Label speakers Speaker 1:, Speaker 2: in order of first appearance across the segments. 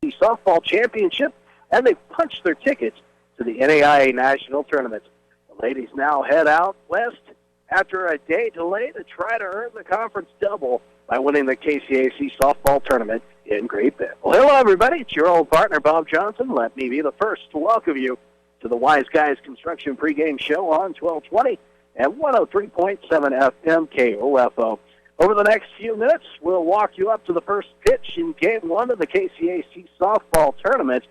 Speaker 1: Softball Championship, and they've punched their tickets to the NAIA National Tournament. The ladies now head out west after a day delay to try to earn the conference double by winning the KCAC Softball Tournament in Great Bend. Well, hello, everybody. It's your old partner, Bob Johnson. Let me be the first to welcome you to the Wise Guys Construction pregame show on 1220 and 103.7 FM KOFO. Over the next few minutes, we'll walk you up to the first pitch in Game 1 of the KCAC Softball Tournament,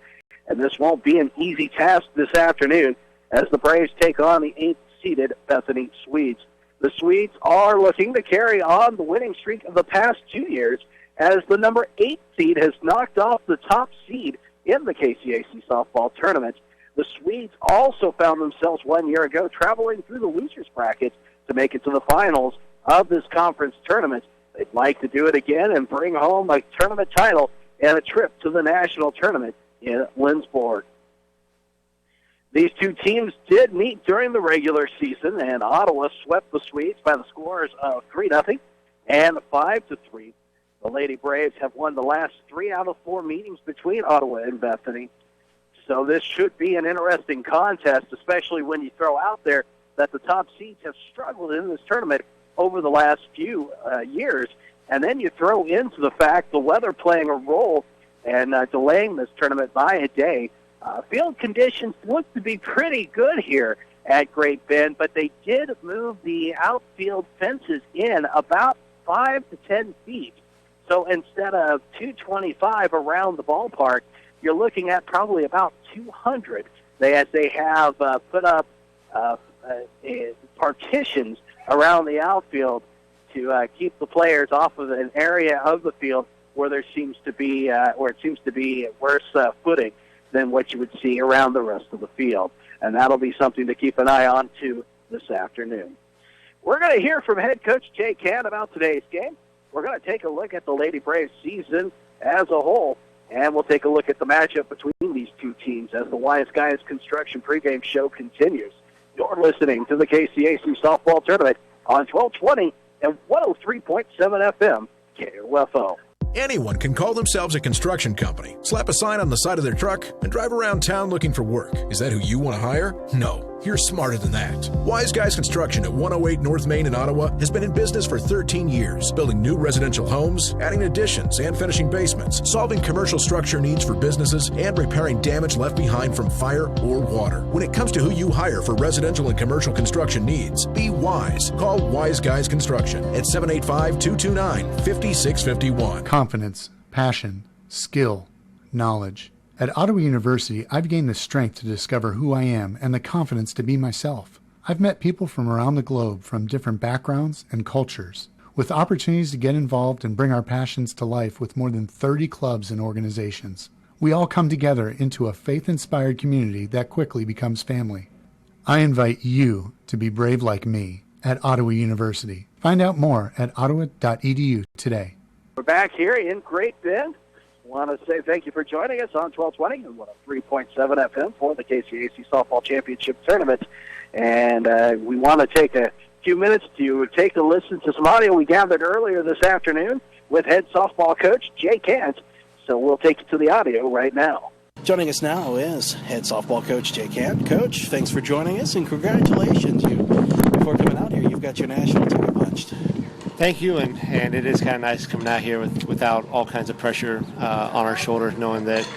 Speaker 1: and this won't be an easy task this afternoon as the Braves take on the 8th-seeded Bethany Swedes. The Swedes are looking to carry on the winning streak of the past 2 years as the number 8 seed has knocked off the top seed in the KCAC Softball Tournament. The Swedes also found themselves 1 year ago traveling through the losers bracket to make it to the finals of this conference tournament. They'd like to do it again and bring home a tournament title and a trip to the national tournament in Lindsborg. These two teams did meet during the regular season, and Ottawa swept the Swedes by the scores of 3-0 and 5-3. The Lady Braves have won the last 3 out of 4 meetings between Ottawa and Bethany. So this should be an interesting contest, especially when you throw out there that the top seeds have struggled in this tournament over the last few years. And then you throw into the fact the weather playing a role and delaying this tournament by a day. Field conditions look to be pretty good here at Great Bend, but they did move the outfield fences in about 5 to 10 feet. So instead of 225 around the ballpark, you're looking at probably about 200. They have put up partitions around the outfield to keep the players off of an area of the field where it seems to be worse footing than what you would see around the rest of the field. And that'll be something to keep an eye on, too, this afternoon. We're going to hear from head coach Jay Cann about today's game. We're going to take a look at the Lady Braves season as a whole, and we'll take a look at the matchup between these two teams as the Wise Guys Construction pregame show continues. You're listening to the KCAC Softball Tournament on 1220 and 103.7 FM KOFO.
Speaker 2: Anyone can call themselves a construction company, slap a sign on the side of their truck, and drive around town looking for work. Is that who you want to hire? No, you're smarter than that. Wise Guys Construction at 108 North Main in Ottawa has been in business for 13 years, building new residential homes, adding additions and finishing basements, solving commercial structure needs for businesses, and repairing damage left behind from fire or water. When it comes to who you hire for residential and commercial construction needs, be wise. Call Wise Guys Construction at 785-229-5651.
Speaker 3: Confidence, passion, skill, knowledge. At Ottawa University, I've gained the strength to discover who I am and the confidence to be myself. I've met people from around the globe from different backgrounds and cultures, with opportunities to get involved and bring our passions to life with more than 30 clubs and organizations. We all come together into a faith-inspired community that quickly becomes family. I invite you to be brave like me at Ottawa University. Find out more at ottawa.edu today.
Speaker 1: We're back here in Great Bend. I want to say thank you for joining us on 1220 and 103.7 FM for the KCAC Softball Championship Tournament. And we want to take a few minutes to take a listen to some audio we gathered earlier this afternoon with head softball coach Jay Cann. So we'll take you to the audio right now.
Speaker 4: Joining us now is head softball coach Jay Cann. Coach, thanks for joining us, and congratulations. Before coming out here, you've got your national ticket punched.
Speaker 5: Thank you, and it is kind of nice coming out here without all kinds of pressure on our shoulders, knowing that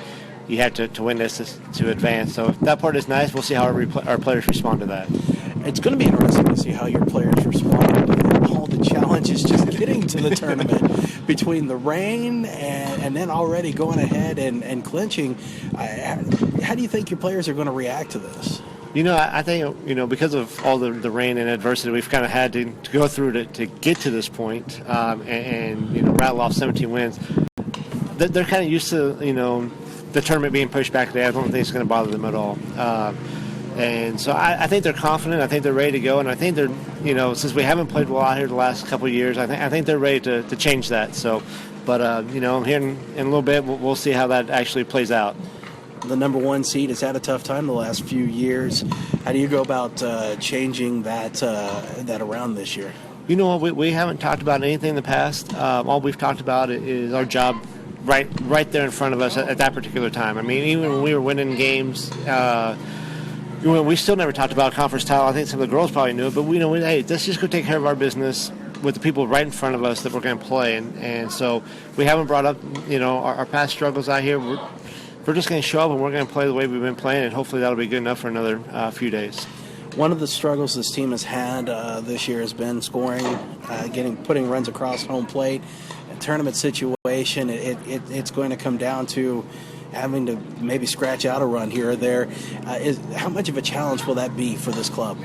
Speaker 5: you have to win this to advance. So that part is nice. We'll see how our players respond to that.
Speaker 4: It's going to be interesting to see how your players respond to all the challenges just getting to the tournament between the rain and then already going ahead and clinching. How do you think your players are going to react to this?
Speaker 5: I think, because of all the rain and adversity we've kind of had to go through to get to this point and rattle off 17 wins, they're kind of used to, the tournament being pushed back today. I don't think it's going to bother them at all. And so I think they're confident. I think they're ready to go. And I think they're, since we haven't played well out here the last couple of years, I think they're ready to change that. So, but, here in a little bit, we'll see how that actually plays out.
Speaker 4: The number 1 seed has had a tough time the last few years. How do you go about changing that around this year?
Speaker 5: We haven't talked about anything in the past. All we've talked about is our job right there in front of us at that particular time. I mean, even when we were winning games, we still never talked about a conference title. I think some of the girls probably knew it, but hey, let's just go take care of our business with the people right in front of us that we're going to play. And so we haven't brought up, our past struggles out here. We're just going to show up and we're going to play the way we've been playing, and hopefully that'll be good enough for another few days.
Speaker 4: One of the struggles this team has had this year has been scoring, putting runs across home plate. A tournament situation, it's going to come down to having to maybe scratch out a run here or there. How much of a challenge will that be for this club?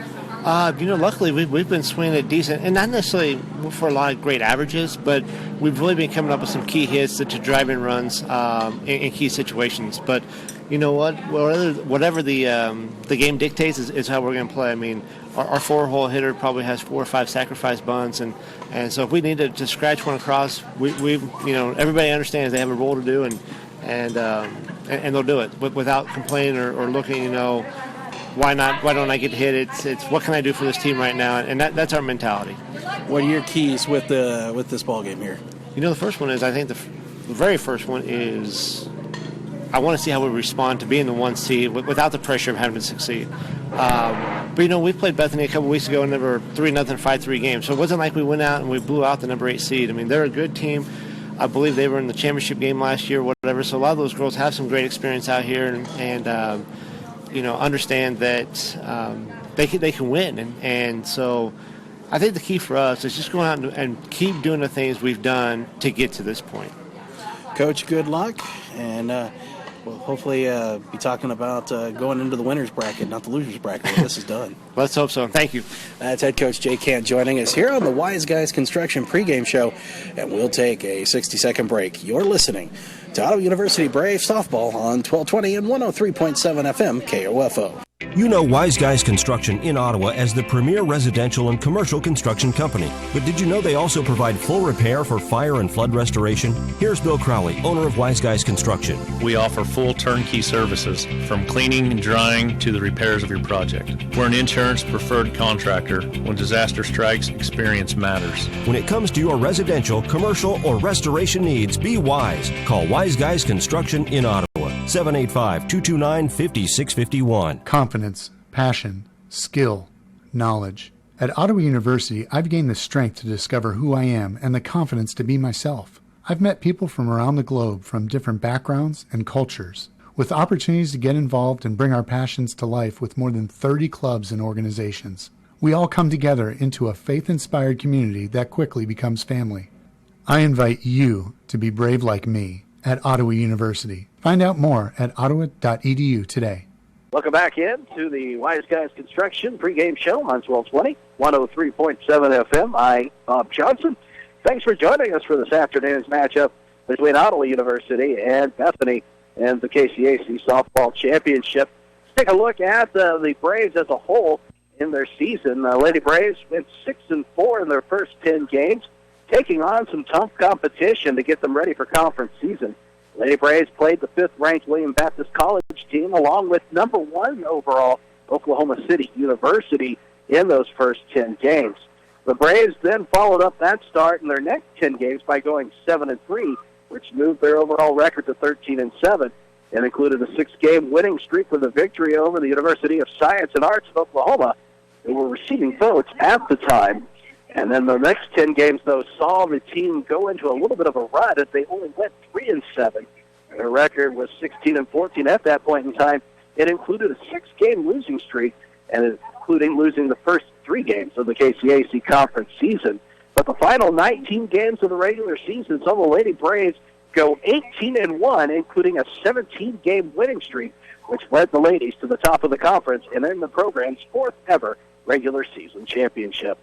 Speaker 5: Luckily we've been swinging it decent, and not necessarily for a lot of great averages, but we've really been coming up with some key hits to drive in runs in key situations. But you know what? Whatever the game dictates is how we're going to play. I mean, our four-hole hitter probably has 4 or 5 sacrifice bunts, and so if we need to scratch one across, we everybody understands they have a role to do, and they'll do it without complaining or looking, why not? Why don't I get hit? It's what can I do for this team right now? And that's our mentality.
Speaker 4: What are your keys with this ball game here?
Speaker 5: The first one is, I think the very first one is, I want to see how we respond to being the 1 seed without the pressure of having to succeed. But we played Bethany a couple weeks ago and they were 3-0, 5-3 games. So it wasn't like we went out and we blew out the number 8 seed. I mean, they're a good team. I believe they were in the championship game last year, whatever. So a lot of those girls have some great experience out here and understand that they can win. And so I think the key for us is just going out and keep doing the things we've done to get to this point.
Speaker 4: Coach, good luck, and we'll hopefully be talking about going into the winner's bracket, not the loser's bracket, when this is done.
Speaker 5: Let's hope so. Thank you.
Speaker 4: That's head coach Jay Cant joining us here on the Wise Guys Construction pregame show, and we'll take a 60-second break. You're listening to Ottawa University Brave softball on 1220 and 103.7 FM KOFO.
Speaker 6: You know Wise Guys Construction in Ottawa as the premier residential and commercial construction company. But did you know they also provide full repair for fire and flood restoration? Here's Bill Crowley, owner of Wise Guys Construction.
Speaker 7: We offer full turnkey services, from cleaning and drying to the repairs of your project. We're an insurance preferred contractor. When disaster strikes, experience matters.
Speaker 6: When it comes to your residential, commercial, or restoration needs, be wise. Call Wise Guys Construction in Ottawa. 785-229-5651.
Speaker 3: Confidence, passion, skill, knowledge. At Ottawa University, I've gained the strength to discover who I am and the confidence to be myself. I've met people from around the globe from different backgrounds and cultures, with opportunities to get involved and bring our passions to life with more than 30 clubs and organizations. We all come together into a faith-inspired community that quickly becomes family. I invite you to be brave like me at Ottawa University. Find out more at ottawa.edu today.
Speaker 1: Welcome back in to the Wise Guys Construction pregame show on 1220, 103.7 FM. I'm Bob Johnson. Thanks for joining us for this afternoon's matchup between Ottawa University and Bethany and the KCAC Softball Championship. Let's take a look at the Braves as a whole in their season. Lady Braves went 6-4 in their first 10 games, taking on some tough competition to get them ready for conference season. Lady Braves played the 5th-ranked William Baptist College team along with number 1 overall Oklahoma City University in those first 10 games. The Braves then followed up that start in their next 10 games by going 7-3, which moved their overall record to 13-7, and included a 6-game winning streak with a victory over the University of Science and Arts of Oklahoma, who were receiving votes at the time. And then the next 10 games, though, saw the team go into a little bit of a rut as they only went 3-7. Their record was 16-14 at that point in time. It included a 6-game losing streak, and including losing the first 3 games of the KCAC conference season. But the final 19 games of the regular season saw the Lady Braves go 18-1, including a 17-game winning streak, which led the ladies to the top of the conference and in the program's 4th ever regular season championship.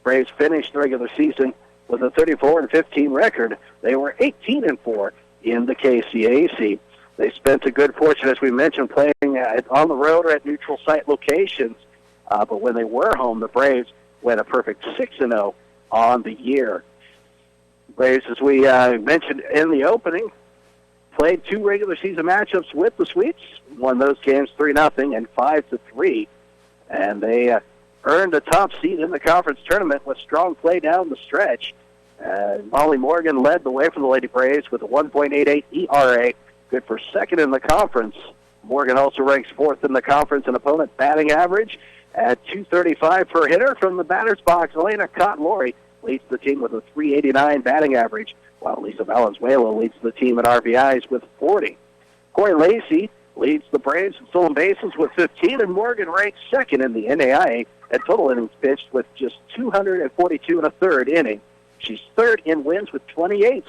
Speaker 1: Braves finished the regular season with a 34-15 record. They were 18-4 in the KCAC. They spent a good fortune, as we mentioned, playing on the road or at neutral site locations. But when they were home, the Braves went a perfect 6-0 on the year. Braves, as we mentioned in the opening, played 2 regular season matchups with the Sweeps, won those games 3-0 and 5-3, and they earned a top seed in the conference tournament with strong play down the stretch. Molly Morgan led the way for the Lady Braves with a 1.88 ERA, good for second in the conference. Morgan also ranks fourth in the conference in opponent batting average at .235 per hitter. From the batter's box, Elena Cotton-Lori leads the team with a .389 batting average, while Lisa Valenzuela leads the team at RBIs with 40. Corey Lacey leads the Braves in stolen bases with 15, and Morgan ranks second in the NAIA at total innings pitched with just 242 and a third inning. She's third in wins with 28,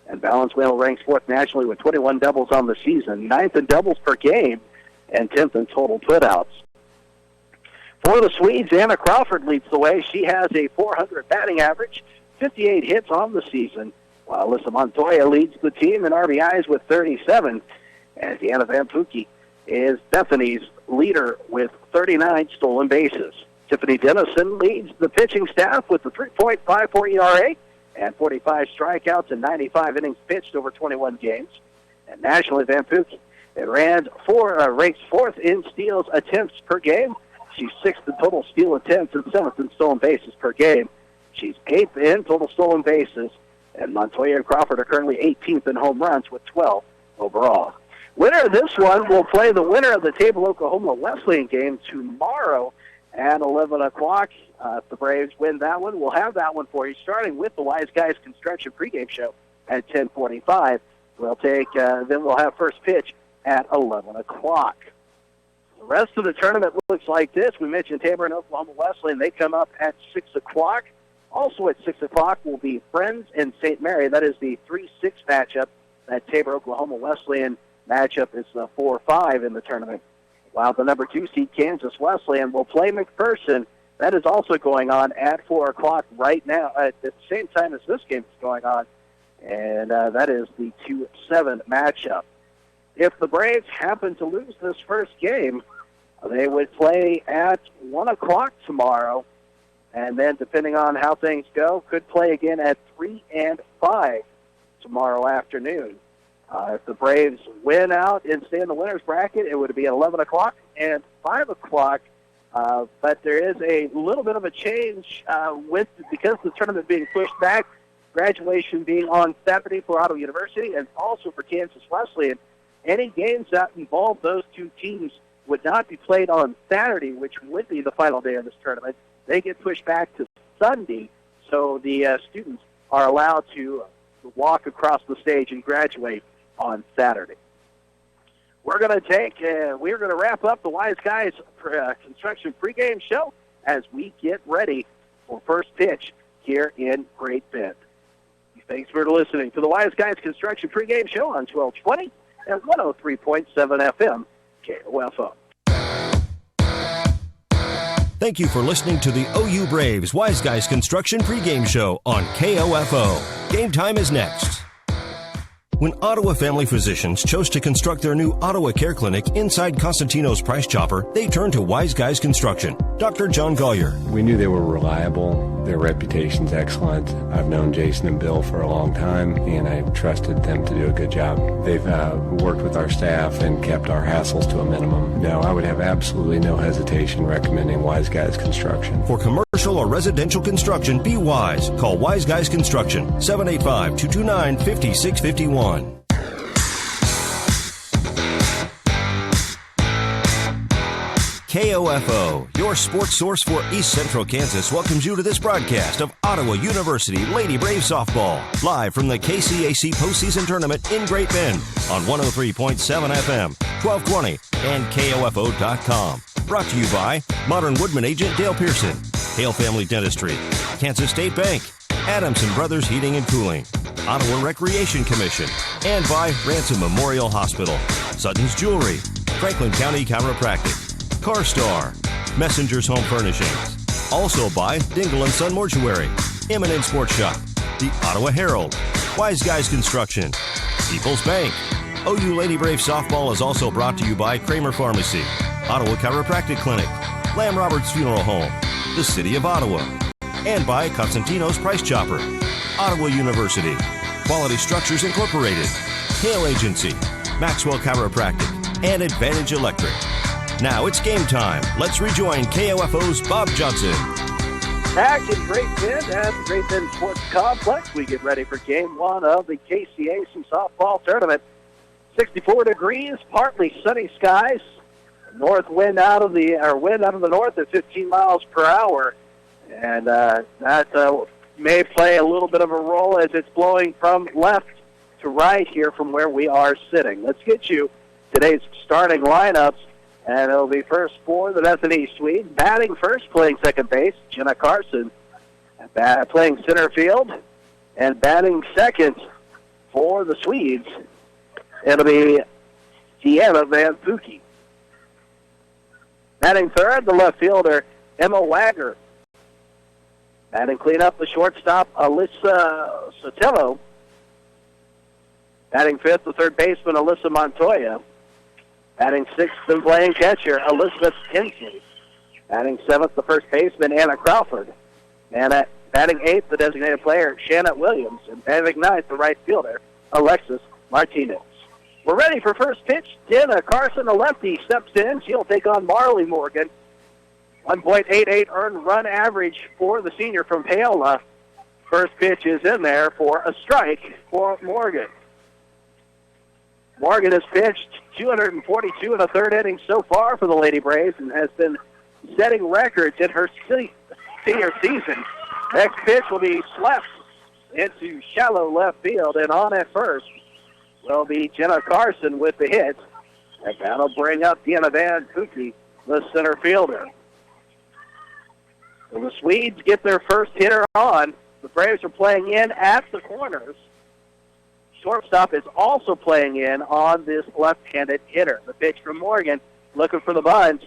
Speaker 1: and Valenzuela ranks fourth nationally with 21 doubles on the season, ninth in doubles per game, and 10th in total putouts. For the Swedes, Anna Crawford leads the way. She has a .400 batting average, 58 hits on the season, while Alyssa Montoya leads the team in RBIs with 37. And Deanna Van Pookie is Bethany's leader with 39 stolen bases. Tiffany Dennison leads the pitching staff with a 3.54 ERA and 45 strikeouts and 95 innings pitched over 21 games. And nationally, Van Pookie ranks fourth in steals attempts per game. She's sixth in total steal attempts and seventh in stolen bases per game. She's eighth in total stolen bases. And Montoya and Crawford are currently 18th in home runs with 12 overall. Winner of this one will play the winner of the Table Oklahoma Wesleyan game tomorrow at 11 o'clock. If the Braves win that one, we'll have that one for you, starting with the Wise Guys Construction pregame show at 10:45. Then we'll have first pitch at 11 o'clock. The rest of the tournament looks like this. We mentioned Tabor and Oklahoma Wesleyan. They come up at 6 o'clock. Also at 6 o'clock will be Friends and St. Mary. That is the 3-6 matchup. That Tabor Oklahoma Wesleyan matchup is 4-5 in the tournament. While the number 2 seed Kansas Wesleyan will play McPherson. That is also going on at 4 o'clock right now at the same time as this game is going on. And that is the 2-7 matchup. If the Braves happen to lose this first game, they would play at 1 o'clock tomorrow. And then, depending on how things go, could play again at 3 and 5 tomorrow afternoon. If the Braves win out and stay in the winner's bracket, it would be at 11 o'clock and 5 o'clock. But there is a little bit of a change because the tournament being pushed back, graduation being on Saturday for Ottawa University and also for Kansas Wesleyan. Any games that involve those two teams would not be played on Saturday, which would be the final day of this tournament. They get pushed back to Sunday, so the students are allowed to walk across the stage and graduate on Saturday. We're going to wrap up the Wise Guys Construction pregame show as we get ready for first pitch here in Great Bend. Thanks for listening to the Wise Guys Construction pregame show on 1220 and 103.7 FM KOFO.
Speaker 6: Thank you for listening to the OU Braves Wise Guys Construction pregame show on KOFO. Game time is next. When Ottawa Family Physicians chose to construct their new Ottawa Care Clinic inside Constantino's Price Chopper, they turned to Wise Guys Construction. Dr. John Gollier.
Speaker 8: We knew they were reliable. Their reputation's excellent. I've known Jason and Bill for a long time, and I trusted them to do a good job. They've worked with our staff and kept our hassles to a minimum. No, I would have absolutely no hesitation recommending Wise Guys Construction.
Speaker 6: For commercial or residential construction, be wise. Call Wise Guys Construction, 785-229-5651. KOFO, your sports source for East Central Kansas, welcomes you to this broadcast of Ottawa University Lady Brave Softball, live from the KCAC postseason tournament in Great Bend on 103.7 FM, 1220, and KOFO.com. Brought to you by Modern Woodman agent Dale Pearson, Hale Family Dentistry, Kansas State Bank, Adamson Brothers Heating and Cooling, Ottawa Recreation Commission, and by Ransom Memorial Hospital, Sutton's Jewelry, Franklin County Chiropractic, CarStar, Messenger's Home Furnishings. Also by Dingle & Son Mortuary, Eminent Sports Shop, the Ottawa Herald, Wise Guys Construction, People's Bank. OU Lady Brave Softball is also brought to you by Kramer Pharmacy, Ottawa Chiropractic Clinic, Lamb Roberts Funeral Home, the City of Ottawa, and by Constantino's Price Chopper, Ottawa University, Quality Structures Incorporated, Hale Agency, Maxwell Chiropractic, and Advantage Electric. Now it's game time. Let's rejoin KOFO's Bob Johnson.
Speaker 1: packed in Great Bend at the Great Bend Sports Complex. We get ready for Game 1 of the KCAC softball tournament. 64 degrees, partly sunny skies. North wind out of the north at 15 miles per hour, and that may play a little bit of a role as it's blowing from left to right here from where we are sitting. Let's get you today's starting lineups, and it'll be first for the Bethany Swedes. Batting first, playing second base, Jenna Carson. Playing center field, and batting second for the Swedes, it'll be Deanna Van Pookie. Batting third, the left fielder, Emma Wagger. Batting cleanup, the shortstop, Alyssa Sotelo. Batting fifth, the third baseman, Alyssa Montoya. Batting sixth and playing catcher, Elizabeth Tinsley. Batting seventh, the first baseman, Anna Crawford. And at batting eighth, the designated player, Shannon Williams. And batting ninth, the right fielder, Alexis Martinez. We're ready for first pitch. Jenna Carson, a lefty, steps in. She'll take on Marley Morgan. 1.88 earned run average for the senior from Paola. First pitch is in there for a strike for Morgan. Morgan has pitched 242 in the third inning so far for the Lady Braves and has been setting records in her senior season. Next pitch will be swept into shallow left field, and on at first will be Jenna Carson with the hit. And that'll bring up Deanna Van Pookie, the center fielder. So the Swedes get their first hitter on. The Braves are playing in at the corners. Shortstop is also playing in on this left-handed hitter. The pitch from Morgan, looking for the bunt.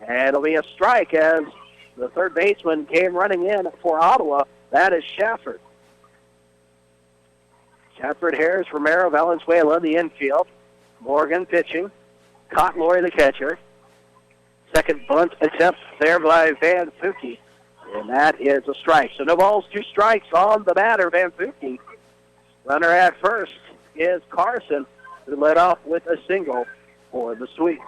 Speaker 1: And it'll be a strike as the third baseman came running in for Ottawa. That is Shafford. Shafford, Harris, Romero, Valenzuela in the infield. Morgan pitching. Caught Lori, the catcher. Second bunt attempt there by Van Pookie. And that is a strike. So no balls, two strikes on the batter, Van Pookie. Runner at first is Carson, who led off with a single for the Swedes.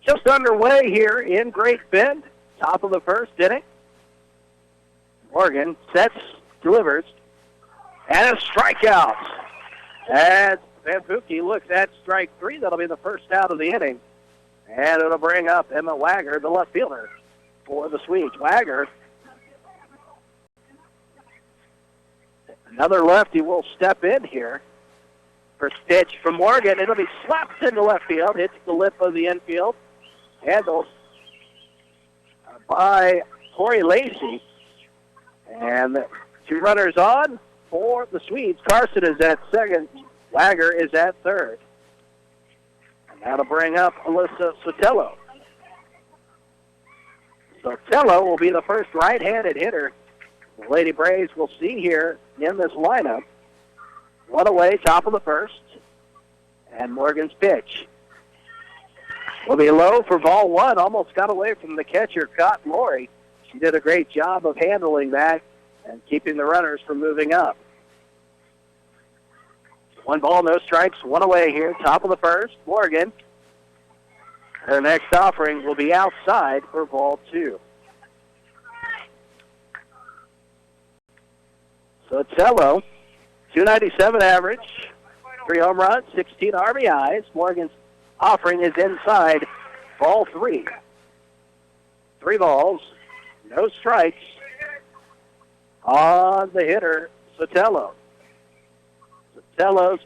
Speaker 1: Just underway here in Great Bend. Top of the first inning. Morgan sets, delivers. And a strikeout. As Van Pookie looks at strike three, that'll be the first out of the inning. And it'll bring up Emma Wagger, the left fielder, for the Swedes. Wagger, another lefty, will step in here. First pitch from Morgan. It'll be slapped into left field. Hits the lip of the infield. Handled by Corey Lacey. And two runners on for the Swedes. Carson is at second. Wagger is at third. And that'll bring up Alyssa Sotelo. Sotelo will be the first right-handed hitter the Lady Braves will see here in this lineup. One away, top of the first. And Morgan's pitch will be low for ball one. Almost got away from the catcher, caught Lori. She did a great job of handling that and keeping the runners from moving up. One ball, no strikes, one away here, top of the first. Morgan, her next offering will be outside for ball two. Sotelo, 297 average, 3 home runs, 16 RBIs. Morgan's offering is inside, ball three. 3 balls, no strikes on the hitter, Sotelo. Sotelo's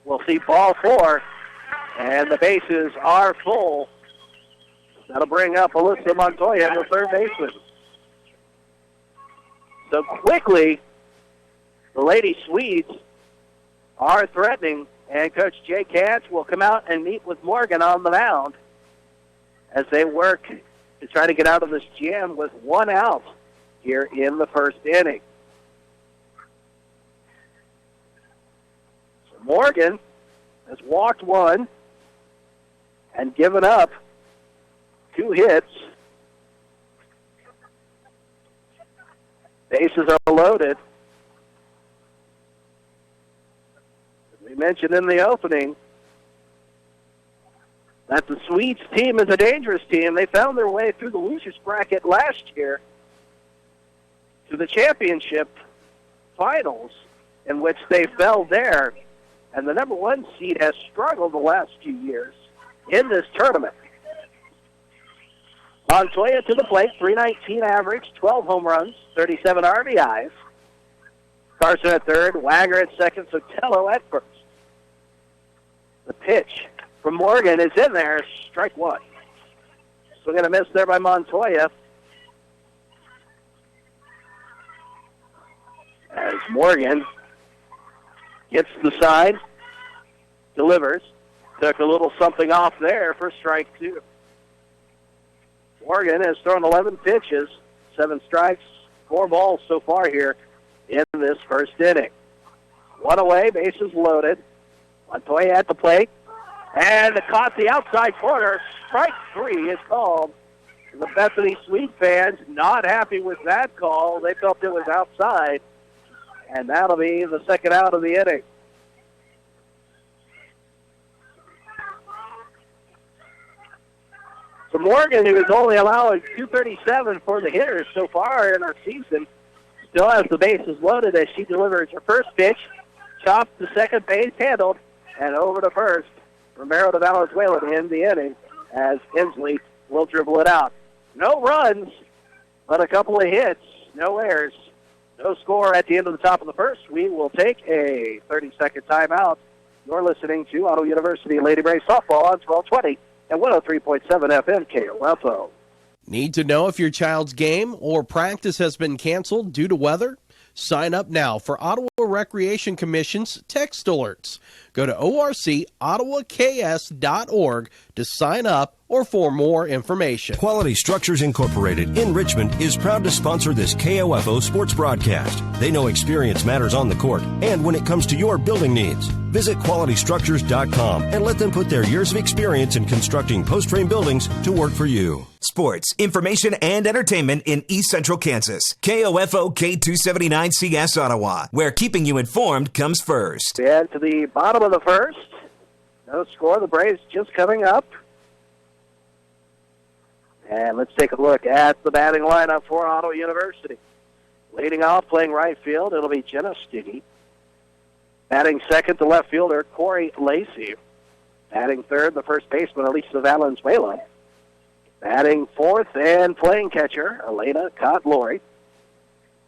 Speaker 1: will see ball 4, and the bases are full. That'll bring up Alyssa Montoya, the third baseman. So quickly, the Lady Swedes are threatening, and Coach Jay Katz will come out and meet with Morgan on the mound as they work to try to get out of this jam with 1 out here in the first inning. So Morgan has walked 1 and given up 2 hits. Bases are loaded. As we mentioned in the opening, that the Swedes team is a dangerous team. They found their way through the losers bracket last year to the championship finals, in which they fell there. And the number one seed has struggled the last few years in this tournament. Montoya to the plate, 319 average, 12 home runs, 37 RBIs. Carson at third, Wagner at second, Sotelo at first. The pitch from Morgan is in there, strike one. So going to miss there by Montoya. As Morgan gets the side, delivers. Took a little something off there for strike two. Morgan has thrown 11 pitches, 7 strikes, 4 balls so far here in this first inning. One away, bases loaded. Montoya at the plate. And caught the outside corner. Strike 3 is called. The Bethany Swede fans not happy with that call. They felt it was outside. And that'll be the second out of the inning. For Morgan, who is only allowing 237 for the hitters so far in our season, still has the bases loaded as she delivers her first pitch. Chopped to second base, handled, and over to first. Romero to Valenzuela to end the inning as Inslee will dribble it out. No runs, but a couple of hits, no errors, no score at the end of the top of the first. We will take a 30-second timeout. You're listening to Ottawa University Lady Braves softball on 1220 and 103.7 FM KOFO.
Speaker 9: Need to know if your child's game or practice has been canceled due to weather? Sign up now for Ottawa Recreation Commission's text alerts. Go to orcottawaks.org to sign up or for more information.
Speaker 6: Quality Structures Incorporated in Richmond is proud to sponsor this KOFO sports broadcast. They know experience matters on the court and when it comes to your building needs. Visit qualitystructures.com and let them put their years of experience in constructing post-frame buildings to work for you.
Speaker 10: Sports, information, and entertainment in East Central Kansas. KOFO K279CS Ottawa, where keeping you informed comes first.
Speaker 1: And to the bottom of the first. No score. The Braves just coming up. And let's take a look at the batting lineup for Ottawa University. Leading off, playing right field, it'll be Jenna Stiggy. Batting second, the left fielder, Corey Lacey. Batting third, the first baseman, Elisa Valenzuela. Batting fourth and playing catcher, Elena Cott-Lori.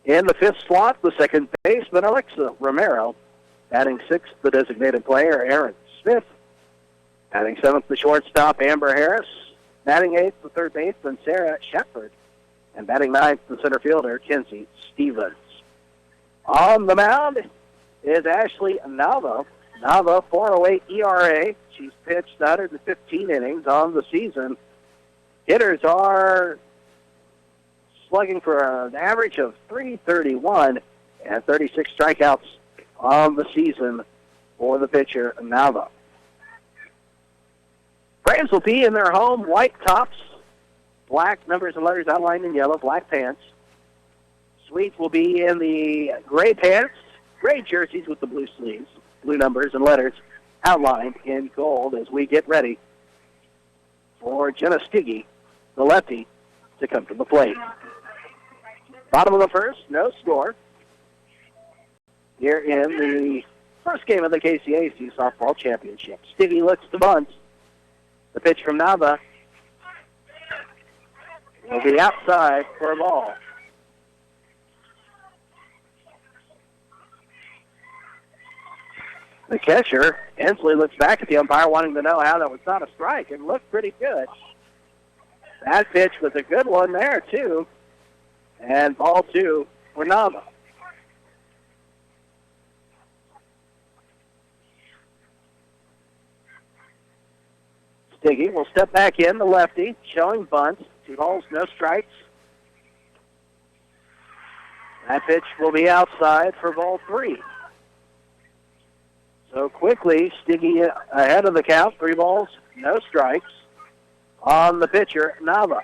Speaker 1: In the fifth slot, the second baseman, Alexa Romero. Batting sixth, the designated player, Aaron Smith. Batting seventh, the shortstop, Amber Harris. Batting eighth, the third baseman, Sarah Shepard. And batting ninth, the center fielder, Kenzie Stevens. On the mound is Ashley Nava. Nava, 4.08 ERA. She's pitched 115 innings on the season. Hitters are slugging for an average of .331 and 36 strikeouts on the season for the pitcher, Nava. Braves will be in their home white tops, black numbers and letters outlined in yellow, black pants. Swedes will be in the gray pants, gray jerseys with the blue sleeves, blue numbers and letters outlined in gold as we get ready for Jenna Stiggy, the lefty, to come to the plate. Bottom of the first, no score. Here in the first game of the KCAC Softball Championship. Stiggy looks to bunt. The pitch from Nava will be outside for a ball. The catcher, Inslee, looks back at the umpire wanting to know how that was not a strike. It looked pretty good. That pitch was a good one there, too. And ball two for Nava. Stiggy will step back in, the lefty, showing bunt. 2 balls, no strikes. That pitch will be outside for ball 3. So quickly, Stiggy ahead of the count. 3 balls, no strikes on the pitcher, Nava.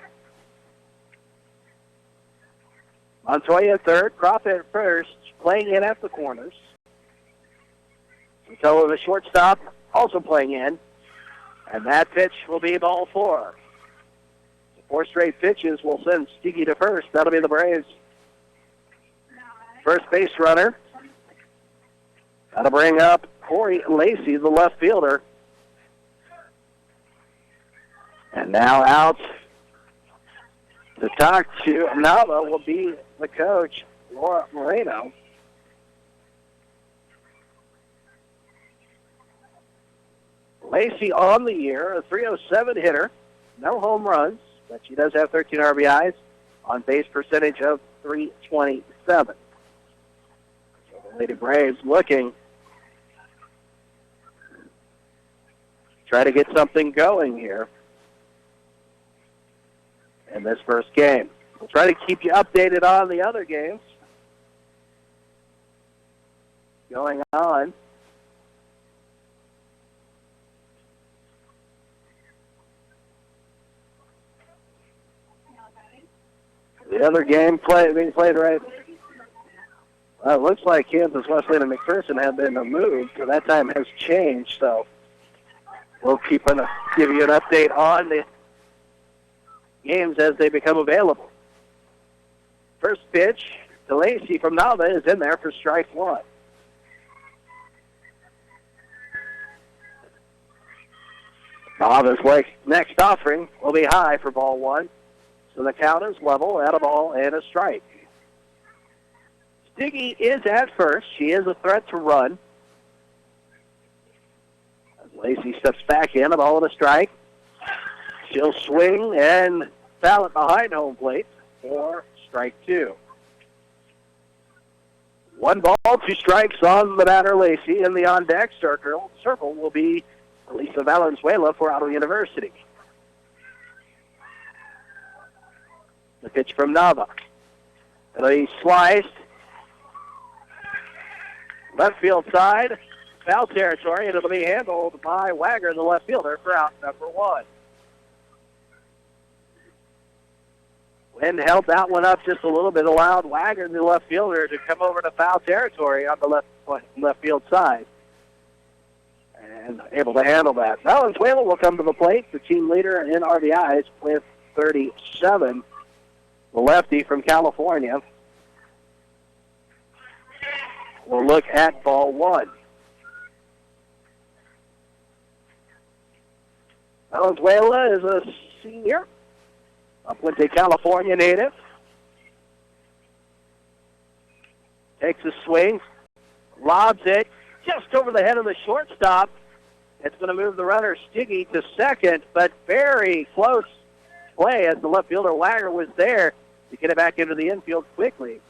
Speaker 1: Montoya third, Crop at first, playing in at the corners. So the shortstop also playing in. And that pitch will be ball 4. 4 straight pitches will send Stiggy to first. That'll be the Braves' first base runner. That'll bring up Corey Lacey, the left fielder. And now out to talk to Nava will be the coach, Laura Moreno. Lacey on the year, a .307 hitter, no home runs, but she does have 13 RBIs, on base percentage of .327. So the Lady Braves looking to try to get something going here in this first game. We'll try to keep you updated on the other games going on. The other game being played right. It looks like Kansas Wesleyan and McPherson have been moved, so that time has changed. So we'll give you an update on the games as they become available. First pitch to Lacey from Nava is in there for strike 1. Nava's next offering will be high for ball 1. So the count is level at a ball and a strike. Stiggy is at first. She is a threat to run. As Lacey steps back in, a ball and a strike. She'll swing and foul it behind home plate for strike 2. 1 ball, 2 strikes on the batter, Lacey. And the on-deck circle will be Elisa Valenzuela for Ottawa University. The pitch from Nava. It'll be sliced. Left field side. Foul territory, and it'll be handled by Wagner, the left fielder, for out number 1. Wind held that one up just a little bit, allowed Wagner, the left fielder, to come over to foul territory on the left field side. And able to handle that. Valenzuela will come to the plate, the team leader in RBIs with 37. The lefty from California will look at ball 1. Valenzuela is a senior, a Puente, California native. Takes a swing, lobs it just over the head of the shortstop. It's going to move the runner Stiggy to second, but very close play as the left fielder Wagner was there to get it back into the infield quickly.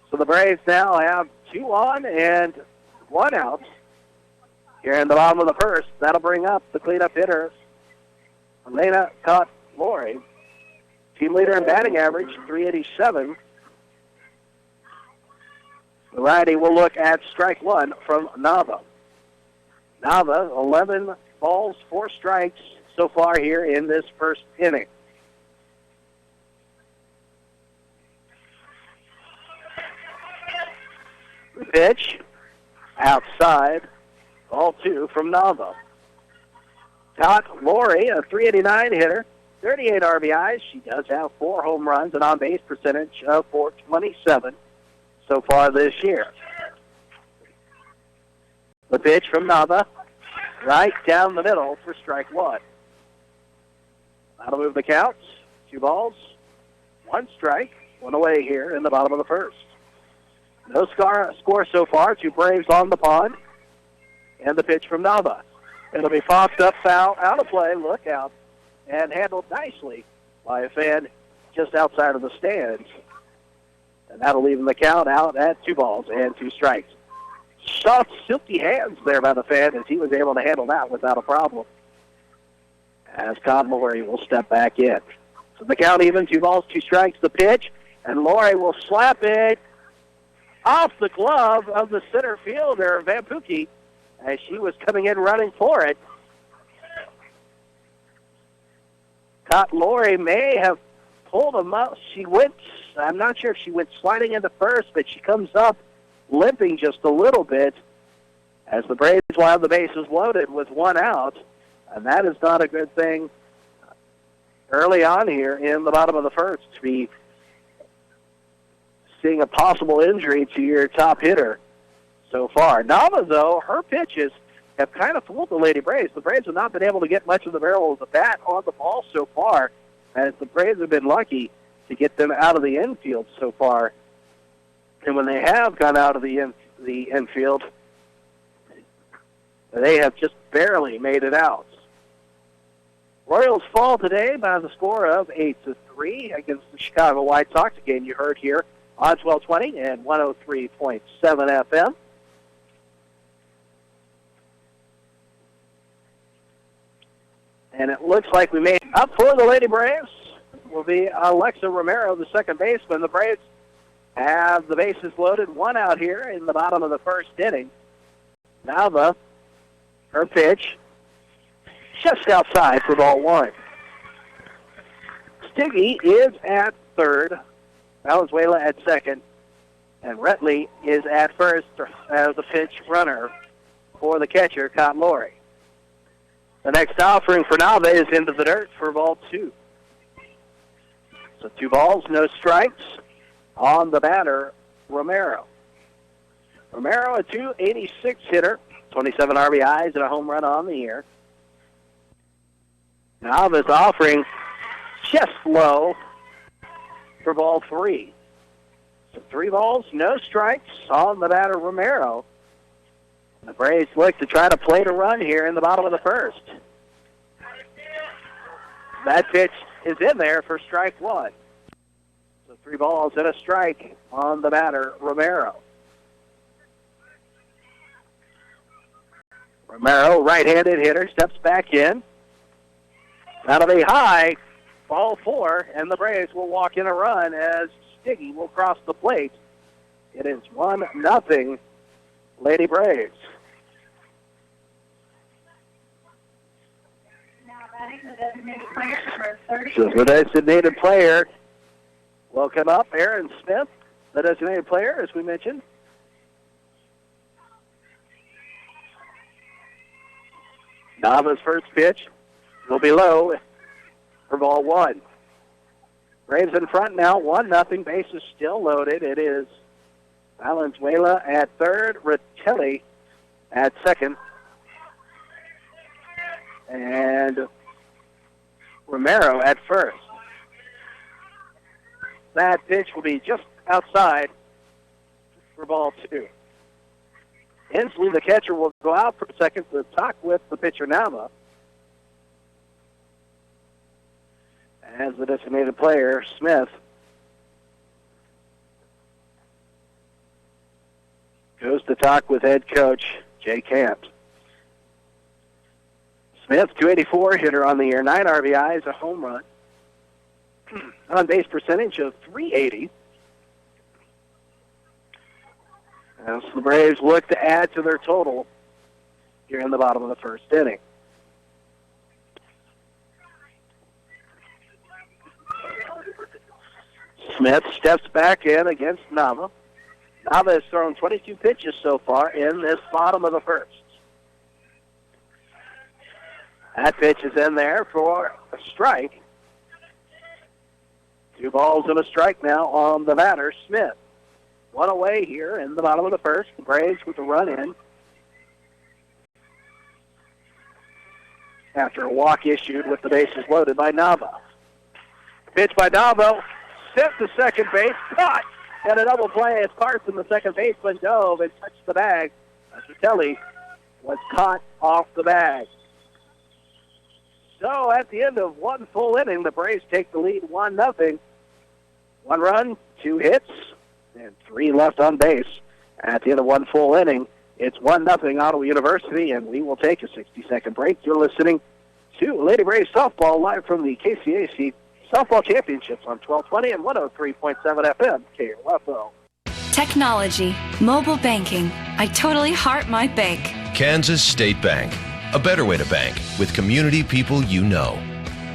Speaker 1: So the Braves now have 2 on and 1 out here in the bottom of the first. That'll bring up the cleanup hitter, Elena Cott-Lori. Team leader in batting average, .387. The righty will look at strike 1 from Nava. Nava, 11 balls, 4 strikes so far here in this first inning. The pitch, outside, ball 2 from Nava. Cott-Lori, a .389 hitter, 38 RBIs. She does have 4 home runs, an on-base percentage of .427 so far this year. The pitch from Nava, right down the middle for strike 1. That'll move the count. 2 balls, 1 strike, 1 away here in the bottom of the first. No score so far. 2 Braves on the pond. And the pitch from Nava. It'll be foxed up, foul, out of play, look out, and handled nicely by a fan just outside of the stands. And that'll leave the count out at 2 balls and 2 strikes. Soft, silky hands there by the fan as he was able to handle that without a problem. As Cott-Lori will step back in. So the count even, 2 balls, 2 strikes, the pitch, and Lori will slap it off the glove of the center fielder, Vampuki, as she was coming in running for it. Cott-Lori may have pulled him up. I'm not sure if she went sliding into first, but she comes up limping just a little bit as the Braves will have the bases loaded with 1 out. And that is not a good thing early on here in the bottom of the first to be seeing a possible injury to your top hitter so far. Nava, though, her pitches have kind of fooled the Lady Braves. The Braves have not been able to get much of the barrel of the bat on the ball so far, as the Braves have been lucky to get them out of the infield so far. And when they have gone out of the infield, they have just barely made it out. Royals fall today by the score of 8-3 against the Chicago White Sox, a game you heard here on 1220 and 103.7 FM. And it looks like we made up for the Lady Braves. Will be Alexa Romero, the second baseman. The Braves have the bases loaded, one out here in the bottom of the first inning. Nava, her pitch, just outside for ball one. Stiggy is at third, Valenzuela at second, and Retley is at first as the pitch runner for the catcher, Cott Laurie. The next offering for Nava is into the dirt for ball two. So 2 balls, no strikes on the batter, Romero. Romero, a .286 hitter, 27 RBIs and a home run on the year. Nava's offering just low for ball 3. So 3 balls, no strikes on the batter, Romero. The Braves look to try to play to run here in the bottom of the first. That pitch is in there for strike 1. So 3 balls and a strike on the batter, Romero. Romero, right-handed hitter, steps back in. Out of a high, ball 4, and the Braves will walk in a run as Stiggy will cross the plate. It is 1-0 Lady Braves. So the designated player will come up. Aaron Smith, the designated player, as we mentioned. Nava's first pitch will be low for ball 1. Braves in front now, 1-0. Bases still loaded. It is Valenzuela at third, Ritelli at second, and Romero at first. That pitch will be just outside for ball 2. Inslee, the catcher, will go out for a second to talk with the pitcher, Nava. As the designated player, Smith, goes to talk with head coach Jay Camp. Smith, .284 hitter on the year, 9 RBIs, a home run. On-base percentage of .380. As the Braves look to add to their total here in the bottom of the first inning. Smith steps back in against Nava. Nava has thrown 22 pitches so far in this bottom of the first. That pitch is in there for a strike. 2 balls and a strike now on the batter, Smith. 1 away here in the bottom of the first. The Braves with the run in after a walk issued with the bases loaded by Nava. Pitch by Nava, sent to second base, caught, and a double play as Carson, the second baseman, dove and touched the bag. Ritelli was caught off the bag. So at the end of 1 full inning, the Braves take the lead 1-0. 1 run, 2 hits, and 3 left on base. At the end of 1 full inning, it's 1-0 Ottawa University, and we will take a 60-second break. You're listening to Lady Braves Softball live from the KCAC Softball Championships on 1220 and 103.7 FM, KOFO.
Speaker 11: Technology, mobile banking. I totally heart my bank.
Speaker 12: Kansas State Bank. A better way to bank with community people you know.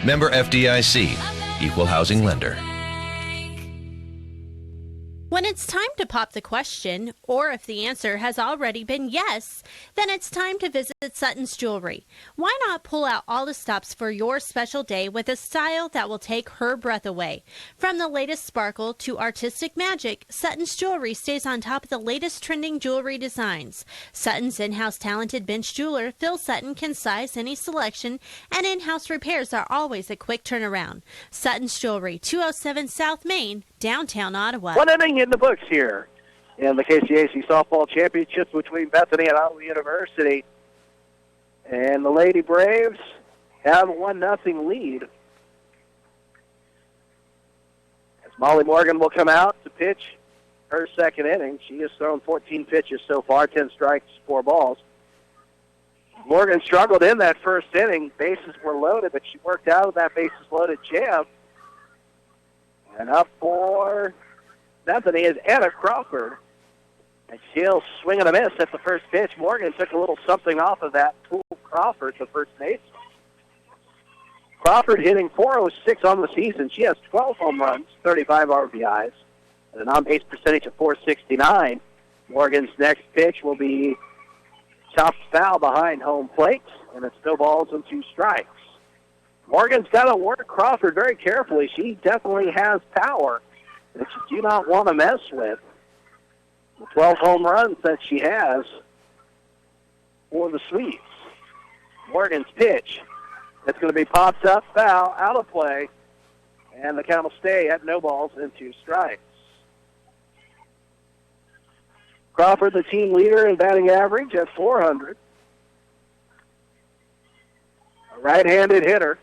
Speaker 12: Member FDIC. Equal housing lender.
Speaker 13: When it's time to pop the question, or if the answer has already been yes, then it's time to visit Sutton's Jewelry. Why not pull out all the stops for your special day with a style that will take her breath away? From the latest sparkle to artistic magic, Sutton's Jewelry stays on top of the latest trending jewelry designs. Sutton's in-house talented bench jeweler, Phil Sutton, can size any selection, and in-house repairs are always a quick turnaround. Sutton's Jewelry, 207 South Main, downtown Ottawa.
Speaker 1: One inning in the books here in the KCAC softball championship between Bethany and Ottawa University. And the Lady Braves have a 1-0 lead. As Molly Morgan will come out to pitch her second inning. She has thrown 14 pitches so far, 10 strikes, 4 balls. Morgan struggled in that first inning. Bases were loaded, but she worked out of that bases-loaded jam. And up for Bethany is Anna Crawford. And she'll swing and a miss at the first pitch. Morgan took a little something off of that. Pulled Crawford to first base. Crawford hitting .406 on the season. She has 12 home runs, 35 RBIs, and an on-base percentage of .469. Morgan's next pitch will be chopped foul behind home plate, and it's no balls and 2 strikes. Morgan's got to work Crawford very carefully. She definitely has power that you do not want to mess with. The 12 home runs that she has for the Swedes. Morgan's pitch. It's going to be popped up, foul, out of play, and the count will stay at no balls and 2 strikes. Crawford, the team leader in batting average at .400. A right-handed hitter.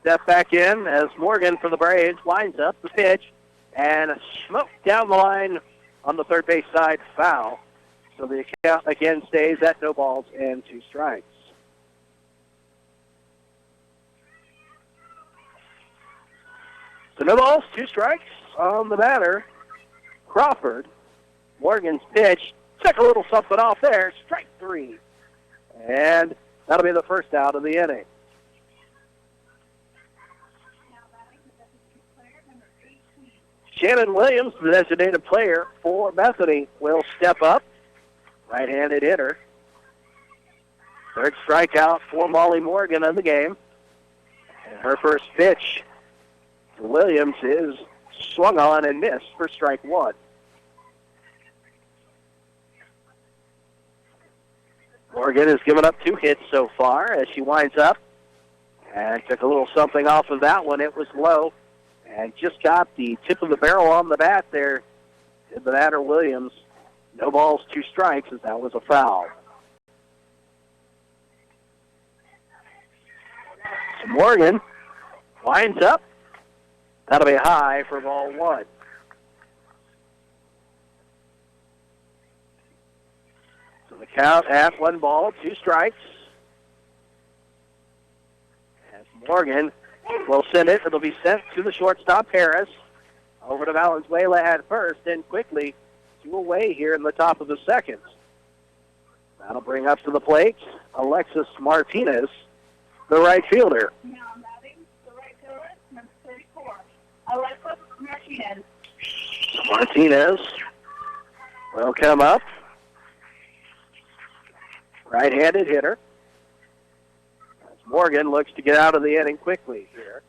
Speaker 1: Step back in as Morgan for the Braves winds up the pitch and a smoke down the line on the third base side, foul. So the count again stays at no balls and 2 strikes. So no balls, 2 strikes on the batter. Crawford. Morgan's pitch took a little something off there. Strike 3. And that'll be the first out of the inning. Shannon Williams, the designated player for Bethany, will step up. Right-handed hitter. Third strikeout for Molly Morgan in the game. And her first pitch to Williams is swung on and missed for strike 1. Morgan has given up 2 hits so far as she winds up and took a little something off of that one. It was low and just got the tip of the barrel on the bat there. Did the batter Williams. No balls, 2 strikes, as that was a foul. So Morgan winds up. That'll be high for ball 1. So the count at 1 ball, 2 strikes. As Morgan will send it. It'll be sent to the shortstop, Harris. Over to Valenzuela at first, and quickly 2 away here in the top of the second. That'll bring up to the plate Alexis Martinez, the right fielder.
Speaker 14: Now batting, the right fielder, number 34, Alexis Martinez.
Speaker 1: Martinez will come up. Right-handed hitter. As Morgan looks to get out of the inning quickly here.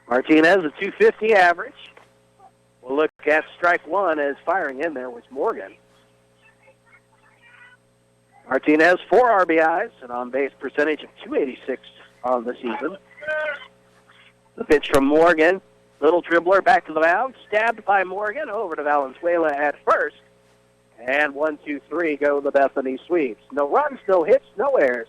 Speaker 1: Martinez, a .250 average. We'll look at strike 1 as firing in there was Morgan. Martinez, 4 RBIs, an on-base percentage of .286 on the season. The pitch from Morgan. Little dribbler back to the mound. Stabbed by Morgan. Over to Valenzuela at first. And 1, 2, 3 go the Bethany Sweeps. No runs, no hits, no errors.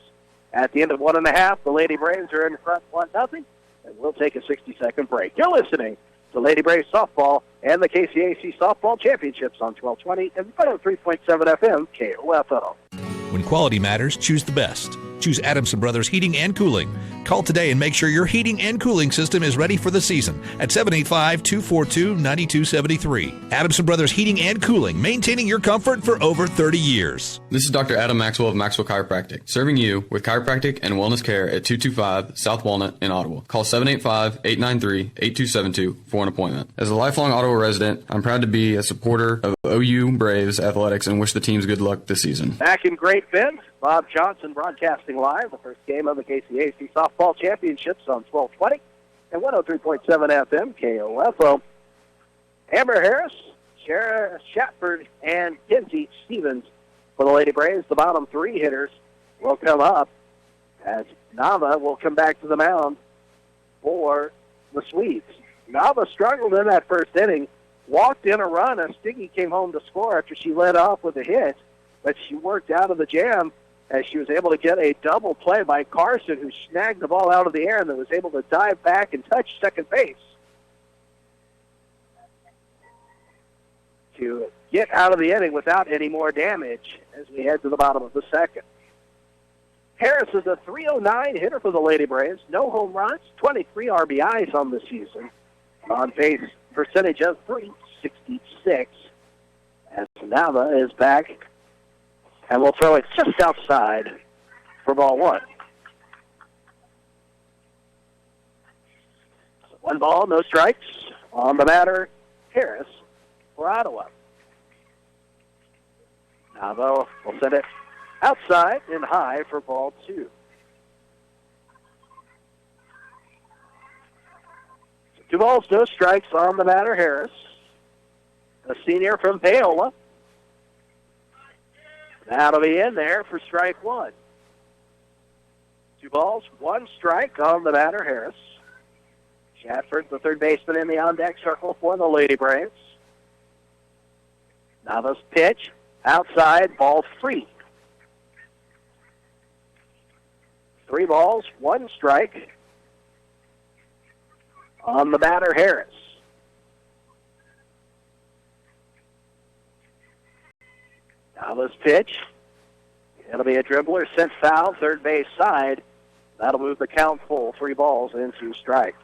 Speaker 1: At the end of 1.5, the Lady Braves are in front 1-0. And we'll take a 60-second break. You're listening to Lady Braves Softball and the KCAC Softball Championships on 1220 and 103.7 FM KOFO.
Speaker 15: When quality matters, choose the best. Choose Adamson Brothers Heating and Cooling. Call Call today and make sure your heating and cooling system is ready for the season at 785-242-9273. Adamson Brothers Heating and Cooling, maintaining your comfort for over 30 years.
Speaker 16: This is Dr. Adam Maxwell of Maxwell Chiropractic, serving you with chiropractic and wellness care at 225 South Walnut in Ottawa. Call 785-893-8272 for an appointment. As a lifelong Ottawa resident, I'm proud to be a supporter of OU Braves athletics and wish the teams good luck this season.
Speaker 1: Back in Great Bend, Bob Johnson broadcasting live the first game of the KCAC Softball Championships on 1220 and 103.7 FM KOFO. Amber Harris, Shara Shatford, and Kinsey Stevens for the Lady Braves. The bottom three hitters will come up as Nava will come back to the mound for the Swedes. Nava struggled in that first inning, walked in a run, and Stiggy came home to score after she led off with a hit, but she worked out of the jam as she was able to get a double play by Carson, who snagged the ball out of the air and then was able to dive back and touch second base to get out of the inning without any more damage as we head to the bottom of the second. Harris is a .309 hitter for the Lady Braves. No home runs, 23 RBIs on the season. On base percentage of .366 as Nava is back and will throw it just outside for ball one. So 1 ball, no strikes. On the batter, Harris for Ottawa. Nava will send it outside and high for ball two. So 2 balls, no strikes on the batter, Harris, a senior from Paola. That'll be in there for strike one. 2 balls, 1 strike on the batter, Harris. Shatford, the third baseman, in the on-deck circle for the Lady Braves. Nava's pitch, outside, ball 3. 3 balls, 1 strike on the batter, Harris. Nava's pitch. It'll be a dribbler sent foul, third base side. That'll move the count full. 3 balls and 2 strikes.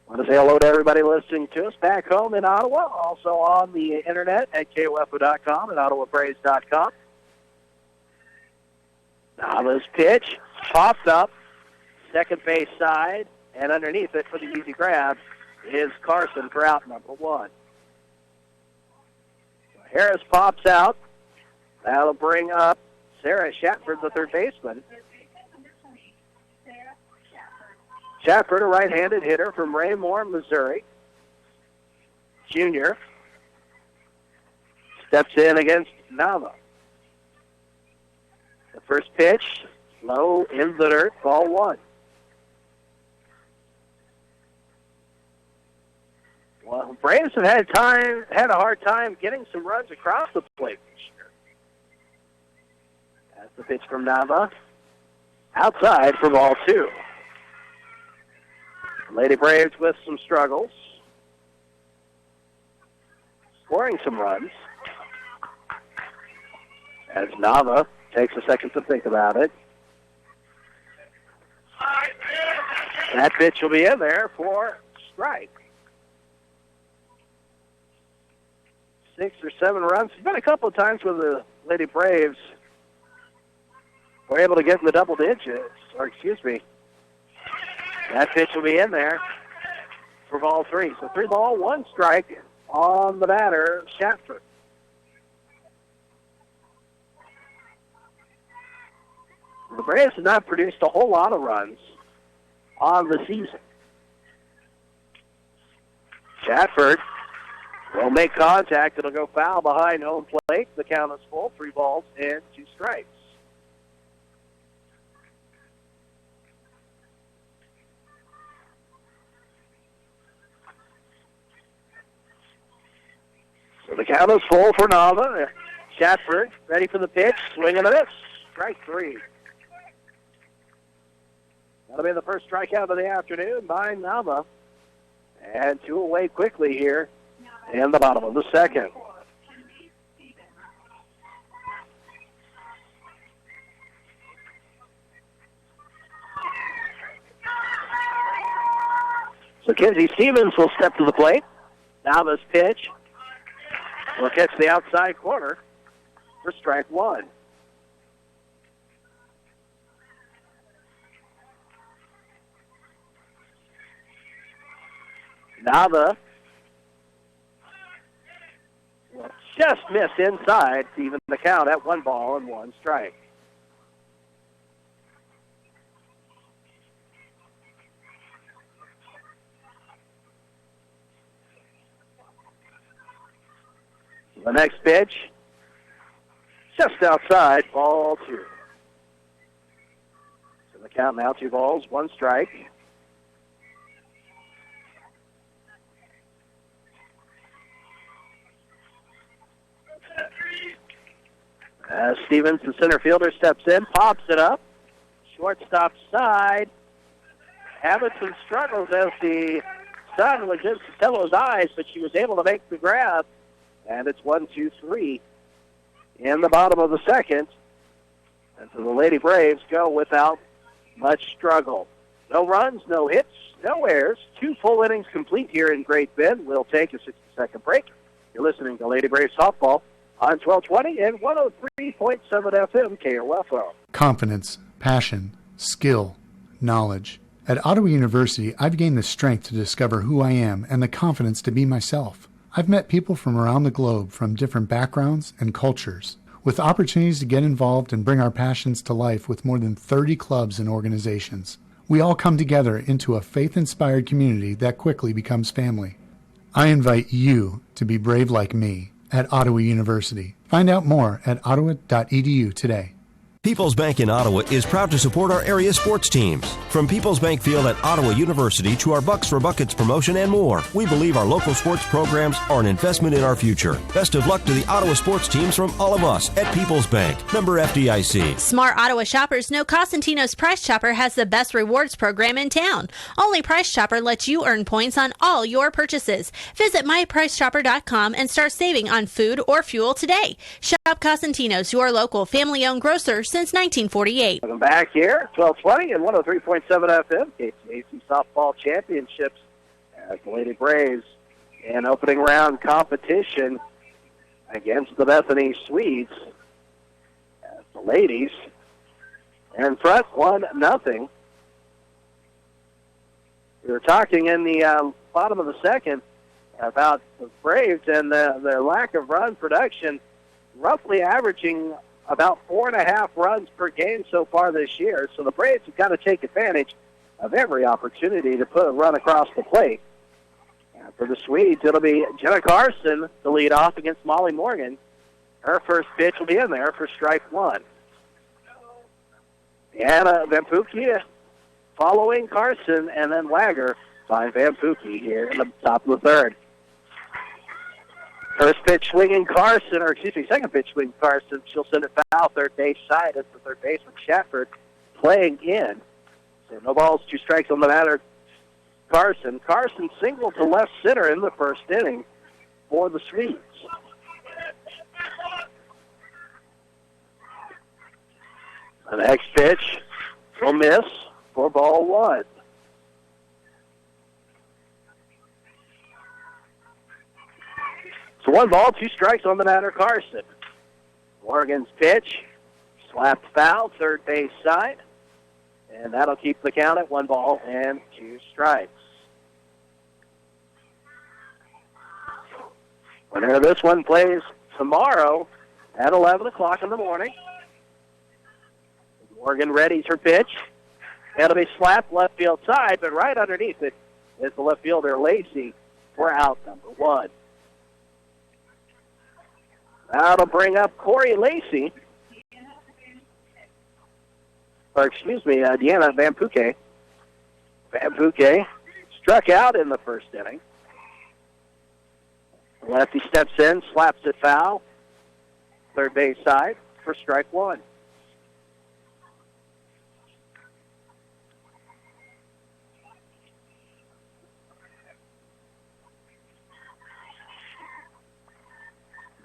Speaker 1: I want to say hello to everybody listening to us back home in Ottawa, also on the internet at KOFO.com and OttawaBraves.com. Nava's pitch popped up, second base side, and underneath it for the easy grab is Carson for out number 1. Harris pops out. That'll bring up Sarah Shatford, the third baseman. Shatford, a right-handed hitter from Raymore, Missouri. Junior. Steps in against Nava. The first pitch, low in the dirt, ball 1. Well, Braves have had a hard time getting some runs across the plate this year. That's the pitch from Nava. Outside for ball 2. Lady Braves with some struggles. Scoring some runs. As Nava takes a second to think about it. That pitch will be in there for strike. 6 or 7 runs. There's been a couple of times where the Lady Braves were able to get in the double digits. That pitch will be in there for ball 3. So 3 ball, 1 strike on the batter, Shatford. The Braves have not produced a whole lot of runs on the season. Shatford will make contact. It'll go foul behind home plate. The count is full. 3 balls and 2 strikes. So the count is full for Nava. Shatford ready for the pitch. Swing and a miss. Strike 3. That'll be the first strikeout of the afternoon by Nava. And 2 away quickly here in the bottom of the second. So Kenzie Stevens will step to the plate. Nava's pitch will catch the outside corner for strike one. Nava will just miss inside to even the count at 1-1 strike. The next pitch, just outside, ball 2. So the count now 2-1 strike. Stevens, the center fielder, steps in, pops it up. Shortstop side. Hamilton struggles as the sun was in Sotelo eyes, but she was able to make the grab. And it's 1-2-3 in the bottom of the second. And so the Lady Braves go without much struggle. No runs, no hits, no errors. 2 full innings complete here in Great Bend. We'll take a 60-second break. You're listening to Lady Braves Softball on 1220 and 103.7 FM KOFO.
Speaker 3: Confidence, passion, skill, knowledge. At Ottawa University, I've gained the strength to discover who I am and the confidence to be myself. I've met people from around the globe from different backgrounds and cultures, with opportunities to get involved and bring our passions to life with more than 30 clubs and organizations. We all come together into a faith-inspired community that quickly becomes family. I invite you to be brave like me at Ottawa University. Find out more at ottawa.edu today.
Speaker 6: People's Bank in Ottawa is proud to support our area sports teams. From People's Bank Field at Ottawa University to our Bucks for Buckets promotion and more, we believe our local sports programs are an investment in our future. Best of luck to the Ottawa sports teams from all of us at People's Bank. Member FDIC.
Speaker 13: Smart Ottawa shoppers know Cosentino's Price Chopper has the best rewards program in town. Only Price Chopper lets you earn points on all your purchases. Visit mypricechopper.com and start saving on food or fuel today. Shop Cosentino's, your local family-owned grocer since 1948.
Speaker 1: Welcome back here, 1220 and 103.7 FM, KCAC Softball Championships as the Lady Braves in opening round competition against the Bethany Swedes. As the ladies are in front 1-0. We were talking in the bottom of the second about the Braves and their lack of run production, roughly averaging about 4.5 runs per game so far this year. So the Braves have got to take advantage of every opportunity to put a run across the plate. And for the Swedes, it'll be Jenna Carson to lead off against Molly Morgan. Her first pitch will be in there for strike one. Anna Vampuki following Carson, and then Wagger by Vampuki here in the top of the third. First pitch swinging Carson, second pitch swinging Carson. She'll send it foul, third base side. It's the third baseman, Shafford, playing in. So no balls, 2 strikes on the batter. Carson singled to left center in the first inning for the Swedes. The next pitch will miss for ball 1. So 1 ball, 2 strikes on the batter, Carson. Morgan's pitch, slapped foul, third base side. And that'll keep the count at 1 ball and 2 strikes. Winner of this one plays tomorrow at 11 o'clock in the morning. Morgan readies her pitch. That'll be slapped left field side, but right underneath it is the left fielder, Lacey, for out number 1. That'll bring up Corey Lacey. Deanna Vampuke. Vampuke struck out in the first inning. The lefty steps in, slaps it foul. Third base side for strike 1.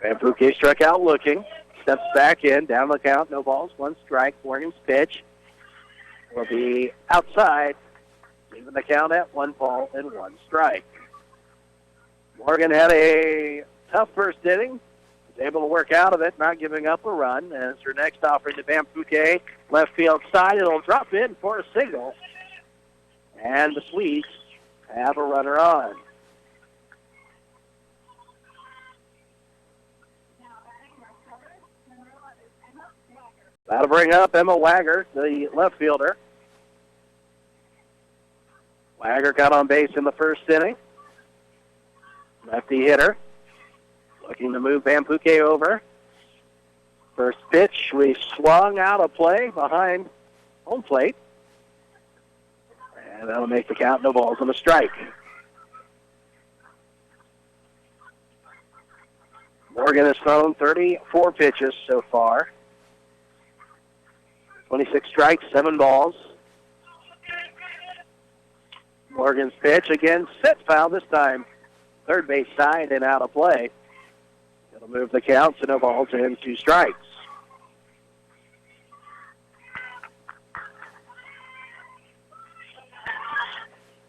Speaker 1: Vampuke struck out looking. Steps back in, down the count, no balls, 1 strike. Morgan's pitch will be outside. leaving the count at 1-1 strike. Morgan had a tough first inning. Was able to work out of it, not giving up a run. As her next offering to Van Fouquet, left field side, it'll drop in for a single. And the Swedes have a runner on. That'll bring up Emma Wagger, the left fielder. Wagger got on base in the first inning. Lefty hitter. Looking to move Van Fouquet over. First pitch, we swung out of play behind home plate. And that'll make the count, no balls and a strike. Morgan has thrown 34 pitches so far. 26 strikes, 7 balls. Morgan's pitch again, set foul this time. Third base side and out of play. It'll move the count to no balls and 2 strikes.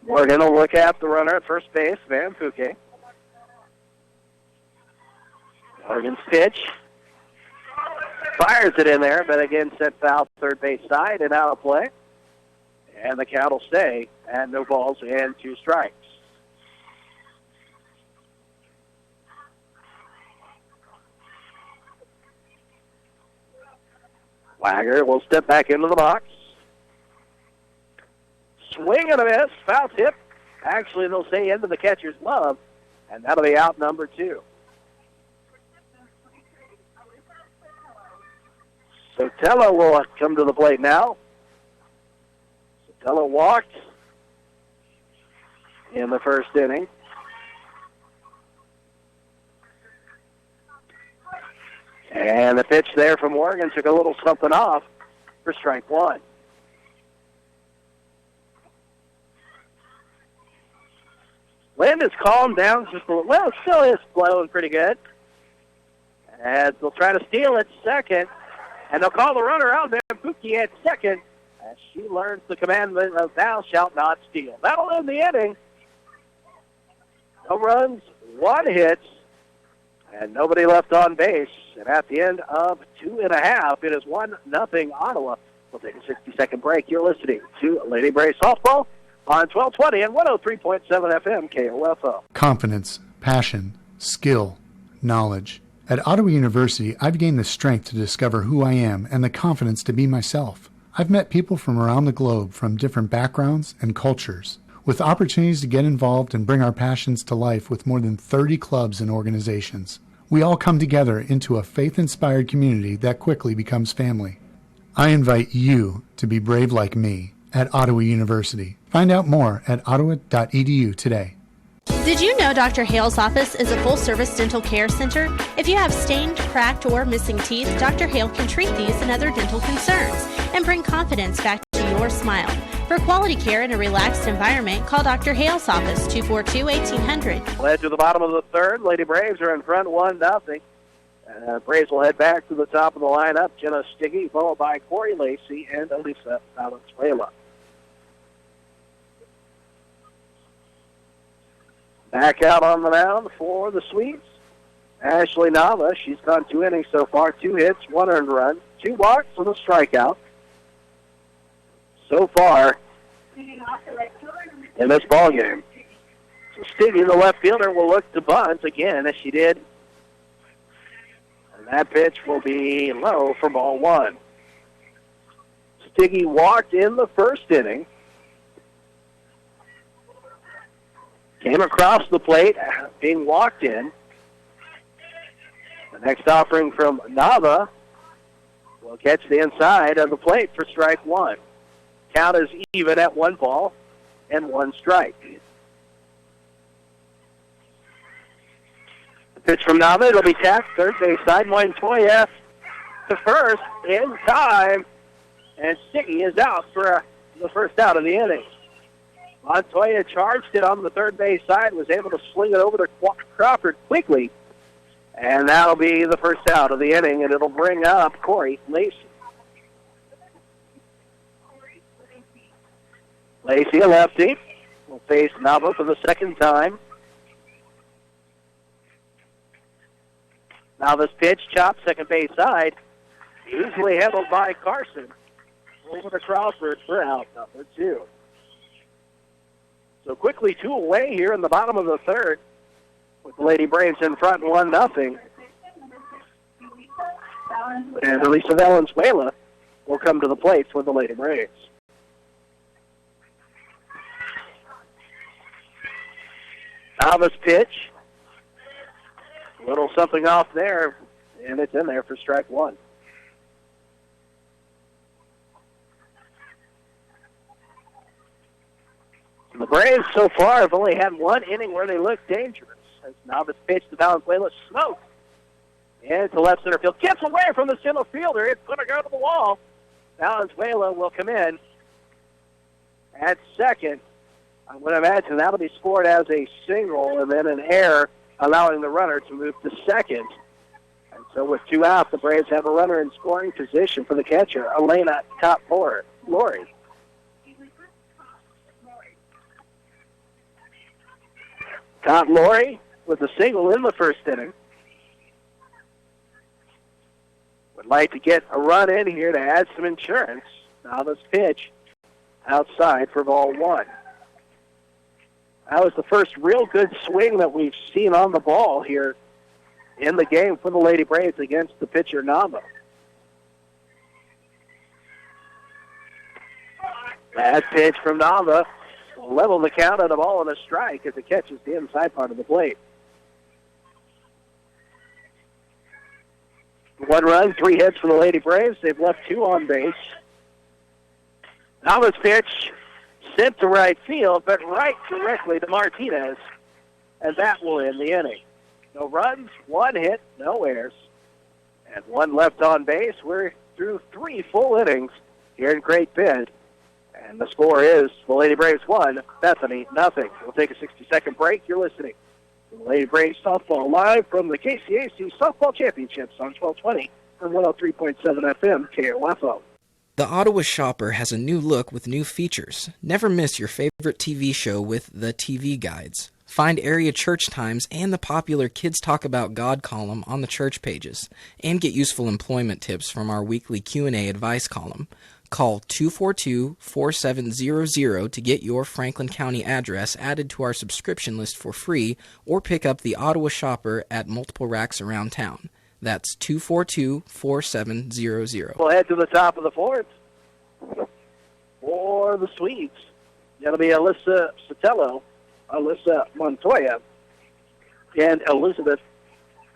Speaker 1: Morgan will look at the runner at first base, Van Fouquet. Morgan's pitch. Fires it in there, but again set foul third base side and out of play. And the count will stay at no balls and 2 strikes. Wagger will step back into the box. Swing and a miss, foul tip. Actually, they'll say into the catcher's glove, and that'll be out number 2. Sotelo will come to the plate now. Sotelo walked in the first inning. And the pitch there from Morgan took a little something off for strike 1. Wind has calmed down just a little. Well, it still is blowing pretty good. As they'll try to steal it second. And they'll call the runner out, Van Fouquet at second, as she learns the commandment of thou shalt not steal. That'll end the inning. No runs, 1 hit, and nobody left on base. And at the end of 2.5, it is 1-0 Ottawa. We'll take a 60-second break. You're listening to Lady Braves Softball on 1220 and 103.7 FM KOFO.
Speaker 3: Confidence, passion, skill, knowledge. At Ottawa University, I've gained the strength to discover who I am and the confidence to be myself. I've met people from around the globe from different backgrounds and cultures, with opportunities to get involved and bring our passions to life with more than 30 clubs and organizations. We all come together into a faith-inspired community that quickly becomes family. I invite you to be brave like me at Ottawa University. Find out more at ottawa.edu today.
Speaker 13: Did you know Dr. Hale's office is a full-service dental care center? If you have stained, cracked, or missing teeth, Dr. Hale can treat these and other dental concerns and bring confidence back to your smile. For quality care in a relaxed environment, call Dr. Hale's office, 242-1800.
Speaker 1: Led to the bottom of the third. Lady Braves are in front 1-0. Braves will head back to the top of the lineup. Jenna Stiggy, followed by Corey Lacey and Elisa Valenzuela. Back out on the mound for the Swedes, Ashley Nava. She's gone 2 innings so far, 2 hits, 1 earned run, 2 walks, and a strikeout. So far in this ballgame. So Stiggy, the left fielder, will look to bunt again, as she did. And that pitch will be low for ball 1. Stiggy walked in the first inning. Came across the plate, being walked in. The next offering from Nava will catch the inside of the plate for strike 1. Count is even at 1 ball and 1 strike. The pitch from Nava, it'll be tapped third base side. Montoya to first in time. And Stiggy is out for the first out of the inning. Montoya charged it on the third base side, was able to sling it over to Crawford quickly. And that'll be the first out of the inning, and it'll bring up Corey Lacey. Lacey, a lefty, will face Nava for the second time. Nava's pitch, chop, second base side. Easily handled by Carson. Over to Crawford for out number 2. So quickly 2 away here in the bottom of the third, with the Lady Braves in front 1-0. And Elisa Valenzuela will come to the plate for the Lady Braves. Nava's pitch. A little something off there, and it's in there for strike 1. The Braves so far have only had 1 inning where they look dangerous. As Nava's pitch to Valenzuela, smoke. And to left center field. Gets away from the center fielder. It's going to go to the wall. Valenzuela will come in at second. I would imagine that'll be scored as a single and then an error, allowing the runner to move to second. And so with 2 out, the Braves have a runner in scoring position for the catcher, Elena Lori. Todd Lori with a single in the first inning. Would like to get a run in here to add some insurance. Now this pitch outside for ball 1. That was the first real good swing that we've seen on the ball here in the game for the Lady Braves against the pitcher Nava. Bad pitch from Nava. Level the count at a ball and a strike as it catches the inside part of the plate. 1 run, 3 hits for the Lady Braves. They've left 2 on base. Nava's pitch sent to right field, but right directly to Martinez, and that will end the inning. No runs, 1 hit, no errors, and 1 left on base. We're through 3 full innings here in Great Bend. And the score is the Lady Braves 1, Bethany 0. We'll take a 60-second break. You're listening to the Lady Braves softball live from the KCAC Softball Championships on 1220 and 103.7 FM KOFO.
Speaker 17: The Ottawa Shopper has a new look with new features. Never miss your favorite TV show with the TV Guides. Find area church times and the popular Kids Talk About God column on the church pages. And get useful employment tips from our weekly Q&A advice column. Call 242-4700 to get your Franklin County address added to our subscription list for free, or pick up the Ottawa Shopper at multiple racks around town. That's 242-4700.
Speaker 1: We'll head to the top of the fourth for the Swedes. Going to be Alyssa Sotelo, Alyssa Montoya, and Elizabeth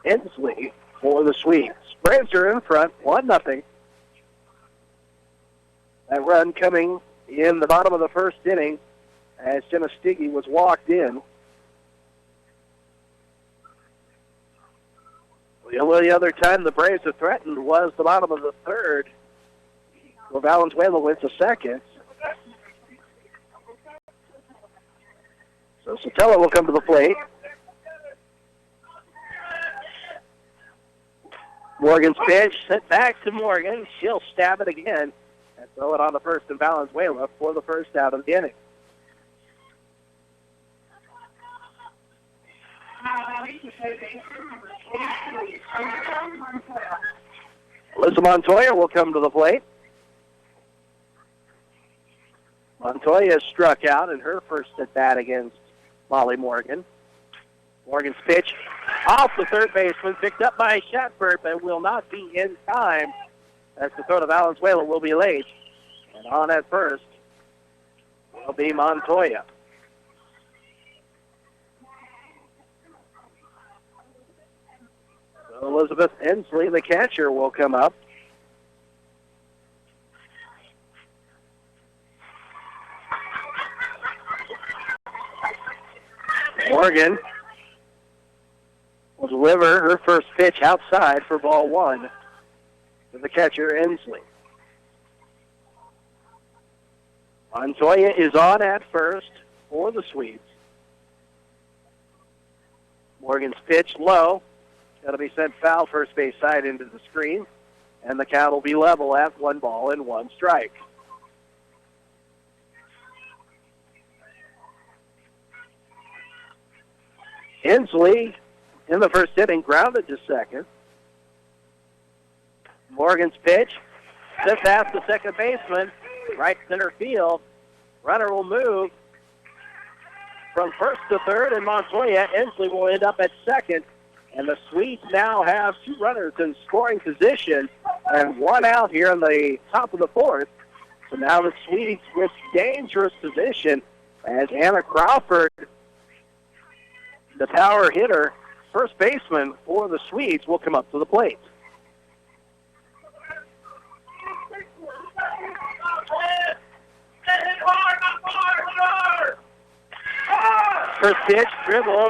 Speaker 1: Inslee for the Swedes. Braves are in front, 1-0. That run coming in the bottom of the first inning as Jenna Stiggy was walked in. The only other time the Braves have threatened was the bottom of the third, where Valenzuela went to second. So Sotelo will come to the plate. Morgan's pitch sent back to Morgan. She'll stab it again and throw it on the first and Valenzuela for the first out of the inning. Alyssa Montoya will come to the plate. Montoya struck out in her first at-bat against Molly Morgan. Morgan's pitch off the third baseman, picked up by Shatford, but will not be in time as the throw to Valenzuela will be late. And on at first will be Montoya. So Elizabeth Inslee, the catcher, will come up. Morgan will deliver her first pitch outside for ball 1 to the catcher, Inslee. Montoya is on at first for the Swedes. Morgan's pitch low. That'll be sent foul first base side into the screen, and the count will be level at 1 ball and 1 strike. Inslee in the first inning, grounded to second. Morgan's pitch sent past the second baseman, right center field. Runner will move from first to third, and Montoya. Inslee will end up at second. And the Swedes now have two runners in scoring position and one out here in the top of the fourth. So now the Swedes with dangerous position as Anna Crawford, the power hitter, first baseman for the Swedes, will come up to the plate. First pitch, dribble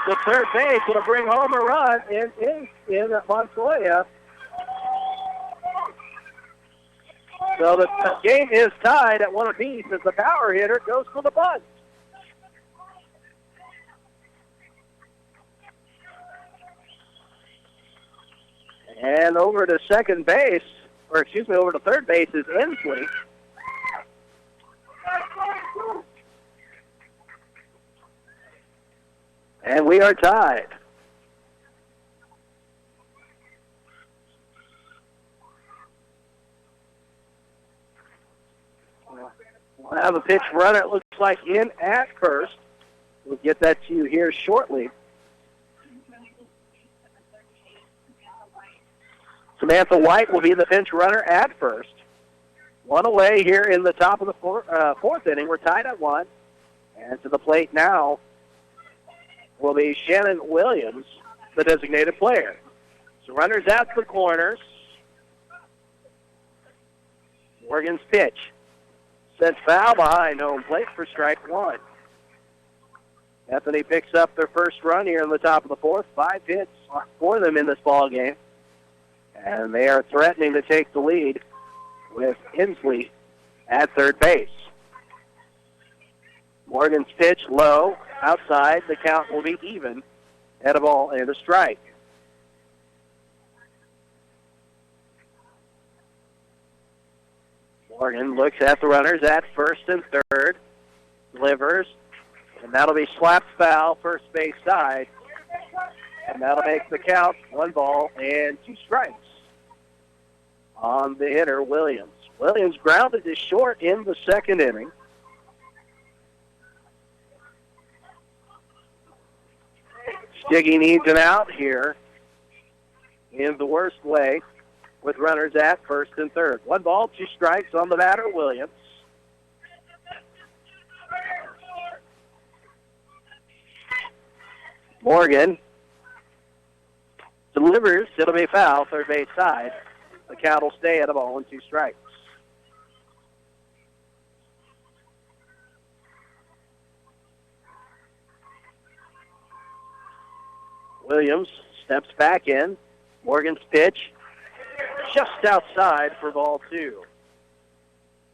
Speaker 1: to third base. It'll bring home a run in Montoya. So the game is tied at one apiece as the power hitter goes for the bunt. And over to second base, over to third base is Inslee. And we are tied. We'll have a pitch runner, it looks like, in at first. We'll get that to you here shortly. Samantha White will be the pinch runner at first. One away here in the top of the fourth inning. We're tied at one. And to the plate now will be Shannon Williams, the designated player. So runners at the corners. Morgan's pitch. Sent foul behind home plate for strike one. Bethany picks up their first run here in the top of the fourth. 5 hits for them in this ball game. And they are threatening to take the lead with Inslee at third base. Morgan's pitch low, outside. The count will be even at a ball and a strike. Morgan looks at the runners at first and third. Delivers. And that'll be slapped foul, first base side. And that'll make the count 1 ball and 2 strikes on the hitter, Williams. Williams grounded to short in the second inning. Stiggy needs an out here in the worst way with runners at first and third. 1 ball, 2 strikes on the batter, Williams. Morgan delivers. It'll be foul, third base side. The count will stay at a ball and 2 strikes. Williams steps back in. Morgan's pitch just outside for ball 2.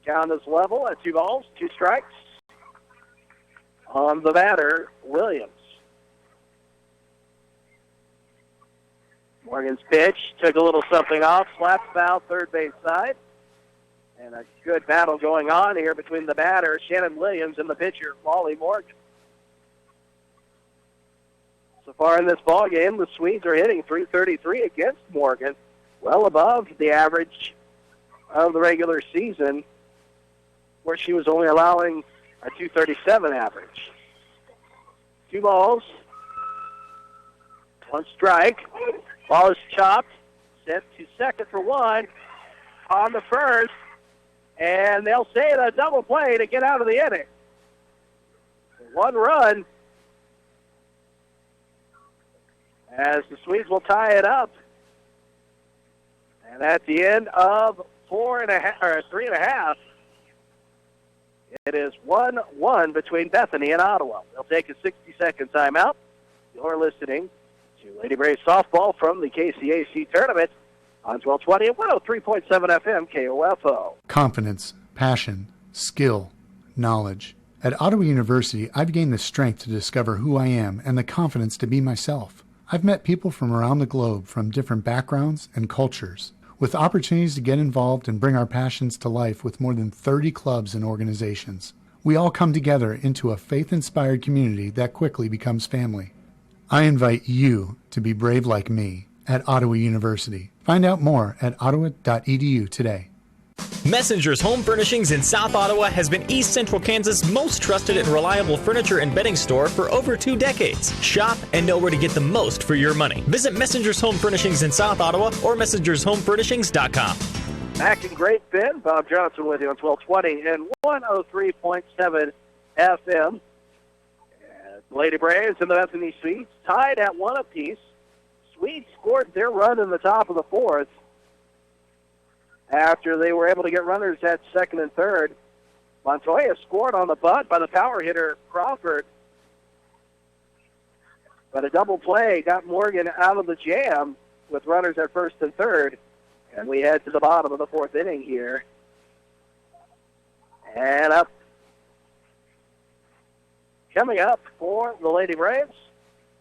Speaker 1: Count is level at 2 balls, 2 strikes on the batter, Williams. Morgan's pitch took a little something off, slapped foul, third base side. And a good battle going on here between the batter, Shannon Williams, and the pitcher, Molly Morgan. So far in this ball game, the Swedes are hitting .333 against Morgan, well above the average of the regular season, where she was only allowing a .237 average. 2 balls, 1 strike. Ball is chopped, sent to second for 1 on the first, and they'll say a double play to get out of the inning. 1 run as the Swedes will tie it up. And at the end of 3.5, it is 1-1 between Bethany and Ottawa. They'll take a 60-second timeout. You're listening to Lady Braves softball from the KCAC tournament on 1220 and 103.7 FM KOFO.
Speaker 3: Confidence, passion, skill, knowledge. At Ottawa University, I've gained the strength to discover who I am and the confidence to be myself. I've met people from around the globe from different backgrounds and cultures, with opportunities to get involved and bring our passions to life with more than 30 clubs and organizations. We all come together into a faith-inspired community that quickly becomes family. I invite you to be brave like me at Ottawa University. Find out more at ottawa.edu today.
Speaker 18: Messenger's Home Furnishings in South Ottawa has been East Central Kansas' most trusted and reliable furniture and bedding store for over 2 decades. Shop and know where to get the most for your money. Visit Messenger's Home Furnishings in South Ottawa or messengershomefurnishings.com.
Speaker 1: Back in Great Bend, Bob Johnson with you on 1220 and 103.7 FM. Lady Braves and the Bethany Swedes tied at 1 apiece. Swedes scored their run in the top of the fourth after they were able to get runners at second and third. Montoya scored on the bunt by the power hitter Crawford, but a double play got Morgan out of the jam with runners at first and third, and we head to the bottom of the fourth inning here. And coming up for the Lady Braves,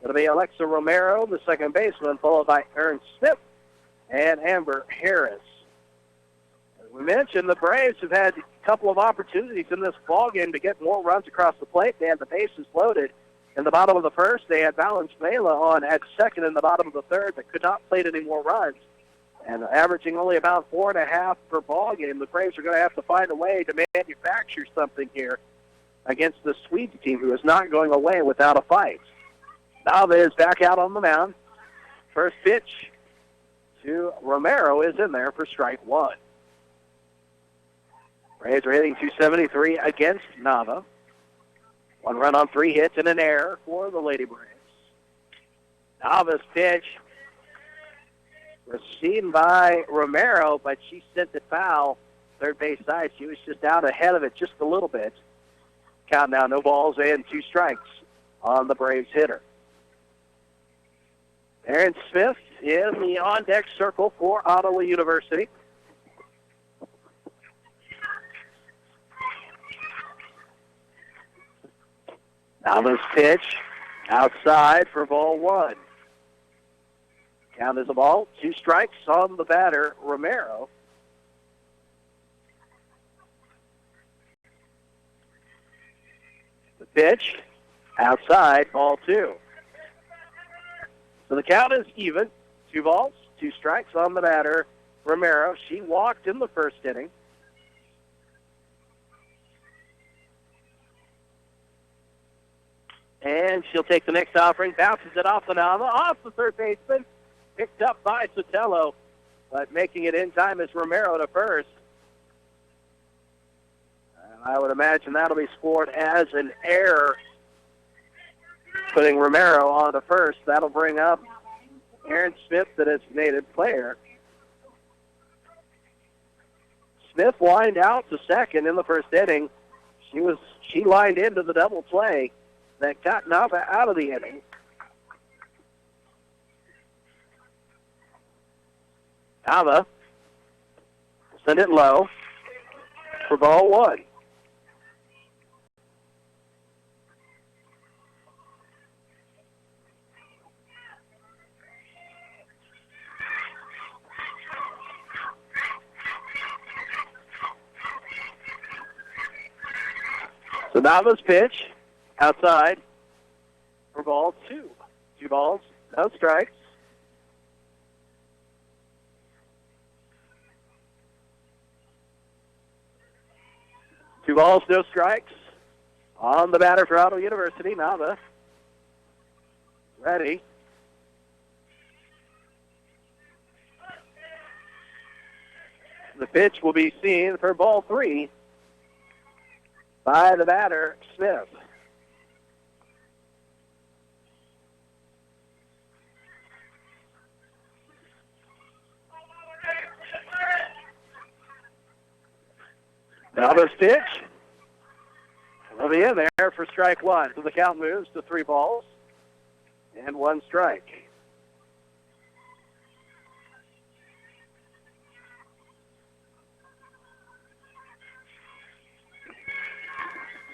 Speaker 1: it'll be Alexa Romero, the second baseman, followed by Ernst Smith and Amber Harris. As we mentioned, the Braves have had a couple of opportunities in this ballgame to get more runs across the plate. They had the bases loaded in the bottom of the first. They had Valenzuela on at second in the bottom of the third, but could not plate any more runs. And averaging only about 4.5 per ballgame, the Braves are going to have to find a way to manufacture something here against the Swedes team, who is not going away without a fight. Nava is back out on the mound. First pitch to Romero is in there for strike one. Braves are hitting .273 against Nava. 1 run on 3 hits and an error for the Lady Braves. Nava's pitch was seen by Romero, but she sent it foul third base side. She was just out ahead of it just a little bit. Count now, no balls and 2 strikes on the Braves hitter. Aaron Smith in the on-deck circle for Ottawa University. Now this pitch outside for ball 1. Count is a ball, 2 strikes on the batter, Romero. The pitch outside, ball 2. So the count is even. 2 balls, 2 strikes on the batter, Romero. She walked in the first inning. And she'll take the next offering, bounces it off the Nava, off the third baseman, picked up by Sotelo, but making it in time is Romero to first. And I would imagine that'll be scored as an error, putting Romero on to first. That'll bring up Aaron Smith, the designated player. Smith lined out to second in the first inning. She lined into the double play that got Nava out of the inning. Nava send it low for ball 1. So Nava's pitch outside for ball 2. 2 balls, no strikes. Two balls, no strikes. On the batter for Ottawa University, Nava. Ready. The pitch will be seen for ball 3 by the batter, Smith. Nava's pitch will be in there for strike 1. So the count moves to 3 balls and 1 strike.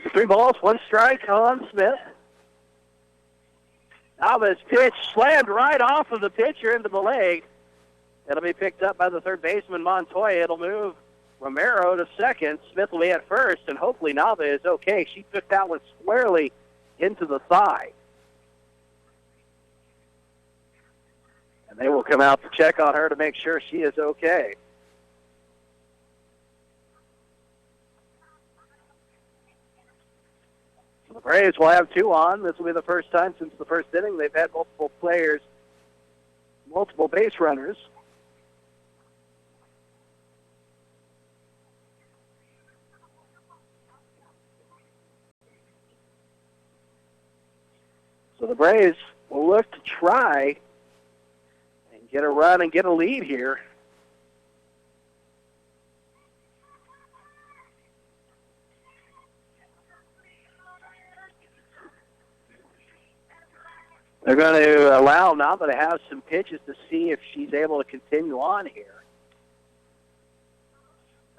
Speaker 1: So 3 balls, 1 strike on Smith. Nava's pitch slammed right off of the pitcher into the leg. It'll be picked up by the third baseman, Montoya. It'll move Romero to second. Smith will be at first, and hopefully Nava is okay. She took that one squarely into the thigh. And they will come out to check on her to make sure she is okay. So the Braves will have 2 on. This will be the first time since the first inning they've had multiple players, multiple base runners. So the Braves will look to try and get a run and get a lead here. They're going to allow Nava to have some pitches to see if she's able to continue on here.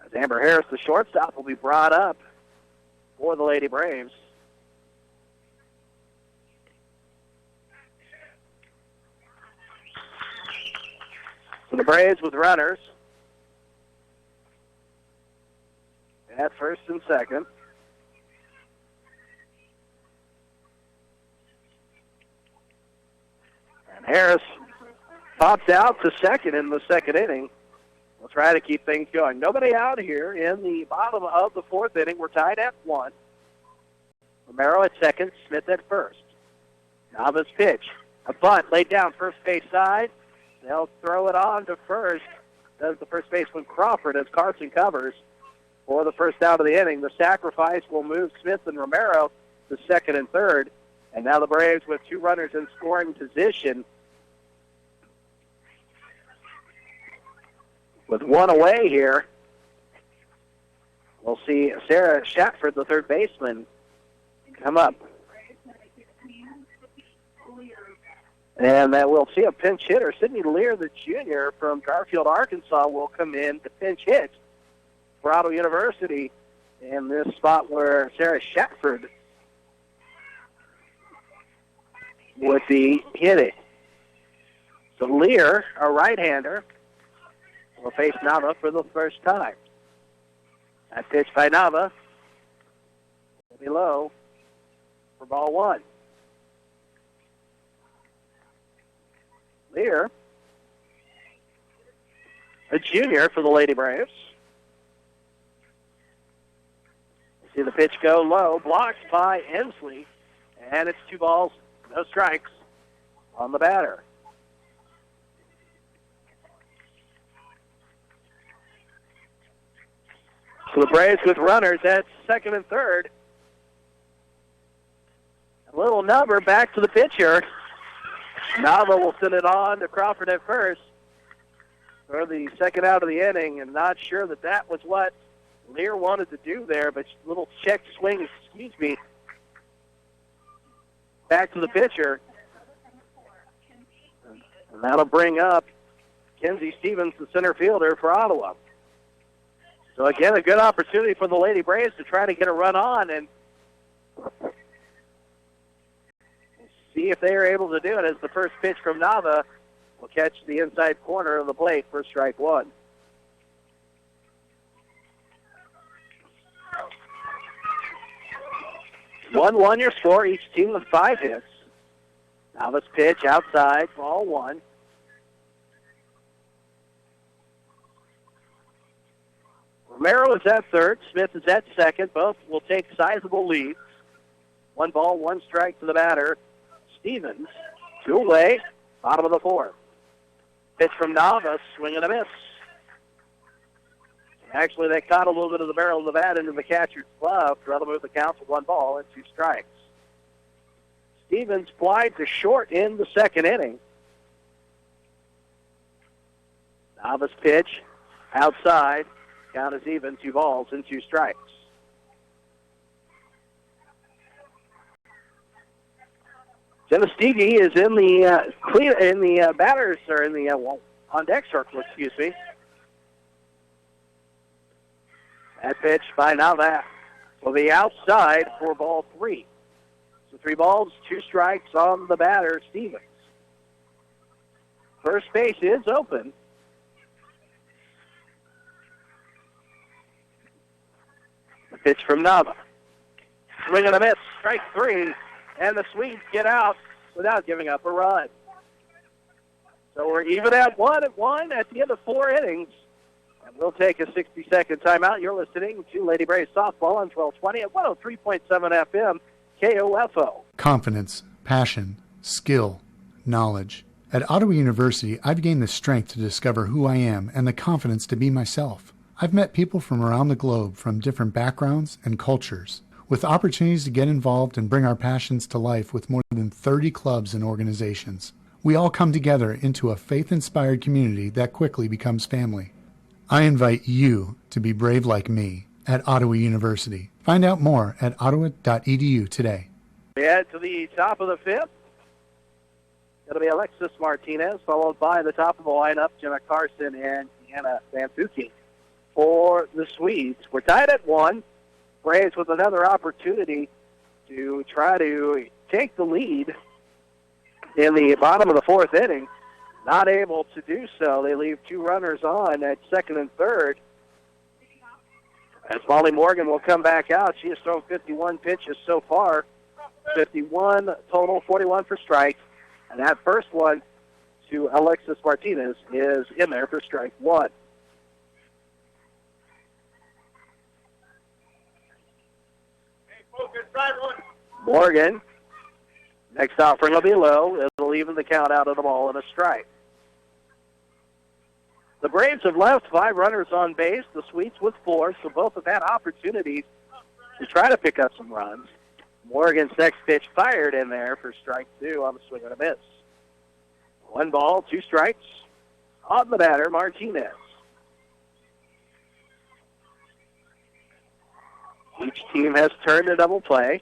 Speaker 1: As Amber Harris, the shortstop, will be brought up for the Lady Braves. So the Braves with runners at first and second. And Harris pops out to second in the second inning. We'll try to keep things going. Nobody out here in the bottom of the fourth inning. We're tied at 1. Romero at second, Smith at first. Nava's pitch. A bunt laid down first base side. They'll throw it on to first. Does the first baseman Crawford as Carson covers for the first out of the inning. The sacrifice will move Smith and Romero to second and third. And now the Braves with 2 runners in scoring position. With 1 away here, we'll see Sarah Shatford, the third baseman, come up. And we'll see a pinch hitter. Sidney Lear, the junior from Garfield, Arkansas, will come in to pinch hit for Ottawa University in this spot where Sarah Shatford would be hitting. So Lear, a right-hander, will face Nava for the first time. That pitch by Nava will be low for ball 1. Lear, a junior for the Lady Braves. See the pitch go low, blocked by Ensley, and it's 2 balls, no strikes on the batter. So the Braves with runners at second and third. A little number back to the pitcher. Nava will send it on to Crawford at first for the second out of the inning, and not sure that was what Lear wanted to do there, but little check swing, back to the pitcher. And that'll bring up Kenzie Stevens, the center fielder for Ottawa. So again, a good opportunity for the Lady Braves to try to get a run on and see if they are able to do it, as the first pitch from Nava will catch the inside corner of the plate for strike 1. One your score, each team with 5 hits. Nava's pitch outside, ball 1. Romero is at third. Smith is at second. Both will take sizable leads. 1 ball, 1 strike to the batter. Stevens, 2 away, bottom of the 4th. Pitch from Nava, swing and a miss. Actually, they caught a little bit of the barrel of the bat into the catcher's glove. That'll move the count to 1 ball and 2 strikes. Stevens flied to short in the second inning. Nava's pitch outside. Count is even, 2 balls and 2 strikes. Genestigi is in the batters, or in the on deck circle, excuse me. That pitch by Nava will be outside for ball 3. So 3 balls, 2 strikes on the batter, Stevens. First base is open. The pitch from Nava. Swing and a miss, strike 3. And the Swedes get out without giving up a run. So we're even at 1-1 at the end of 4 innings. And we'll take a 60-second timeout. You're listening to Lady Braves Softball on 1220 at 103.7 FM KOFO.
Speaker 3: Confidence, passion, skill, knowledge. At Ottawa University, I've gained the strength to discover who I am and the confidence to be myself. I've met people from around the globe from different backgrounds and cultures, with opportunities to get involved and bring our passions to life with more than 30 clubs and organizations. We all come together into a faith-inspired community that quickly becomes family. I invite you to be brave like me at Ottawa University. Find out more at ottawa.edu today.
Speaker 1: We head to the top of the 5th. It'll be Alexis Martinez, followed by the top of the lineup, Jenna Carson and Deanna Van Fuke. For the Swedes, we're tied at 1. Braves with another opportunity to try to take the lead in the bottom of the 4th inning. Not able to do so. They leave 2 runners on at 2nd and 3rd. As Molly Morgan will come back out. She has thrown 51 pitches so far. 51 total, 41 for strikes. And that first one to Alexis Martinez is in there for strike 1. Morgan, next offering will be low. It'll even the count out of the ball and a strike. The Braves have left 5 runners on base, the Swedes with 4, so both have had opportunities to try to pick up some runs. Morgan's next pitch fired in there for strike 2 on the swing and a miss. 1 ball, 2 strikes. On the batter, Martinez. Each team has turned a double play.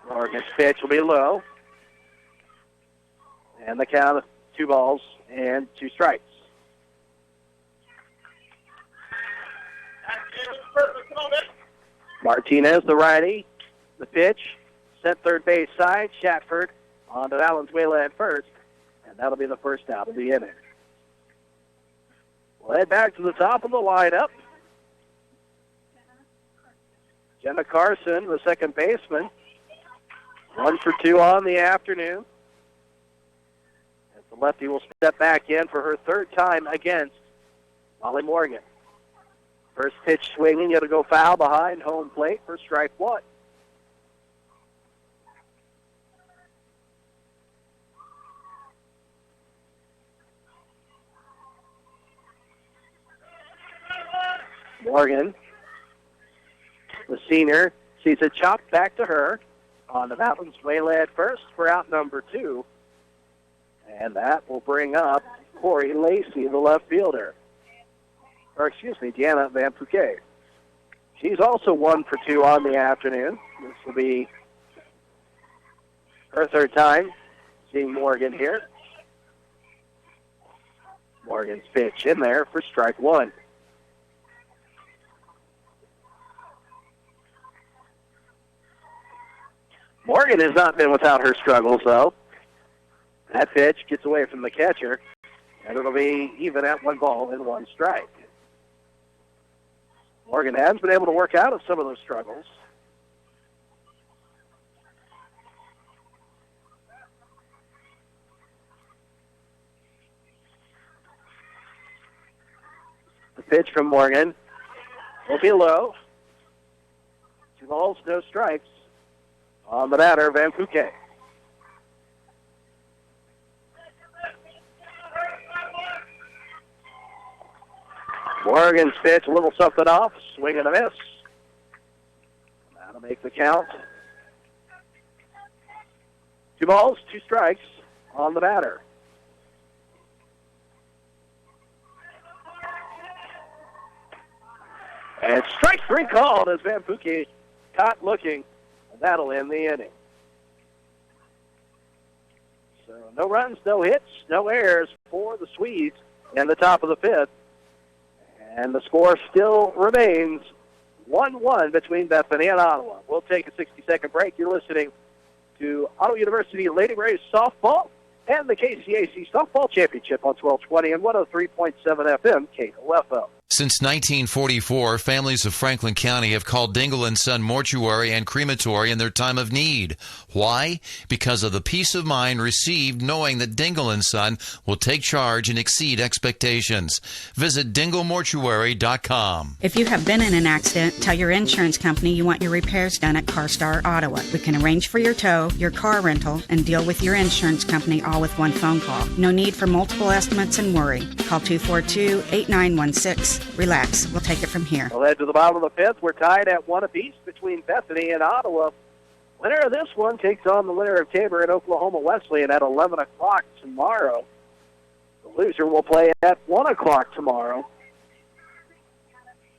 Speaker 1: Morgan's pitch will be low. And the count of 2 balls and 2 strikes. Martinez, the righty. The pitch, set third base side. Shatford on to Valenzuela at first. And that'll be the first out of the inning. We'll head back to the top of the lineup. Jenna Carson, the second baseman. 1 for 2 on the afternoon. As the lefty will step back in for her 3rd time against Molly Morgan. First pitch swinging, it'll go foul behind home plate for strike 1. Morgan, the senior, sees it chopped back to her on the Valenzuela at first for out number 2. And that will bring up Corey Lacey, the left fielder. Deanna Van Fuke. She's also 1 for 2 on the afternoon. This will be her 3rd time seeing Morgan here. Morgan's pitch in there for strike 1. Morgan has not been without her struggles, though. That pitch gets away from the catcher, and it'll be even at 1 ball and 1 strike. Morgan has been able to work out of some of those struggles. The pitch from Morgan will be low. 2 balls, no strikes. On the batter, Van Fuke. Morgan's pitch, a little something off, swing and a miss. That'll make the count. 2 balls, 2 strikes on the batter. And strike 3 called as Van Fuke caught looking. That'll end the inning. So no runs, no hits, no errors for the Swedes in the top of the 5th. And the score still remains 1-1 between Bethany and Ottawa. We'll take a 60-second break. You're listening to Ottawa University Lady Braves Softball and the KCAC Softball Championship on 1220 and 103.7 FM KOFO.
Speaker 19: Since 1944, families of Franklin County have called Dingle & Son Mortuary and Crematory in their time of need. Why? Because of the peace of mind received knowing that Dingle & Son will take charge and exceed expectations. Visit dinglemortuary.com.
Speaker 20: If you have been in an accident, tell your insurance company you want your repairs done at CarStar Ottawa. We can arrange for your tow, your car rental, and deal with your insurance company all with one phone call. No need for multiple estimates and worry. Call 242-8916. Relax. We'll take it from here.
Speaker 1: We'll head to the bottom of the fifth. We're tied at 1 apiece between Bethany and Ottawa. Winner of this one takes on the winner of Tabor and Oklahoma Wesleyan at 11 o'clock tomorrow. The loser will play at 1 o'clock tomorrow.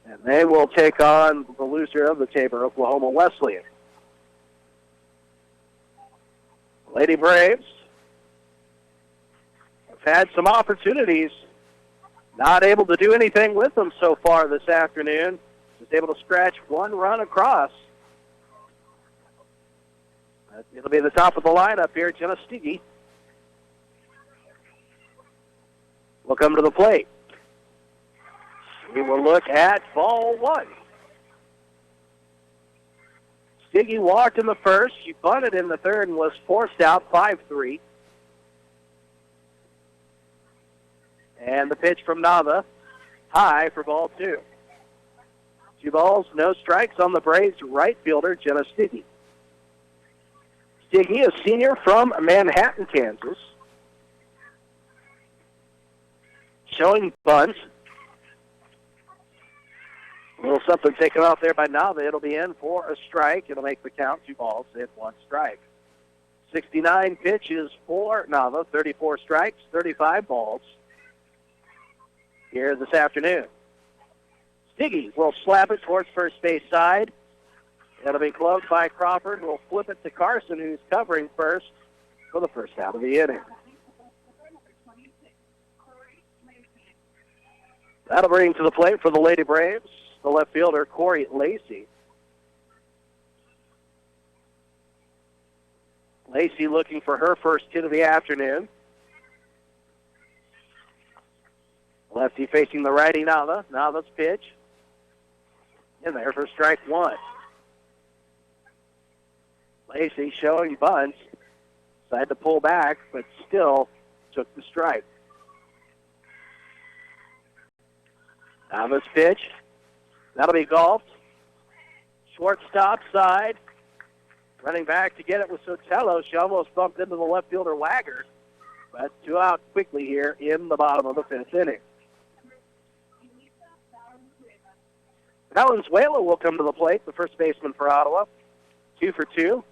Speaker 1: And they will take on the loser of the Tabor Oklahoma Wesleyan. Lady Braves have had some opportunities. Not able to do anything with them so far this afternoon. Just able to scratch one run across. It'll be the top of the lineup here, Jenna Stiggy. Will come to the plate. We will look at ball one. Stiggy walked in the first. She bunted in the third and was forced out 5-3. And the pitch from Nava, high for ball two. 2 balls, no strikes on the Braves right fielder, Jenna Stiggy. Stiggy, a senior from Manhattan, Kansas. Showing bunt. A little something taken off there by Nava. It'll be in for a strike. It'll make the count 2 balls and 1 strike. 69 pitches for Nava, 34 strikes, 35 balls. Here this afternoon. Stiggy will slap it towards first base side. It'll be gloved by Crawford, who will flip it to Carson, who's covering first for the first out of the inning. That'll bring to the plate for the Lady Braves the left fielder, Corey Lacey. Lacey looking for her first hit of the afternoon. Lefty facing the righty Nava. Nava's pitch. In there for strike one. Lacey showing bunts. Decided to pull back, but still took the strike. Nava's pitch. That'll be golfed. Shortstop side. Running back to get it with Sotelo. She almost bumped into the left fielder Wagger. But 2 out quickly here in the bottom of the 5th inning. Valenzuela will come to the plate, the first baseman for Ottawa. 2 for 2.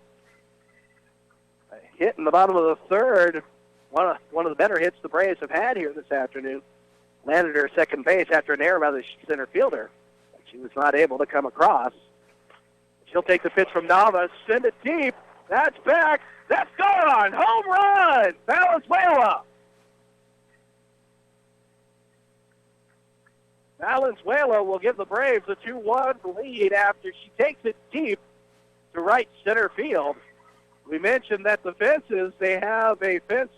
Speaker 1: A hit in the bottom of the third. One of the better hits the Braves have had here this afternoon. Landed her second base after an error by the center fielder. She was not able to come across. She'll take the pitch from Nava, send it deep. That's back. That's gone. Home run. Valenzuela. Valenzuela will give the Braves a 2-1 lead after she takes it deep to right center field. We mentioned that the fences, they have a fence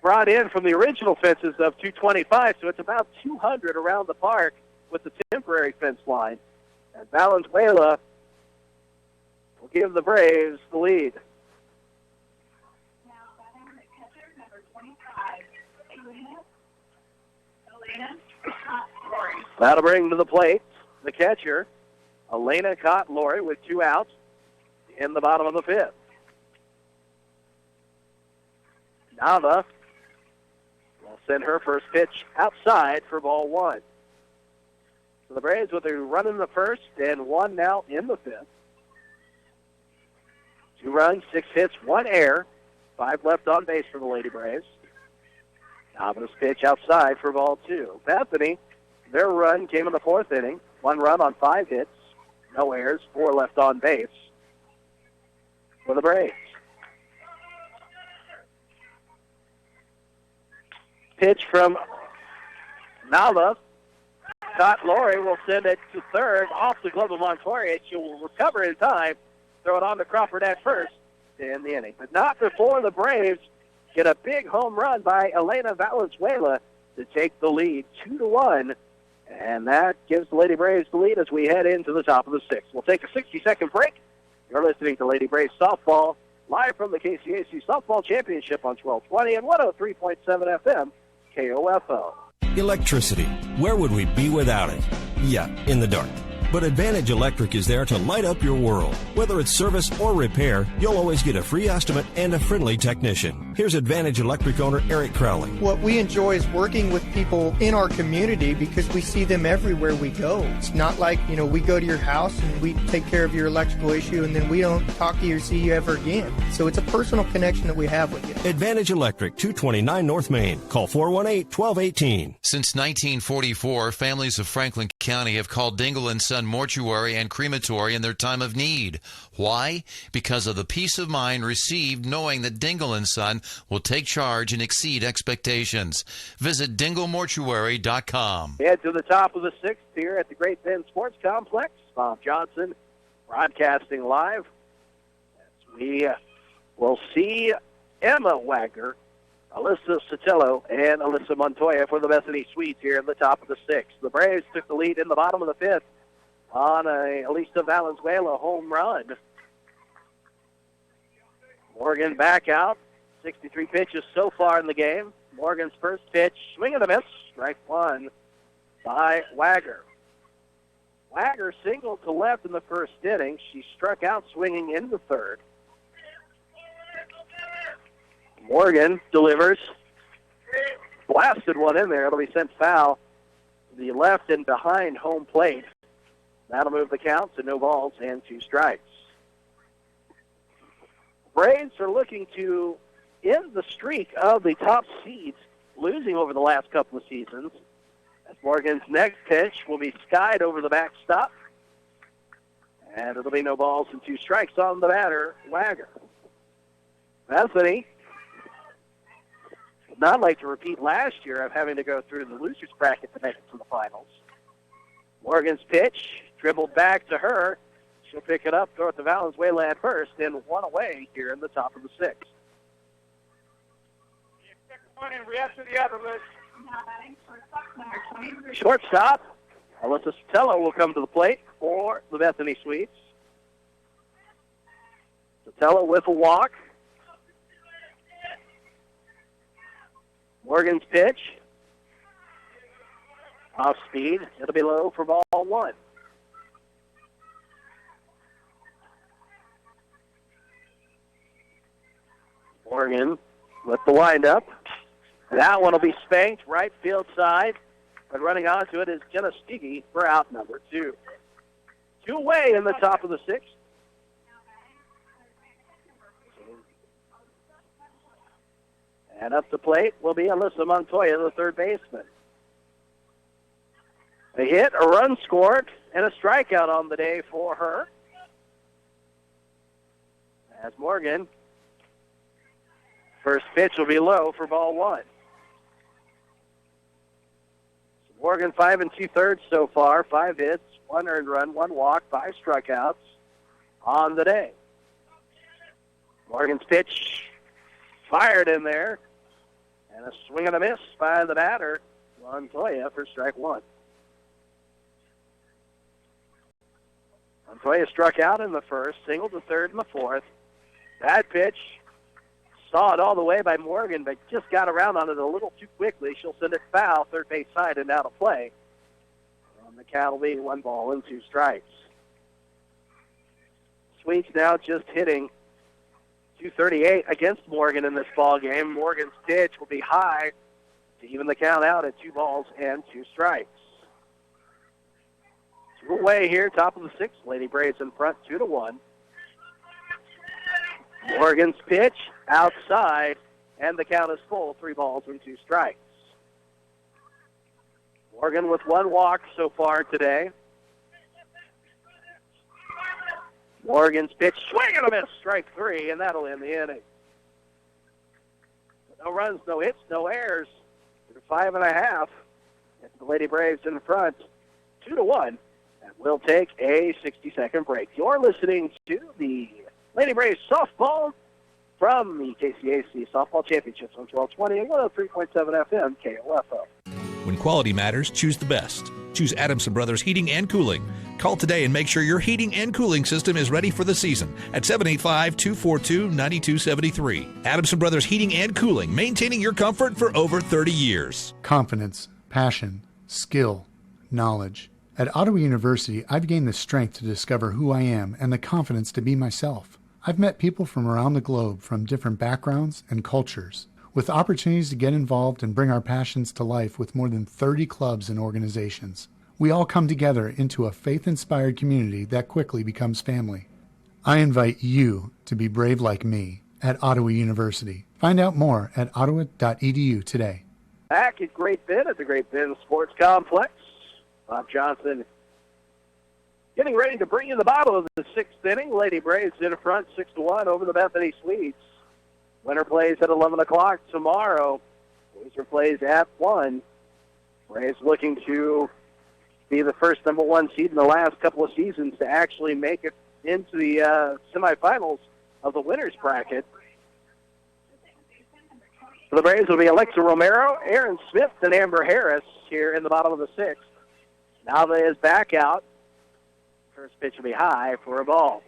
Speaker 1: brought in from the original fences of 225, so it's about 200 around the park with the temporary fence line. And Valenzuela will give the Braves the lead. That'll bring to the plate the catcher, Elena Cott-Lori, with 2 outs in the bottom of the 5th. Nava will send her first pitch outside for ball 1. So the Braves with a run in the first and 1 now in the 5th. 2 runs, 6 hits, 1 error, 5 left on base for the Lady Braves. Nava's pitch outside for ball 2. Bethany, their run came in the 4th inning. 1 run on 5 hits, no errors, 4 left on base for the Braves. Pitch from Nava. Cott-Lori will send it to third, off the glove of Montoya. She will recover in time, throw it on to Crawford at first to end the inning. But not before the Braves get a big home run by Elena Valenzuela to take the lead 2-1 And that gives the Lady Braves the lead as we head into the top of the sixth. We'll take a 60-second break. You're listening to Lady Braves Softball, live from the KCAC Softball Championship on 1220 and 103.7 FM, KOFO.
Speaker 6: Electricity. Where would we be without it? Yeah, in the dark. But Advantage Electric is there to light up your world. Whether it's service or repair, you'll always get a free estimate and a friendly technician. Here's Advantage Electric owner Eric Crowley.
Speaker 21: What we enjoy is working with people in our community because we see them everywhere we go. It's not like, we go to your house and we take care of your electrical issue and then we don't talk to you or see you ever again. So it's a personal connection that we have with you.
Speaker 6: Advantage Electric, 229 North Main. Call 418-1218.
Speaker 19: Since 1944, families of Franklin County have called Dingle & Son Mortuary and Crematory in their time of need. Why? Because of the peace of mind received knowing that Dingle & Son will take charge and exceed expectations. Visit dinglemortuary.com.
Speaker 1: Head to the top of the sixth here at the Great Bend Sports Complex. Bob Johnson broadcasting live. As we will see Emma Wagner, Alyssa Sotelo, and Alyssa Montoya for the Bethany Swedes here in the top of the sixth. The Braves took the lead in the bottom of the fifth on a Elisa Valenzuela home run. Morgan back out. 63 pitches so far in the game. Morgan's first pitch, swing and a miss. Strike one by Wagner. Wagner singled to left in the first inning. She struck out swinging in the third. Morgan delivers. Blasted one in there. It'll be sent foul to the left and behind home plate. That'll move the count to no balls and 2 strikes. Braves are looking to end the streak of the top seeds, losing over the last couple of seasons. As Morgan's next pitch will be skied over the backstop. And it'll be no balls and 2 strikes on the batter, Wagner. Bethany would not like to repeat last year of having to go through the losers bracket to make it to the finals. Morgan's pitch, dribbled back to her. She'll pick it up, throw it to Valenzuela at first, and one away here in the top of the sixth.
Speaker 14: One and react to the other list.
Speaker 1: Shortstop, Alyssa Sotelo will come to the plate for the Bethany Swedes. Sotelo with a walk. Morgan's pitch. Off speed. It'll be low for ball one. Morgan with the windup. That one will be spanked right field side. But running onto it is Jenna Stiggy for out number 2. 2 away in the top of the sixth. And up the plate will be Alyssa Montoya, the third baseman. A hit, a run scored, and a strikeout on the day for her. As Morgan, first pitch will be low for ball one. So Morgan 5 2/3 so far, 5 hits, 1 earned run, 1 walk, 5 strikeouts on the day. Morgan's pitch fired in there, and a swing and a miss by the batter, Montoya, for strike one. Montoya struck out in the first, singled to third in the fourth. That pitch, saw it all the way by Morgan, but just got around on it a little too quickly. She'll send it foul, third base side, and out of play. On the count will be 1 ball and 2 strikes. Swedes now just hitting .238 against Morgan in this ball game. Morgan's pitch will be high to even the count out at 2 balls and 2 strikes. 2 away here, top of the sixth. Lady Braves in front, 2-1. Morgan's pitch outside, and the count is full, 3 balls and 2 strikes. Morgan with 1 walk so far today. Morgan's pitch, swing and a miss, strike 3, and that'll end the inning. No runs, no hits, no errors. 5.5. The Lady Braves in front, 2-1. And we'll take a 60-second break. You're listening to the Lady Braves softball from the KCAC Softball Championships on 1220 and 103.7 FM KOFO.
Speaker 15: When quality matters, choose the best. Choose Adamson Brothers Heating and Cooling. Call today and make sure your heating and cooling system is ready for the season at 785-242-9273. Adamson Brothers Heating and Cooling, maintaining your comfort for over 30 years.
Speaker 3: Confidence, passion, skill, knowledge. At Ottawa University, I've gained the strength to discover who I am and the confidence to be myself. I've met people from around the globe from different backgrounds and cultures, with opportunities to get involved and bring our passions to life with more than 30 clubs and organizations. We all come together into a faith-inspired community that quickly becomes family. I invite you to be brave like me at Ottawa University. Find out more at ottawa.edu today.
Speaker 1: Back at Great Bend at the Great Bend Sports Complex. Bob Johnson getting ready to bring in the bottom of the sixth inning. Lady Braves in front 6-1 over the Bethany Swedes. Winner plays at 11 o'clock tomorrow. Loser plays at 1. Braves looking to be the first number 1 seed in the last couple of seasons to actually make it into the semifinals of the winners bracket. For the Braves will be Alexa Romero, Aaron Smith, and Amber Harris here in the bottom of the sixth. Nava is back out. First pitch will be high for a ball.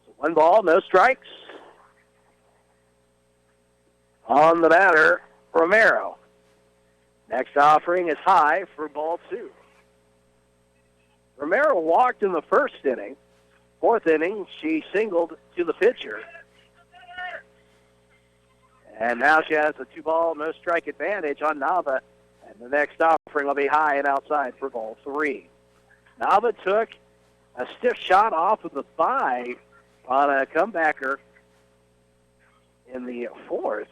Speaker 1: So 1 ball, no strikes. On the batter, Romero. Next offering is high for ball 2. Romero walked in the first inning. Fourth inning, she singled to the pitcher. And now she has a 2-ball, no-strike advantage on Nava. And the next offering will be high and outside for ball 3. Nava took a stiff shot off of the thigh on a comebacker in the fourth.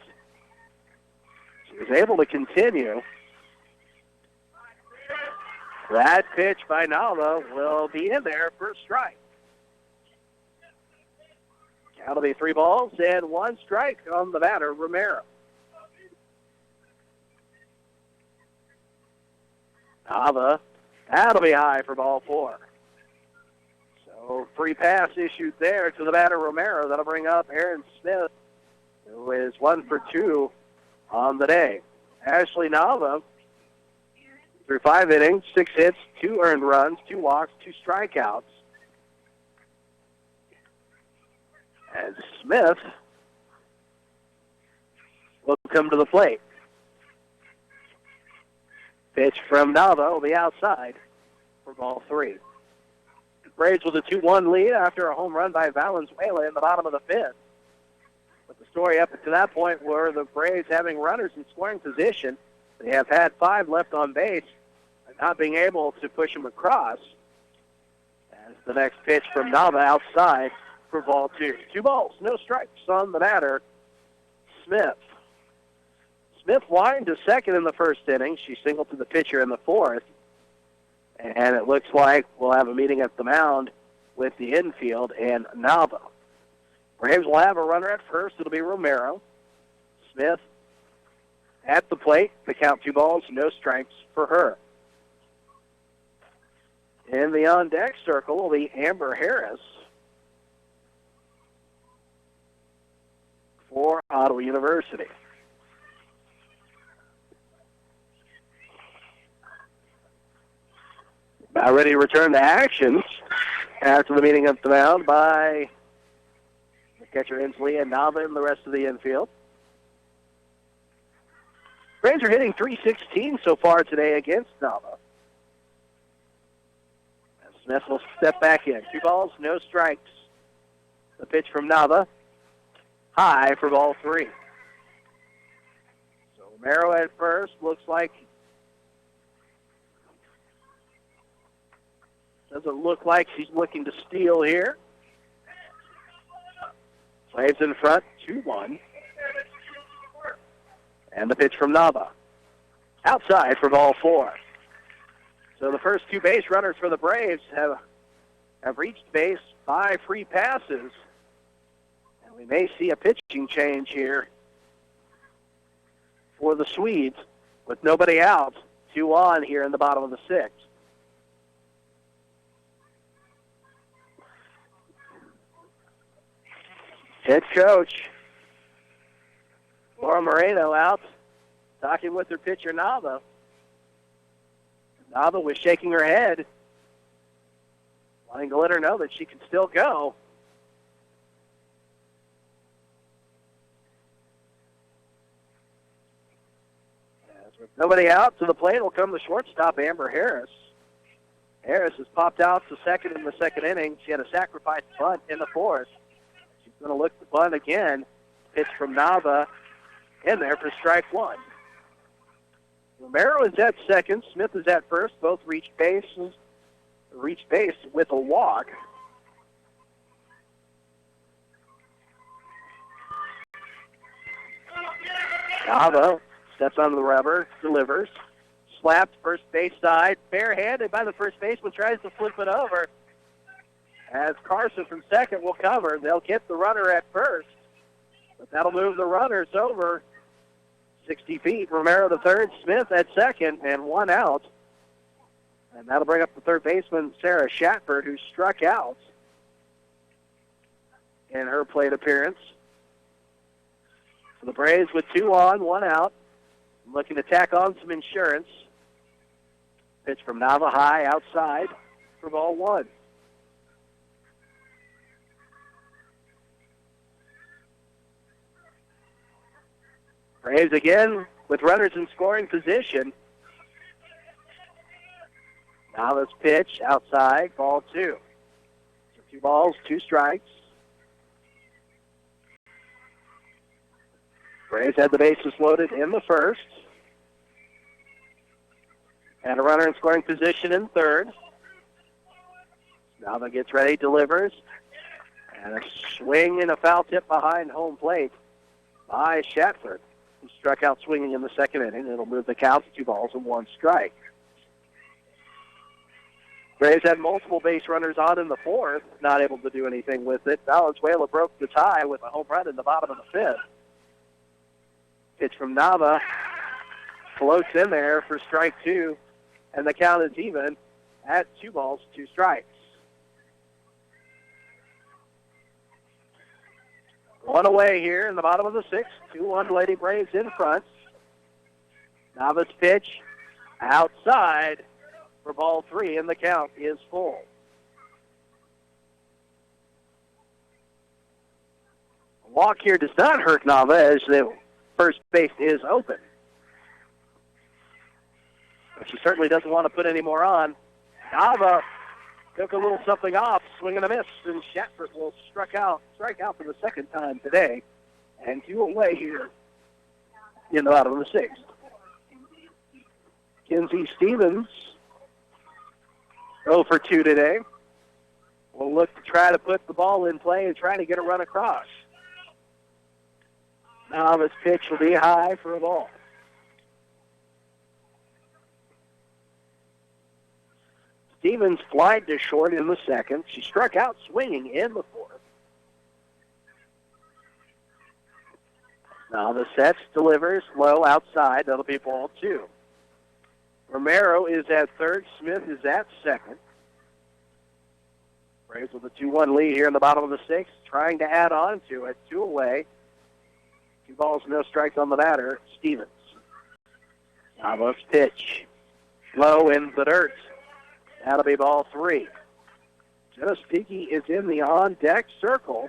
Speaker 1: She was able to continue. That pitch by Nava will be in there for a strike. That'll be 3 balls and 1 strike on the batter, Romero. Nava, that'll be high for ball 4. So free pass issued there to the batter, Romero. That'll bring up Aaron Smith, who is 1 for 2 on the day. Ashley Nava, through 5 innings, 6 hits, 2 earned runs, 2 walks, 2 strikeouts. And Smith will come to the plate. Pitch from Nava will be outside for ball 3. Braves with a 2-1 lead after a home run by Valenzuela in the bottom of the 5th. But the story up to that point were the Braves having runners in scoring position. They have had 5 left on base and not being able to push them across. As the next pitch from Nava outside for ball 2. 2 balls, no strikes on the batter, Smith. Smith whined to second in the first inning. She singled to the pitcher in the 4th. And it looks like we'll have a meeting at the mound with the infield and Nava. Braves will have a runner at first. It'll be Romero. Smith at the plate. The count 2 balls, no strikes for her. In the on-deck circle will be Amber Harris for Ottawa University. About ready to return to action after the meeting at the mound by the catcher Inslee and Nava and the rest of the infield. Braves are hitting .316 so far today against Nava. And Smith will step back in. 2 balls, no strikes. The pitch from Nava. High for ball 3. So Romero at first looks like, doesn't look like she's looking to steal here. Plays in front, 2-1. And the pitch from Nava. Outside for ball 4. So the first 2 base runners for the Braves have reached base by free passes. We may see a pitching change here for the Swedes with nobody out. 2 on here in the bottom of the 6th. Head coach Laura Moreno out, talking with her pitcher, Nava. Nava was shaking her head, wanting to let her know that she can still go. With nobody out, to the plate will come the shortstop, Amber Harris. Harris has popped out to second in the second inning. She had a sacrifice bunt in the fourth. She's going to look the bunt again. Pitch from Nava in there for strike one. Romero is at second. Smith is at first. Both reached base with a walk. Nava steps onto the rubber, delivers. Slapped first base side, barehanded by the first baseman, tries to flip it over. As Carson from second will cover, they'll get the runner at first, but that'll move the runners over 60 feet. Romero to third, Smith at second, and one out. And that'll bring up the third baseman, Sarah Shatford, who struck out in her plate appearance. So the Braves with 2 on, 1 out, looking to tack on some insurance. Pitch from Nava high outside for ball one. Braves again with runners in scoring position. Nava's pitch outside, ball two. So 2 balls, 2 strikes. Braves had the bases loaded in the first. And a runner in scoring position in third. Nava gets ready, delivers. And a swing and a foul tip behind home plate by Shatford, who struck out swinging in the second inning. It'll move the count to 2 balls and 1 strike. Braves had multiple base runners on in the fourth, not able to do anything with it. Valenzuela broke the tie with a home run in the bottom of the fifth. Pitch from Nava floats in there for strike 2, and the count is even at 2 balls, 2 strikes. 1 away here in the bottom of the 6th. 2-1 Lady Braves in front. Nava's pitch outside for ball 3, and the count is full. A walk here does not hurt Nava, as the first base is open. But she certainly doesn't want to put any more on. Nava took a little something off, swing and a miss, and Shatford will strike out for the second time today. And 2 away here in the bottom of the 6th. Kinsey Stevens, 0 for 2 today. Will look to try to put the ball in play and try to get a run across. Now this pitch will be high for a ball. Stevens flied to short in the second. She struck out swinging in the fourth. Now the sets, delivers low outside. That'll be ball 2. Romero is at third. Smith is at second. Braves with a 2-1 lead here in the bottom of the 6th, trying to add on to it. 2 away. 2 balls, no strikes on the batter. Stevens. Nava's pitch. Low in the dirt. That'll be ball 3. Jenna Speaky is in the on-deck circle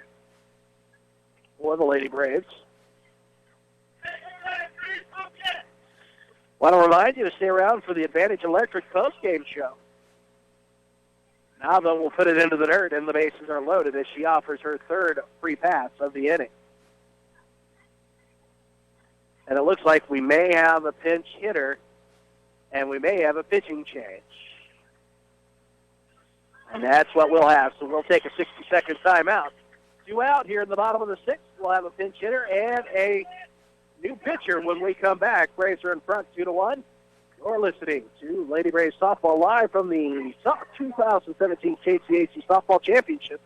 Speaker 1: for the Lady Braves. Want to remind you to stay around for the Advantage Electric postgame show. Nava will put it into the dirt, and the bases are loaded as she offers her 3rd free pass of the inning. And it looks like we may have a pinch hitter, and we may have a pitching change. And that's what we'll have. So we'll take a 60-second timeout. 2 out here in the bottom of the 6th. We'll have a pinch hitter and a new pitcher when we come back. Braves are in front 2-1. You're listening to Lady Braves Softball live from the 2017 KCAC Softball Championship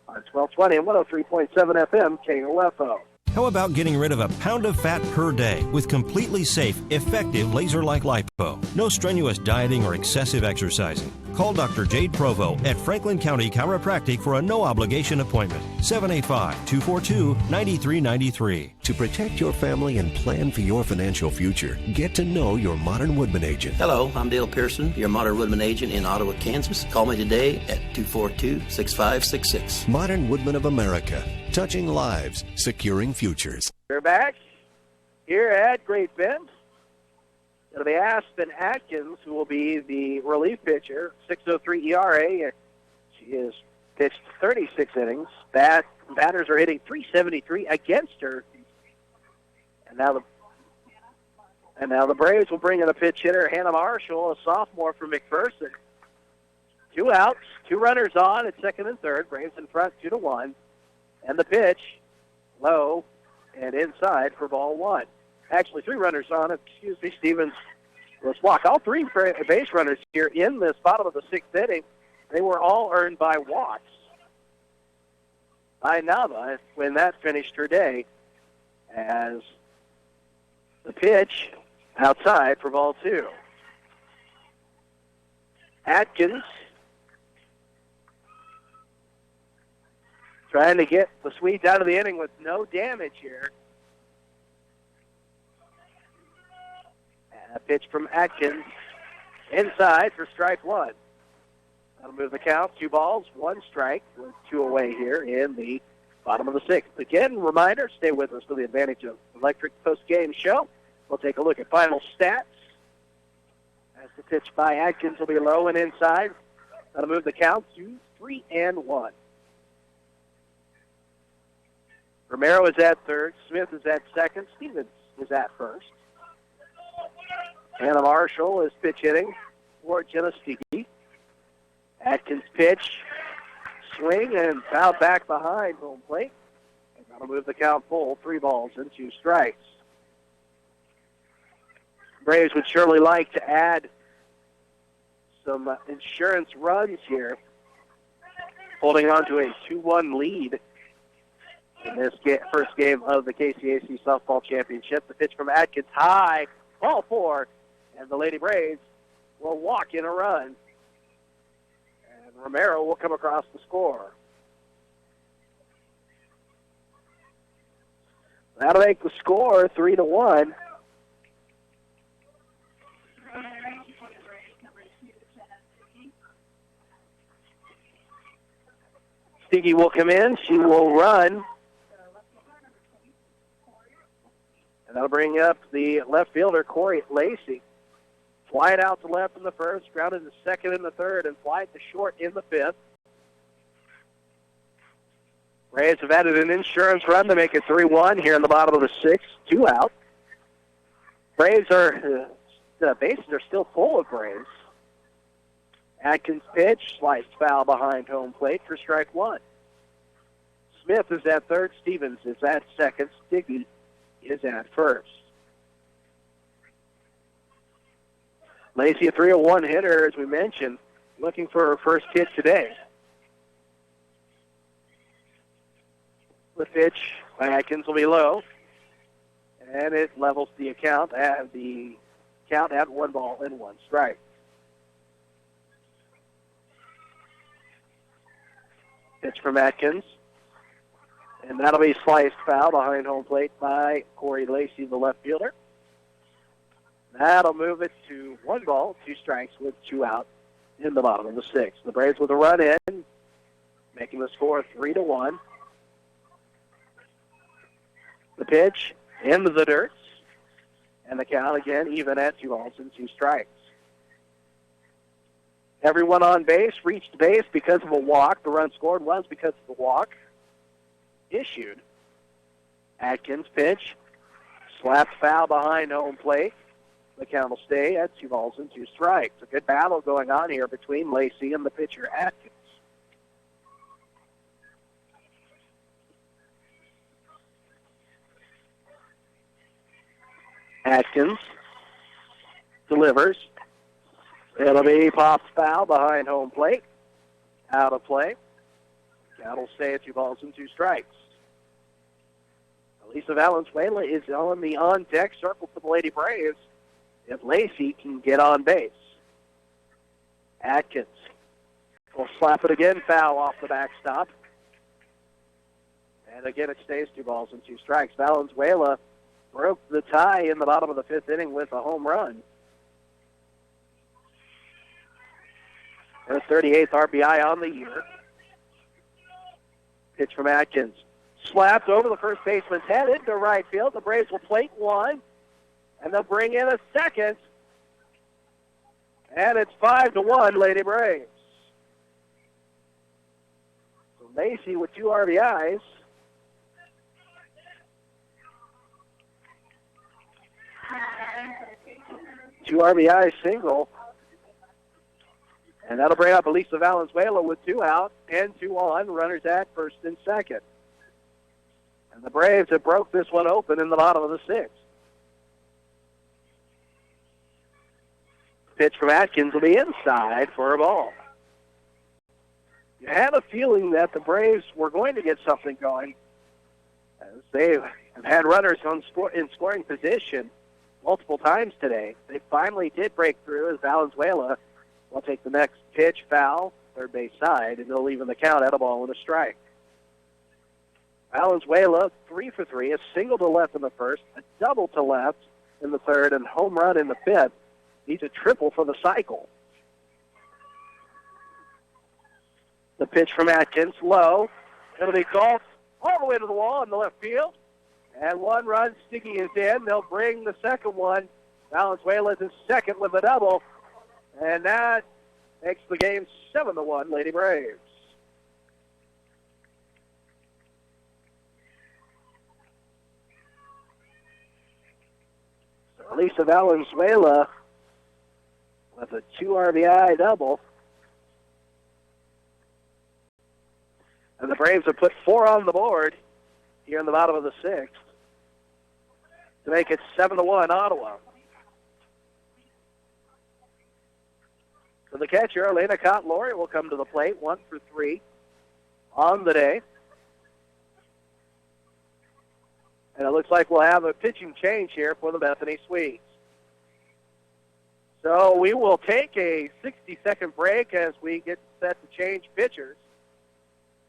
Speaker 1: on 1220 and 103.7 FM KOFO.
Speaker 6: How about getting rid of a pound of fat per day with completely safe, effective laser-like lipo? No strenuous dieting or excessive exercising. Call Dr. Jade Provo at Franklin County Chiropractic for a no-obligation appointment. 785-242-9393.
Speaker 2: To protect your family and plan for your financial future, get to know your Modern Woodman agent.
Speaker 22: Hello, I'm Dale Pearson, your Modern Woodman agent in Ottawa, Kansas. Call me today at 242-6566.
Speaker 2: Modern Woodman of America, touching lives, securing futures.
Speaker 1: We're back here at Great Bend. It'll be Aspen Atkins, who will be the relief pitcher, 6.03 ERA. She has pitched 36 innings. Batters are hitting .373 against her. And now the Braves will bring in a pitch hitter, Hannah Marshall, a sophomore from McPherson. 2 outs, 2 runners on at second and third. Braves in front 2-1. And the pitch, low and inside for ball 1. Actually, 3 runners on. Stevens was walked. All 3 base runners here in this bottom of the 6th inning, they were all earned by walks by Nava when that finished her day, as the pitch outside for ball 2. Atkins trying to get the Swedes out of the inning with no damage here. A pitch from Atkins inside for strike 1. That'll move the count. 2 balls, 1 strike, with 2 away here in the bottom of the 6th. Again, reminder, stay with us for the Advantage of Electric post-game show. We'll take a look at final stats. As the pitch by Atkins will be low and inside. That'll move the count to 3-1. Romero is at third. Smith is at second. Stevens is at first. Hannah Marshall is pitch hitting for Jenna Sticky. Atkins pitch, swing, and foul back behind home plate. And that'll move the count full, 3 balls and 2 strikes. Braves would surely like to add some insurance runs here, holding on to a 2-1 lead in this first game of the KCAC Softball Championship. The pitch from Atkins high, ball 4, and the Lady Braves will walk in a run. And Romero will come across the score. That'll make the score 3-1. Sticky will come in. She will run. And that'll bring up the left fielder, Corey Lacey. Fly it out to left in the first, grounded to second in the third, and fly it to short in the 5th. Braves have added an insurance run to make it 3-1 here in the bottom of the 6th. 2 out. Braves the bases are still full of Braves. Atkins pitch, sliced foul behind home plate for strike 1. Smith is at third. Stevens is at second. Sticky is at first. Lacey, a 301 hitter, as we mentioned, looking for her first hit today. The pitch by Atkins will be low, and it levels the count at 1 ball and 1 strike. Pitch from Atkins, and that'll be sliced foul behind home plate by Corey Lacey, the left fielder. That'll move it to 1 ball, 2 strikes with 2 out in the bottom of the 6th. The Braves with a run in, making the score 3-1. The pitch into the dirt, and the count again even at 2 balls and 2 strikes. Everyone on base reached base because of a walk. The run scored was because of the walk issued. Atkins pitch, slapped foul behind home plate. The count will stay at 2 balls and 2 strikes. A good battle going on here between Lacey and the pitcher, Atkins. Atkins delivers. It'll be popped foul behind home plate. Out of play. Count will stay at 2 balls and 2 strikes. Lisa Valenzuela is on the on-deck circle for the Lady Braves if Lacey can get on base. Atkins will slap it again, foul off the backstop. And again, it stays 2 balls and 2 strikes. Valenzuela broke the tie in the bottom of the 5th inning with a home run. Her 38th RBI on the year. Pitch from Atkins. Slapped over the first baseman's head into right field. The Braves will plate one, and they'll bring in a second. And it's 5-1, Lady Braves. So Lacey with 2 RBIs. Two RBI single. And that'll bring up Elisa Valenzuela with 2 out and 2 on. Runners at first and second. And the Braves have broke this one open in the bottom of the 6th. Pitch from Atkins will be inside for a ball. You had a feeling that the Braves were going to get something going, as they have had runners in scoring position multiple times today. They finally did break through as Valenzuela will take the next pitch, foul, third base side, and they'll even the count at a ball and a strike. Valenzuela, 3 for 3, a single to left in the first, a double to left in the third, and home run in the 5th. Needs a triple for the cycle. The pitch from Atkins, low. It'll be golfed all the way to the wall in the left field. And 1 run sticking is in. They'll bring the second one. Valenzuela to second with a double. And that makes the game 7-1, Lady Braves. So Lisa Valenzuela with a 2 RBI double. And the Braves have put 4 on the board here in the bottom of the 6th to make it 7-1 Ottawa. So the catcher, Elena Cott-Lowry, will come to the plate, 1 for 3 on the day. And it looks like we'll have a pitching change here for the Bethany Swedes. So we will take a 60-second break as we get set to change pitchers.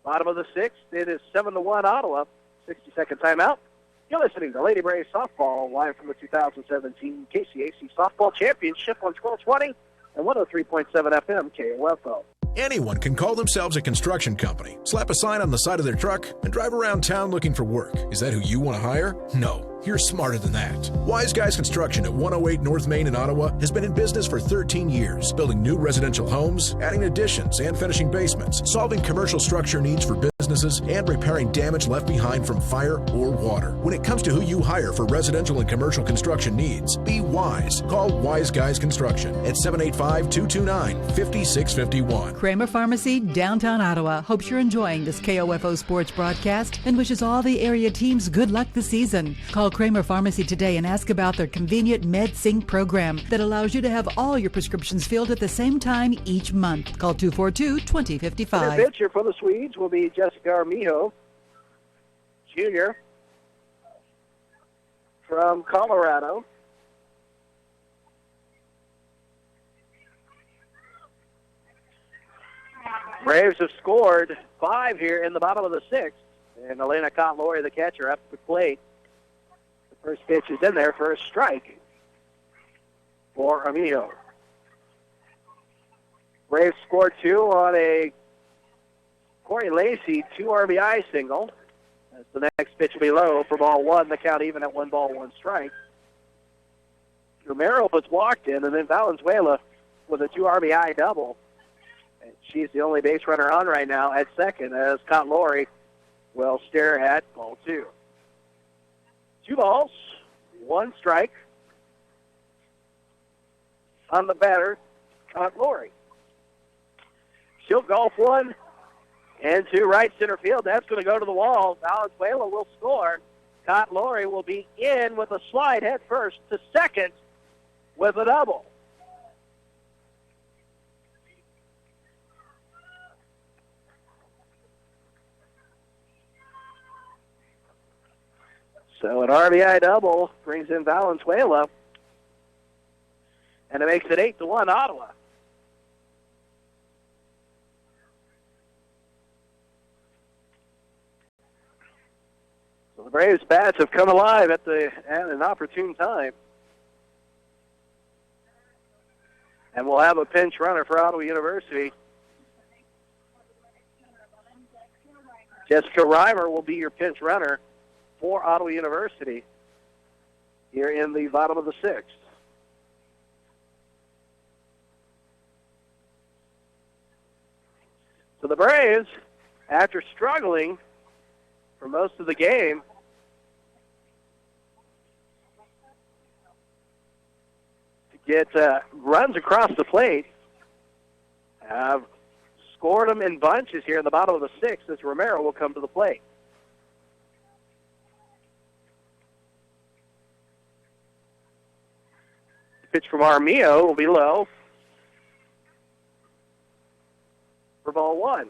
Speaker 1: Bottom of the 6th, it is 7-1 Ottawa. 60-second timeout. You're listening to Lady Braves Softball live from the 2017 KCAC Softball Championship on 1220 and 103.7 FM KOFO.
Speaker 4: Anyone can call themselves a construction company, slap a sign on the side of their truck, and drive around town looking for work. Is that who you want to hire? No. You're smarter than that. Wise Guys Construction at 108 North Main in Ottawa has been in business for 13 years, building new residential homes, adding additions and finishing basements, solving commercial structure needs for businesses, and repairing damage left behind from fire or water. When it comes to who you hire for residential and commercial construction needs, be wise. Call Wise Guys Construction at 785-229-5651.
Speaker 5: Kramer Pharmacy, downtown Ottawa, hopes you're enjoying this KOFO sports broadcast and wishes all the area teams good luck this season. Call Kramer Pharmacy today and ask about their convenient MedSync program that allows you to have all your prescriptions filled at the same time each month. Call 242-2055.
Speaker 1: The pitcher for the Swedes will be Jessica Armijo, junior from Colorado. Braves have scored 5 here in the bottom of the 6th, and Elena Cott-Lowry, the catcher, up to the plate. The first pitch is in there for a strike for Armijo. Braves scored 2 on a Corey Lacey 2 RBI single. As the next pitch will be low for ball 1. The count even at 1 ball, 1 strike. Romero was walked in, and then Valenzuela with a 2 RBI double. And she's the only base runner on right now at second as Cott-Lowry will stare at ball 2. 2 balls, 1 strike on the batter, Cott-Lowry. She'll golf 1 and to right center field. That's going to go to the wall. Valenzuela will score. Cott-Lowry will be in with a slide head first to second with a double. So an RBI double brings in Valenzuela, and it makes it 8-1 Ottawa. So the Braves' bats have come alive at an opportune time. And we'll have a pinch runner for Ottawa University. Jessica Reimer will be your pinch runner for Ottawa University here in the bottom of the sixth. So the Braves, after struggling for most of the game, to get runs across the plate, have scored them in bunches here in the bottom of the sixth as Romero will come to the plate. Pitch from Armijo will be low for ball one.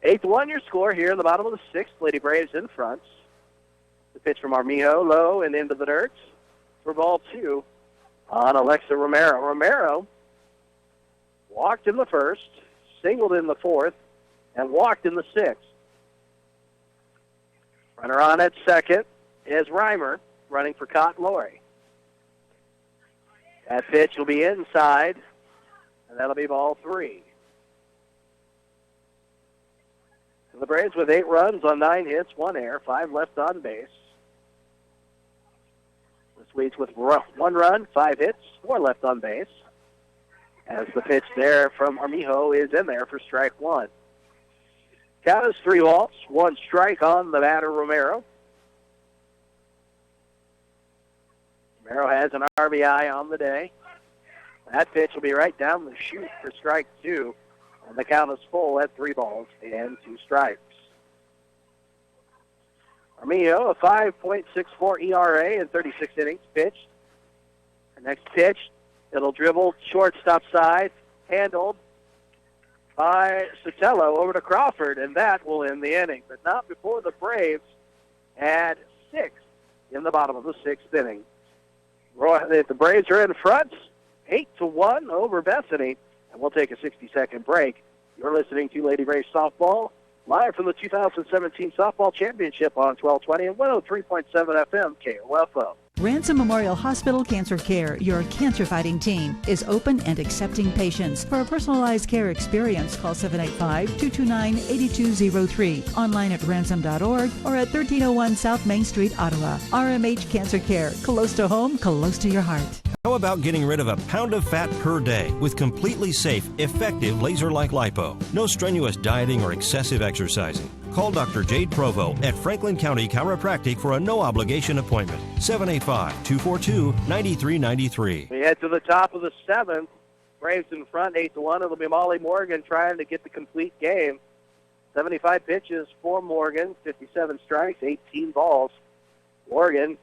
Speaker 1: Eighth one your score here in the bottom of the sixth. Lady Braves in front. The pitch from Armijo, low and into the dirt for ball two on Alexa Romero. Romero walked in the first, singled in the fourth, and walked in the sixth. Runner on at second is Reimer, running for Cotton Laurie. That pitch will be inside, and that'll be ball three. So the Braves with 8 runs on 9 hits, 1 error, 5 left on base. The Swedes with 1 run, 5 hits, 4 left on base. As the pitch there from Armijo is in there for strike one. Count is 3 balls, 1 strike on the batter, Romero. Romero has an RBI on the day. That pitch will be right down the chute for strike two. And the count is full at 3 balls and 2 strikes. Armijo, a 5.64 ERA in 36 innings pitched. The next pitch, it'll dribble shortstop side, handled by Sotelo over to Crawford, and that will end the inning. But not before the Braves add 6 in the bottom of the 6th inning. The Braves are in front, 8-1 over Bethany, and we'll take a 60-second break. You're listening to Lady Braves Softball, live from the 2017 Softball Championship on 1220 and 103.7 FM KOFO.
Speaker 5: Ransom Memorial Hospital Cancer Care, your cancer-fighting team, is open and accepting patients. For a personalized care experience, call 785-229-8203, online at ransom.org or at 1301 South Main Street, Ottawa. RMH Cancer Care, close to home, close to your heart.
Speaker 6: How about getting rid of a pound of fat per day with completely safe, effective laser-like lipo? No strenuous dieting or excessive exercising. Call Dr. Jade Provo at Franklin County Chiropractic for a no-obligation appointment. 785-242-9393.
Speaker 1: We head to the top of the 7th. Braves in front, 8-1. It'll be Molly Morgan trying to get the complete game. 75 pitches for Morgan, 57 strikes, 18 balls. Morgan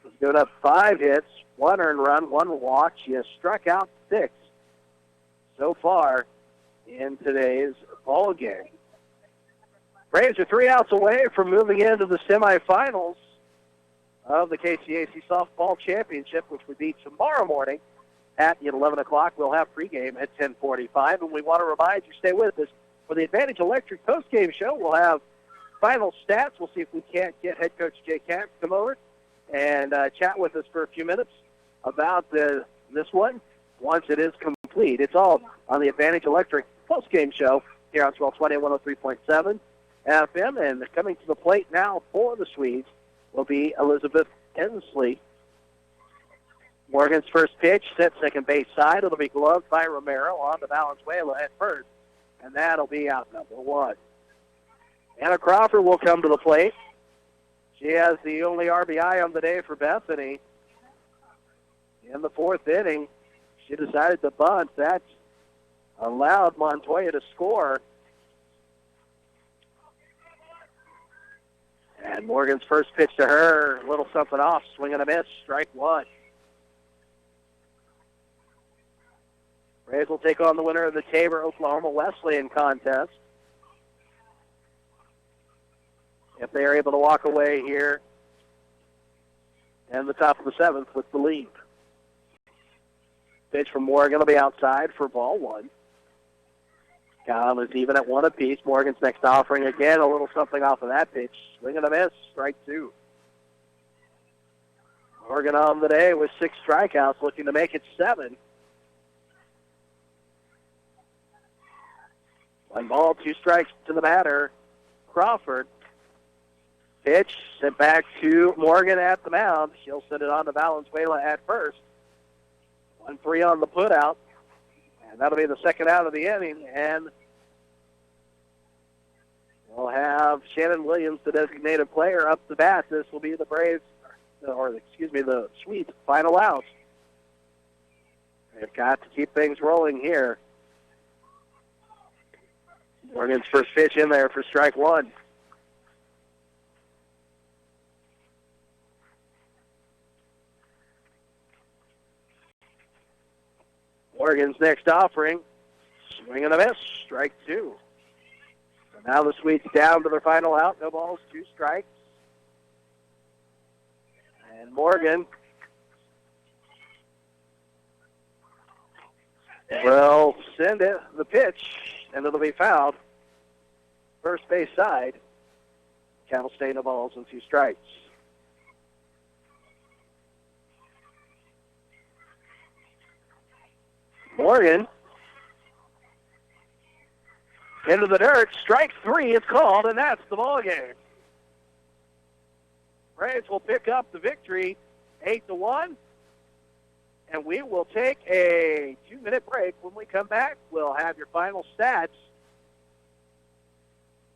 Speaker 1: has given up 5 hits, 1 earned run, 1 walk. She has struck out 6 so far in today's ball game. Braves are 3 outs away from moving into the semifinals of the KCAC Softball Championship, which would be tomorrow morning at 11 o'clock. We'll have pregame at 10:45, and we want to remind you, stay with us. For the Advantage Electric postgame show, we'll have final stats. We'll see if we can't get head coach Jay Camp to come over and chat with us for a few minutes about this one once it is complete. It's all on the Advantage Electric postgame show here on 1220 and 103.7 FM. And coming to the plate now for the Swedes will be Elizabeth Ensley. Morgan's first pitch, set second base side. It'll be gloved by Romero on to Valenzuela at first, and that'll be out number 1. Anna Crawford will come to the plate. She has the only RBI on the day for Bethany. In the 4th inning, she decided to bunt. That allowed Montoya to score. And Morgan's first pitch to her, a little something off, swing and a miss, strike 1. Braves will take on the winner of the Tabor-Oklahoma Wesleyan contest. If they are able to walk away here in the top of the 7th with the lead. Pitch from Morgan will be outside for ball 1. Count is even at 1 apiece. Morgan's next offering again, a little something off of that pitch. Swing and a miss, strike 2. Morgan on the day with 6 strikeouts, looking to make it 7. 1 ball, 2 strikes to the batter, Crawford. Pitch sent back to Morgan at the mound. She'll send it on to Valenzuela at first. 1-3 on the putout. And that'll be the second out of the inning. And we'll have Shannon Williams, the designated player, up to bat. This will be the Braves, the Swedes' final out. They've got to keep things rolling here. Morgan's first pitch in there for strike 1. Morgan's next offering, swing and a miss, strike 2. So now the Swedes down to their final out, no balls, 2 strikes. And Morgan will send it, the pitch, and it'll be fouled. First base side. Count will stay no balls and 2 strikes. Morgan into the dirt. Strike 3 is called, and that's the ball game. Braves will pick up the victory 8-1, and we will take a 2-minute break. When we come back, we'll have your final stats.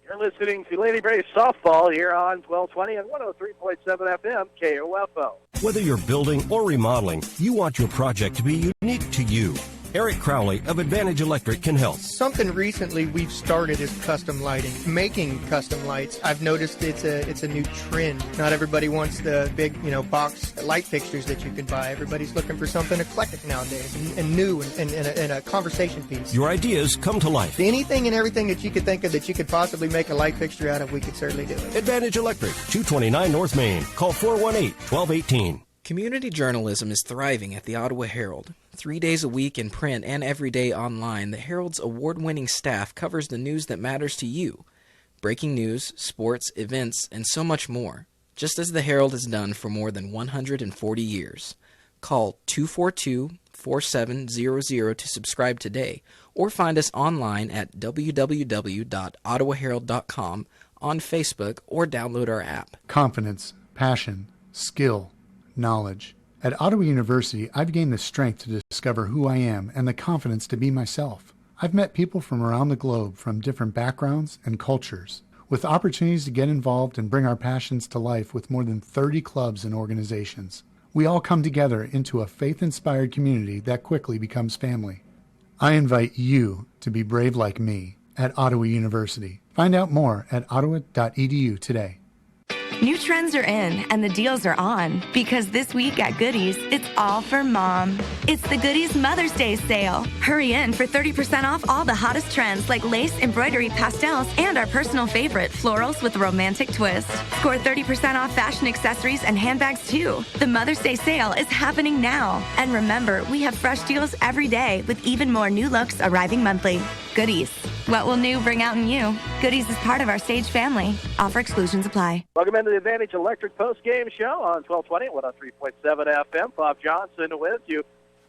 Speaker 1: You're listening to Lady Braves Softball here on 1220 and 103.7 FM KOFO.
Speaker 6: Whether you're building or remodeling, you want your project to be unique to you. Eric Crowley of Advantage Electric can help.
Speaker 21: Something recently we've started is custom lighting. Making custom lights, I've noticed it's a new trend. Not everybody wants the big, box light fixtures that you can buy. Everybody's looking for something eclectic nowadays and new and a conversation piece.
Speaker 6: Your ideas come to life.
Speaker 21: Anything and everything that you could think of that you could possibly make a light fixture out of, we could certainly do it.
Speaker 6: Advantage Electric, 229 North Main. Call 418-1218.
Speaker 17: Community journalism is thriving at the Ottawa Herald. 3 days a week in print and every day online, the Herald's award-winning staff covers the news that matters to you. Breaking news, sports, events, and so much more. Just as the Herald has done for more than 140 years. Call 242-4700 to subscribe today, or find us online at www.ottawaherald.com, on Facebook, or download our app.
Speaker 3: Confidence, passion, skill, knowledge. At Ottawa University, I've gained the strength to discover who I am and the confidence to be myself. I've met people from around the globe from different backgrounds and cultures, with opportunities to get involved and bring our passions to life with more than 30 clubs and organizations. We all come together into a faith-inspired community that quickly becomes family. I invite you to be brave like me at Ottawa University. Find out more at ottawa.edu today.
Speaker 7: New trends are in and the deals are on because this week at Goodies, it's all for Mom. It's the Goodies Mother's Day sale. Hurry in for 30% off all the hottest trends like lace, embroidery, pastels, and our personal favorite, florals with a romantic twist. Score 30% off fashion accessories and handbags too. The Mother's Day sale is happening now. And remember, we have fresh deals every day with even more new looks arriving monthly. Goodies. What will new bring out in you? Goodies is part of our Stage family. Offer exclusions apply.
Speaker 1: Welcome into the Advantage Electric post-game show on 1220 103.7 FM. Bob Johnson with you.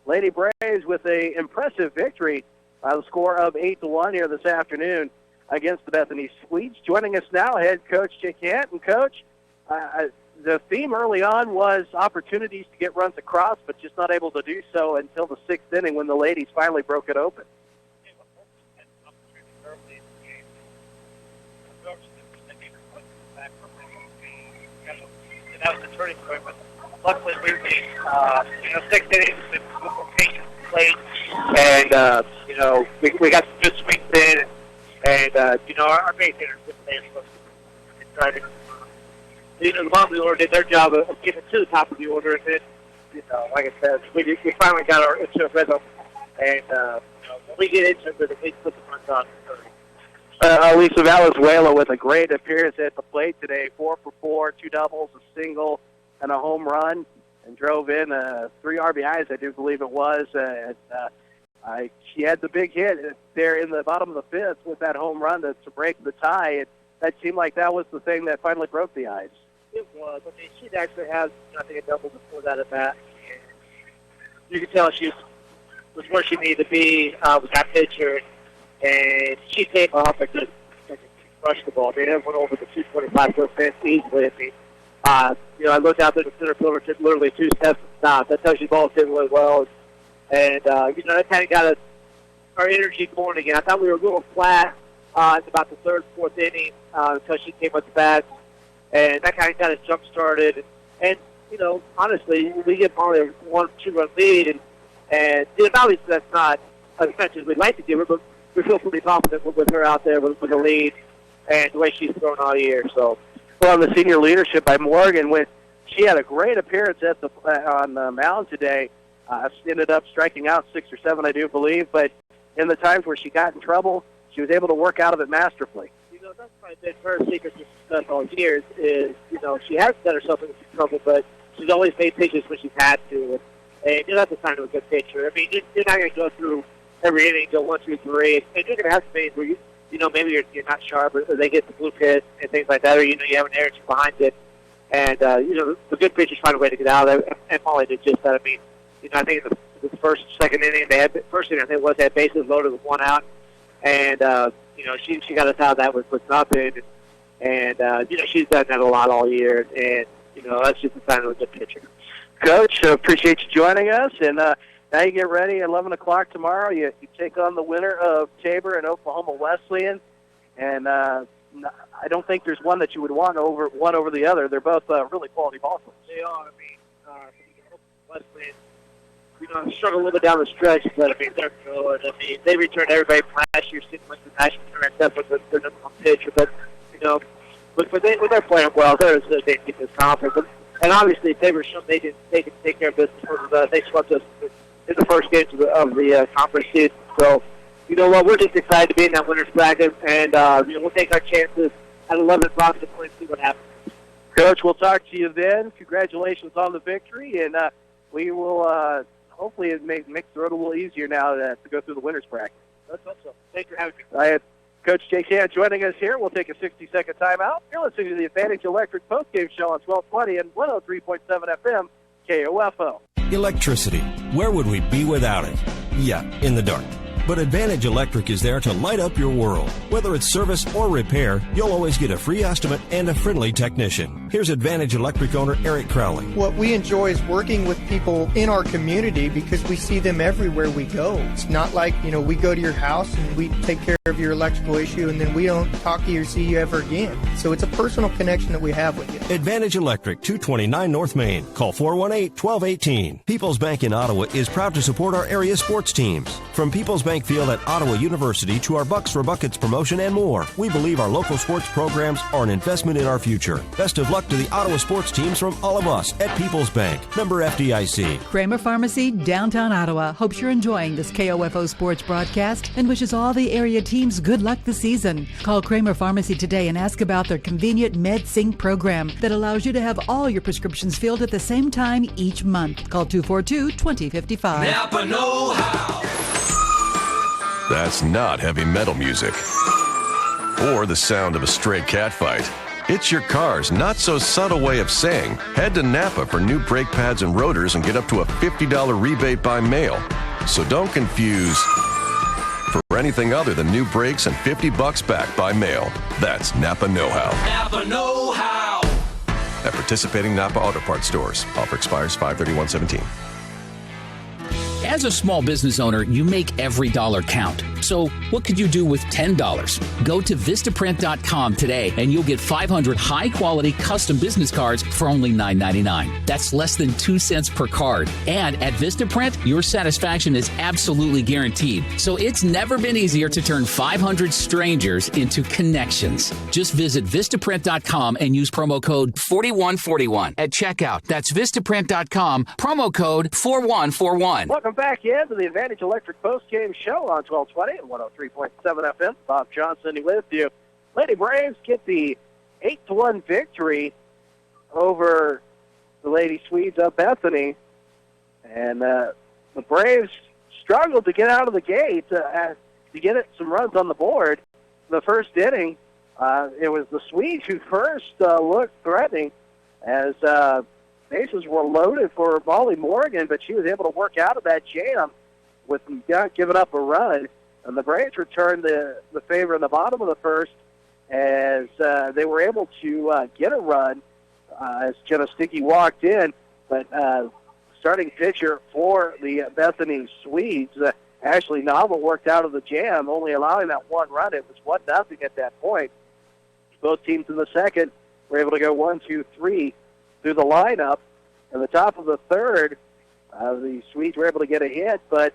Speaker 1: Lady Braves with an impressive victory by the score of 8-1 here this afternoon against the Bethany Swedes. Joining us now, head coach Jake Hanton. Coach, the theme early on was opportunities to get runs across, but just not able to do so until the 6th inning when the ladies finally broke it open.
Speaker 8: That was the turning point, but luckily we were getting, 6 innings with patience played, and, we got some good swings in, and our base hitters didn't play as close to try to, the bottom of the order did their job of getting to the top of the order, and then, like I said, we finally got into a rhythm, and, when we get into it, at least put the front on.
Speaker 1: Lisa Valenzuela with a great appearance at the plate today. 4 for 4, 2 doubles, a single, and a home run, and drove in 3 RBIs, I do believe it was. She had the big hit there in the bottom of the 5th with that home run to break the tie. And that seemed like that was the thing that finally broke the ice.
Speaker 8: It was. I mean, she'd actually had, I think, a double before that at bat. You could tell she was where she needed to be with that pitcher, and she came off and just crushed the ball. I mean, it went over the 225-foot fence easily. I mean, I looked out there, the center fielder took literally 2 steps and stopped. That tells you the ball was hitting really well. And, that kind of got our energy going again. I thought we were a little flat in about the 3rd, 4th inning until she came up the bat. And that kind of got us jump-started. And, honestly, we get only a 1-2 run lead. And obviously that's not as much as we'd like to give her, but we feel pretty confident with her out there with the lead and the way she's thrown all year. So,
Speaker 1: well, the senior leadership by Morgan, she had a great appearance on the mound today. Ended up striking out 6 or 7, I do believe. But in the times where she got in trouble, she was able to work out of it masterfully.
Speaker 8: That's probably been her secret to success all years is, she has got herself into trouble, but she's always made pitches when she's had to. And that's a sign of a good pitcher. I mean, you're not going to go through every inning, go 1, 2, 3, and you're going to have some days where maybe you're not sharp, or they get the blue pit and things like that, or you have an error behind it. And the good pitchers find a way to get out of it. And Molly did just that. I mean, I think in the first, second inning, first inning I think they had bases loaded with 1 out, and she got us out of that with nothing. And she's done that a lot all year, and that's just a sign of a good pitcher.
Speaker 1: Coach, appreciate you joining us, and now you get ready. 11 o'clock tomorrow, you take on the winner of Tabor and Oklahoma Wesleyan, and I don't think there's one that you would want over the other. They're both really quality ball clubs.
Speaker 8: They are. I mean, Wesleyan, struggle a little bit down the stretch, but I mean they're good. I mean they returned everybody from last year, sitting with the national tournament with their number 1 pitcher, but when they're playing well, they keep this confidence. And obviously, they can take care of business. They swept us in the first game of the conference season. So, what? We're just excited to be in that winner's bracket, and we'll take our chances at 11 o'clock to play and see what happens.
Speaker 1: Coach, we'll talk to you then. Congratulations on the victory, and we will hopefully make the road a little easier now to go through the winner's bracket.
Speaker 8: Let's hope so. Thanks for having me.
Speaker 1: Coach J.K. joining us here. We'll take a 60-second timeout. You're listening to the Advantage Electric postgame show on 1220 and 103.7 FM, KOFO.
Speaker 6: Electricity. Where would we be without it? Yeah, in the dark. But Advantage Electric is there to light up your world. Whether it's service or repair, you'll always get a free estimate and a friendly technician. Here's Advantage Electric owner Eric Crowley.
Speaker 21: What we enjoy is working with people in our community because we see them everywhere we go. It's not like, we go to your house and we take care of your electrical issue and then we don't talk to you or see you ever again. So it's a personal connection that we have with you.
Speaker 6: Advantage Electric, 229 North Main. Call 418-1218. People's Bank in Ottawa is proud to support our area sports teams. From People's Bank Field at Ottawa University to our Bucks for Buckets promotion and more, we believe our local sports programs are an investment in our future. Best of luck to the Ottawa sports teams from all of us at People's Bank. Member FDIC.
Speaker 5: Kramer Pharmacy, downtown Ottawa, hopes you're enjoying this KOFO sports broadcast and wishes all the area teams good luck this season. Call Kramer Pharmacy today and ask about their convenient MedSync program that allows you to have all your prescriptions filled at the same time each month. Call 242-2055.
Speaker 9: Napa know-how.
Speaker 12: That's not heavy metal music or the sound of a stray cat fight. It's your car's not-so-subtle way of saying, head to Napa for new brake pads and rotors and get up to a $50 rebate by mail. So don't confuse for anything other than new brakes and $50 back by mail. That's Napa Know-How.
Speaker 9: Napa Know-How.
Speaker 12: At participating Napa Auto Parts stores. Offer expires 5/31/17.
Speaker 10: As a small business owner, you make every dollar count. So what could you do with $10? Go to Vistaprint.com today and you'll get 500 high-quality custom business cards for only $9.99. That's less than 2 cents per card. And at Vistaprint, your satisfaction is absolutely guaranteed. So it's never been easier to turn 500 strangers into connections. Just visit Vistaprint.com and use promo code 4141 at checkout. That's Vistaprint.com, promo code 4141.
Speaker 1: Welcome back into the Advantage Electric postgame show on 1220 and 103.7 FM. Bob Johnson with you. Lady Braves get the 8-1 victory over the Lady Swedes of Bethany. And the Braves struggled to get out of the gate to get some runs on the board. In the first inning, it was the Swedes who first looked threatening as bases were loaded for Molly Morgan, but she was able to work out of that jam with not giving up a run. And the Braves returned the favor in the bottom of the first as they were able to get a run as Jenna Sticky walked in. But starting pitcher for the Bethany Swedes, Ashley Novel, worked out of the jam, only allowing that one run. It was 1-0 at that point. Both teams in the second were able to go 1, 2, 3 through the lineup. In the top of the third, the Swedes were able to get a hit, but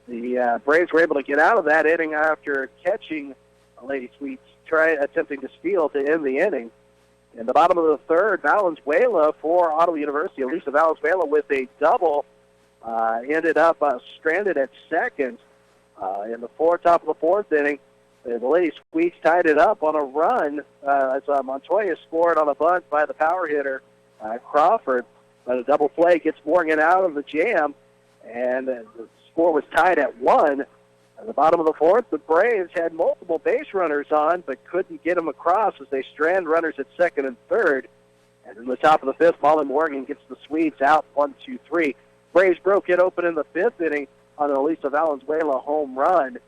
Speaker 1: the Braves were able to get out of that inning after catching Lady Swedes attempting to steal to end the inning. In the bottom of the third, Valenzuela for Ottawa University, Elisa Valenzuela with a double, ended up stranded at second. In the top of the fourth inning, the Lady Swedes tied it up on a run as Montoya scored on a bunt by the power hitter, Crawford. But a double play gets Morgan out of the jam, and the score was tied at 1. At the bottom of the fourth, the Braves had multiple base runners on, but couldn't get them across as they strand runners at second and third. And in the top of the fifth, Molly Morgan gets the Swedes out 1, 2, 3. Braves broke it open in the fifth inning on an Elisa Valenzuela home run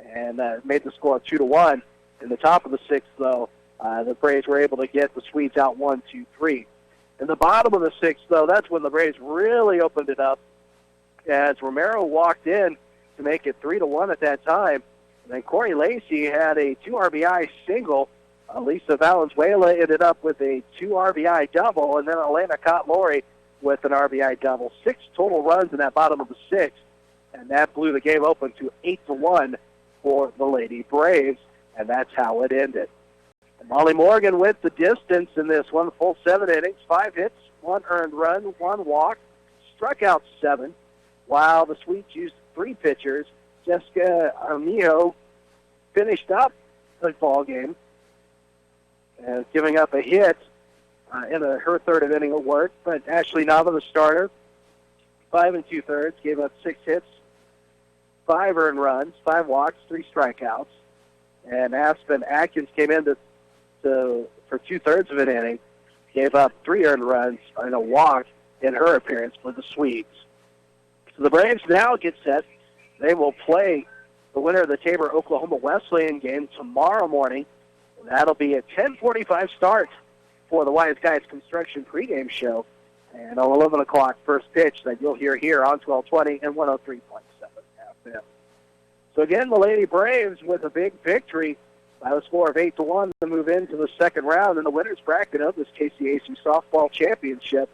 Speaker 1: and made the score 2-1. In the top of the sixth, though, the Braves were able to get the Swedes out 1, 2, 3. In the bottom of the sixth, though, that's when the Braves really opened it up as Romero walked in to make it 3-1 at that time. And then Corey Lacey had a 2 RBI single. Lisa Valenzuela ended up with a 2 RBI double, and then Elena Cott-Lowry with an RBI double. 6 total runs in that bottom of the sixth, and that blew the game open to 8-1 for the Lady Braves, and that's how it ended. And Molly Morgan went the distance in this one, full 7 innings, 5 hits, 1 earned run, 1 walk, struck out 7, while the Swedes used 3 pitchers. Jessica Armijo finished up the ball game, giving up a hit in her third inning of work. But Ashley Nava, the starter, 5 2/3, gave up 6 hits, 5 earned runs, 5 walks, 3 strikeouts. And Aspen Atkins came in for 2/3 of an inning, gave up 3 earned runs and a walk in her appearance for the Swedes. So the Braves now get set. They will play the winner of the Tabor-Oklahoma Wesleyan game tomorrow morning. That'll be a 10:45 start for the Wise Guys Construction pregame show. And an 11 o'clock first pitch that you'll hear here on 1220 and 103.7 FM. So again, the Lady Braves with a big victory by the score of 8-1 to move into the second round in the winner's bracket of this KCAC softball championship.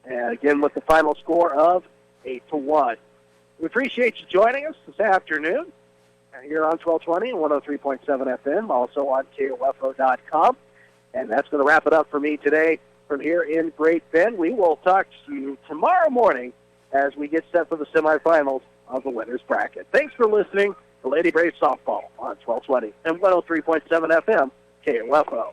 Speaker 1: And again, with the final score of 8-1. We appreciate you joining us this afternoon here on 1220 and 103.7 FM, also on KOFO.com. And that's going to wrap it up for me today from here in Great Bend. We will talk to you tomorrow morning as we get set for the semifinals of the winner's bracket. Thanks for listening to Lady Braves Softball on 1220 and 103.7 FM, KOFO.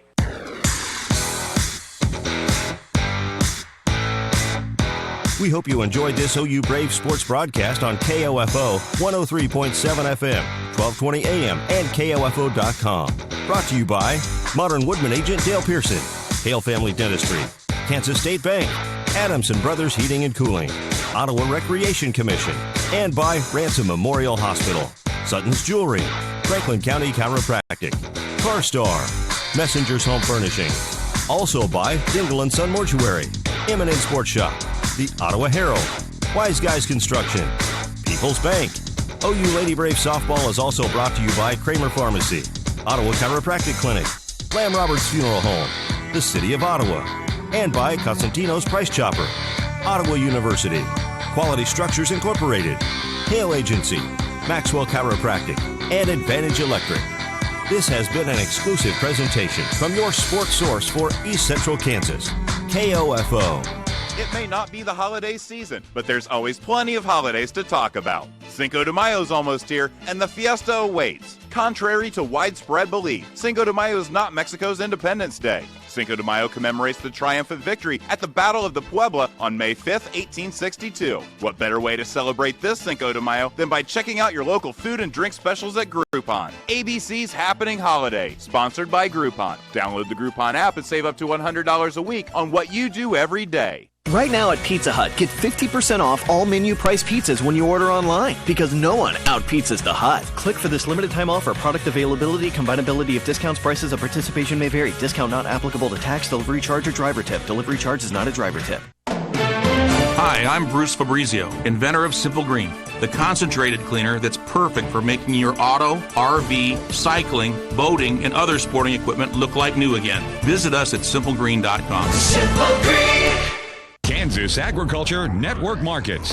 Speaker 6: We hope you enjoyed this OU Brave sports broadcast on KOFO 103.7 FM, 1220 AM, and KOFO.com. Brought to you by Modern Woodman Agent Dale Pearson, Hale Family Dentistry, Kansas State Bank, Adamson Brothers Heating and Cooling, Ottawa Recreation Commission, and by Ransom Memorial Hospital, Sutton's Jewelry, Franklin County Chiropractic, Car Star, Messenger's Home Furnishing. Also by Dingle & Son Mortuary, Eminent Sports Shop, the Ottawa Herald, Wise Guys Construction, People's Bank, OU Lady Brave Softball is also brought to you by Kramer Pharmacy, Ottawa Chiropractic Clinic, Lamb Roberts Funeral Home, the City of Ottawa, and by Costantino's Price Chopper, Ottawa University, Quality Structures Incorporated, Hale Agency, Maxwell Chiropractic, and Advantage Electric. This has been an exclusive presentation from your sports source for East Central Kansas, KOFO.
Speaker 11: It may not be the holiday season, but there's always plenty of holidays to talk about. Cinco de Mayo's almost here, and the fiesta awaits. Contrary to widespread belief, Cinco de Mayo is not Mexico's Independence Day. Cinco de Mayo commemorates the triumphant victory at the Battle of the Puebla on May 5th, 1862. What better way to celebrate this Cinco de Mayo than by checking out your local food and drink specials at Groupon? ABC's Happening Holiday, sponsored by Groupon. Download the Groupon app and save up to $100 a week on what you do every day.
Speaker 16: Right now at Pizza Hut, get 50% off all menu price pizzas when you order online, because no one out-pizzas the Hut. Click for this limited time offer. Product availability, combinability of discounts, prices of participation may vary. Discount not applicable to tax, delivery charge, or driver tip. Delivery charge is not a driver tip.
Speaker 23: Hi, I'm Bruce Fabrizio, inventor of Simple Green, the concentrated cleaner that's perfect for making your auto, RV, cycling, boating, and other sporting equipment look like new again. Visit us at simplegreen.com.
Speaker 9: Simple Green.
Speaker 24: Kansas Agriculture Network Markets.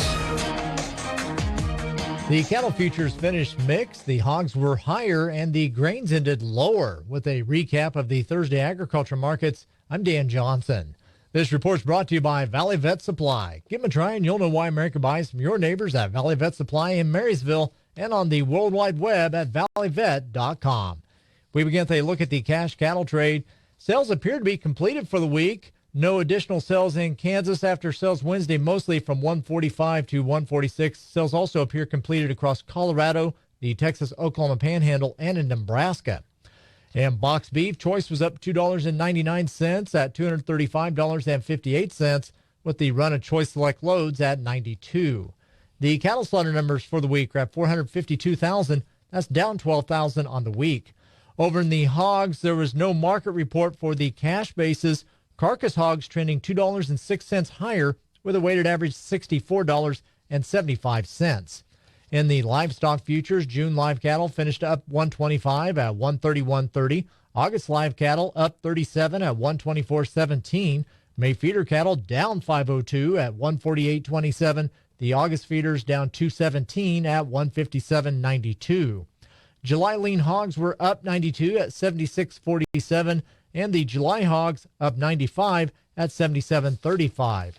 Speaker 25: The cattle futures finished mixed. The hogs were higher and the grains ended lower. With a recap of the Thursday agriculture markets, I'm Dan Johnson. This report's brought to you by Valley Vet Supply. Give them a try and you'll know why America buys from your neighbors at Valley Vet Supply in Marysville and on the World Wide Web at valleyvet.com. We begin with a look at the cash cattle trade. Sales appear to be completed for the week. No additional sales in Kansas after sales Wednesday, mostly from 145 to 146. Sales also appear completed across Colorado, the Texas-Oklahoma Panhandle, and in Nebraska. And box beef, choice was up $2.99 at $235.58, with the run of choice select loads at 92. The cattle slaughter numbers for the week are at 452,000. That's down 12,000 on the week. Over in the hogs, there was no market report for the cash basis. Carcass hogs trending $2.06 higher with a weighted average $64.75. In the livestock futures, June live cattle finished up 125 at 131.30. August live cattle up 37 at 124.17. May feeder cattle down 502 at 148.27. The August feeders down 217 at 157.92. July lean hogs were up 92 at 76.47. And the July hogs up 95 at 77.35.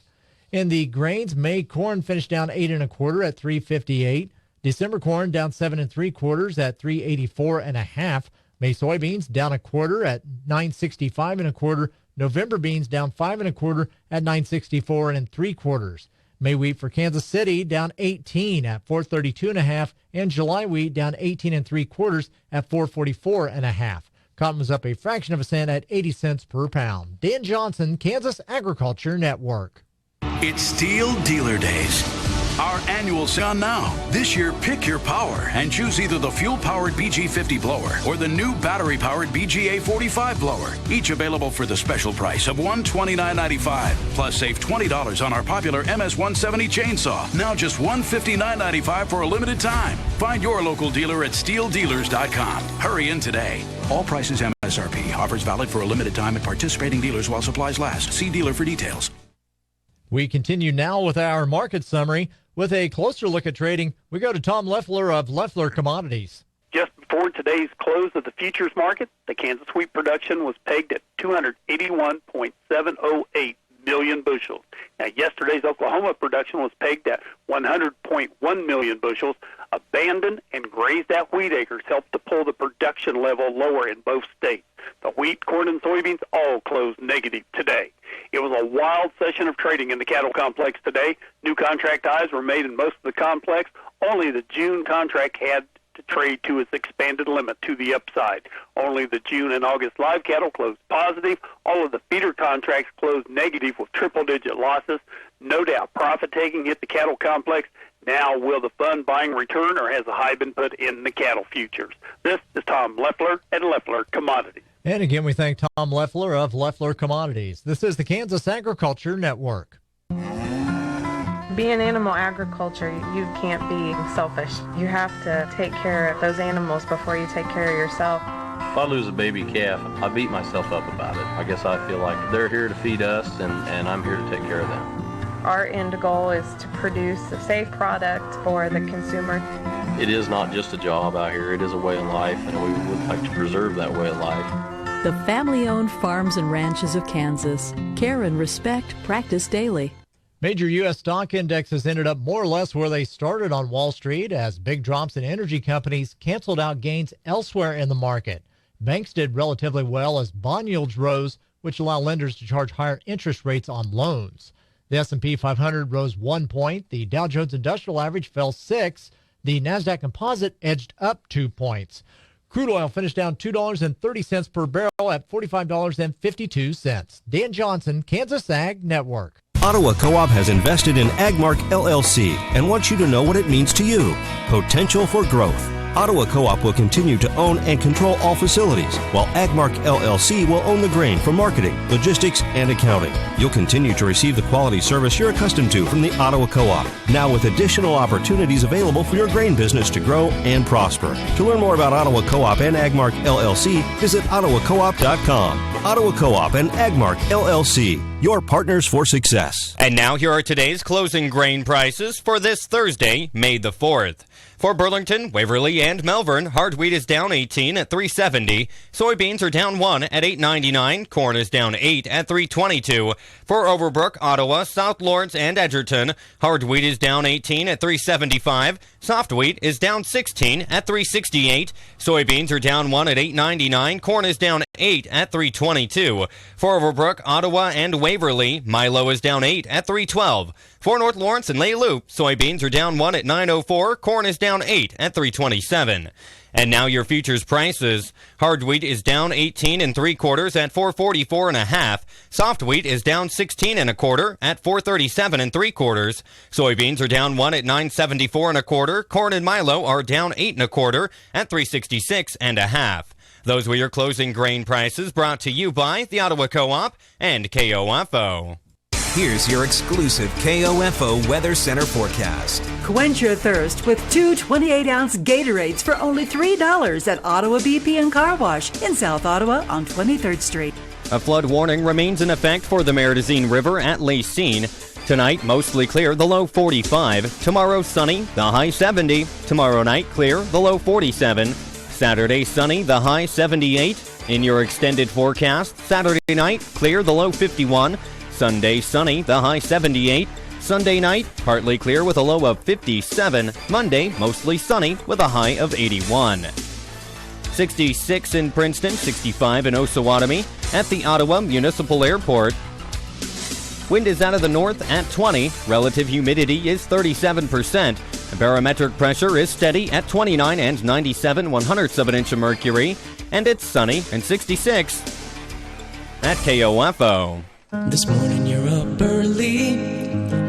Speaker 25: In the grains, May corn finished down 8 1/4 at 358. December corn down 7 3/4 at 384 1/2. May soybeans down 1/4 at 965 1/4. November beans down 5 1/4 at 964 3/4. May wheat for Kansas City down 18 at 432 1/2, and July wheat down 18 3/4 at 444 1/2. Cotton was up a fraction of a cent at 80 cents per pound. Dan Johnson, Kansas Agriculture Network.
Speaker 26: It's Steel Dealer Days. Our annual sale now. This year, pick your power and choose either the fuel-powered BG50 blower or the new battery-powered BGA45 blower. Each available for the special price of $129.95. Plus, save $20 on our popular MS-170 chainsaw. Now just $159.95 for a limited time. Find your local dealer at SteelDealers.com. Hurry in today. All prices MSRP. Offers valid for a limited time at participating dealers while supplies last. See dealer for details.
Speaker 25: We continue now with our market summary. With a closer look at trading, we go to Tom Leffler of Leffler Commodities.
Speaker 27: Just before today's close of the futures market, the Kansas wheat production was pegged at 281.708 million bushels. Now, yesterday's Oklahoma production was pegged at 100.1 million bushels. Abandoned and grazed out wheat acres helped to pull the production level lower in both states. The wheat, corn, and soybeans all closed negative today. It was a wild session of trading in the cattle complex today. New contract highs were made in most of the complex. Only the June contract had to trade to its expanded limit to the upside. Only the June and August live cattle closed positive. All of the feeder contracts closed negative with triple-digit losses. No doubt profit-taking hit the cattle complex. Now, will the fund buying return, or has a high been put in the cattle futures? This is Tom Leffler at Leffler Commodities.
Speaker 25: And again, we thank Tom Leffler of Leffler Commodities. This is the Kansas Agriculture Network.
Speaker 13: Being animal agriculture, you can't be selfish. You have to take care of those animals before you take care of yourself.
Speaker 14: If I lose a baby calf, I beat myself up about it. I guess I feel like they're here to feed us, and I'm here to take care of them.
Speaker 13: Our end goal is to produce a safe product for the consumer.
Speaker 14: It is not just a job out here, it is a way of life, and we would like to preserve that way of life.
Speaker 15: The family-owned farms and ranches of Kansas. Care and respect practiced daily.
Speaker 25: Major U.S. stock indexes ended up more or less where they started on Wall Street as big drops in energy companies canceled out gains elsewhere in the market. Banks did relatively well as bond yields rose, which allow lenders to charge higher interest rates on loans. The S&P 500 rose 1 point. The Dow Jones Industrial Average fell 6. The NASDAQ Composite edged up 2 points. Crude oil finished down $2.30 per barrel at $45.52. Dan Johnson, Kansas Ag Network.
Speaker 6: Ottawa Co-op has invested in Agmark LLC and wants you to know what it means to you. Potential for growth. Ottawa Co-op will continue to own and control all facilities, while Agmark LLC will own the grain for marketing, logistics, and accounting. You'll continue to receive the quality service you're accustomed to from the Ottawa Co-op, now with additional opportunities available for your grain business to grow and prosper. To learn more about Ottawa Co-op and Agmark LLC, visit ottawacoop.com. Ottawa Co-op and Agmark LLC, your partners for success.
Speaker 18: And now here are today's closing grain prices for this Thursday, May the 4th. For Burlington, Waverly, and Melbourne, hard wheat is down 18 at $3.70. Soybeans are down 1 at $8.99. Corn is down 8 at $3.22. For Overbrook, Ottawa, South Lawrence, and Edgerton, hard wheat is down 18 at $3.75. Soft wheat is down 16 at $3.68. Soybeans are down 1 at $8.99. Corn is down 8 at $3.22. For Overbrook, Ottawa, and Waverly, Milo is down 8 at $3.12. For North Lawrence and Lay-Loup, soybeans are down 1 at $9.04. Corn is down 8 at $3.27. And now your futures prices. Hard wheat is down 18 3/4 at $4.44 1/2. Soft wheat is down 16 1/4 at $4.37 3/4. Soybeans are down 1 at $9.74 1/4. Corn and Milo are down 8 1/4 at $3.66 1/2. Those were your closing grain prices, brought to you by the Ottawa Co-op and KOFO.
Speaker 19: Here's your exclusive KOFO Weather Center forecast.
Speaker 5: Quench your thirst with 2 28-ounce Gatorades for only $3 at Ottawa BP and Car Wash in South Ottawa on 23rd Street.
Speaker 18: A flood warning remains in effect for the Meridazine River at Lacine. Tonight, mostly clear, the low 45. Tomorrow, sunny, the high 70. Tomorrow night, clear, the low 47. Saturday, sunny, the high 78. In your extended forecast, Saturday night, clear, the low 51. Sunday, sunny, the high 78. Sunday night, partly clear with a low of 57. Monday, mostly sunny with a high of 81. 66 in Princeton, 65 in Osawatomie. At the Ottawa Municipal Airport, wind is out of the north at 20. Relative humidity is 37%. Barometric pressure is steady at 29 and 97 100ths of an inch of mercury. And it's sunny and 66 at KOFO.
Speaker 9: This morning you're up early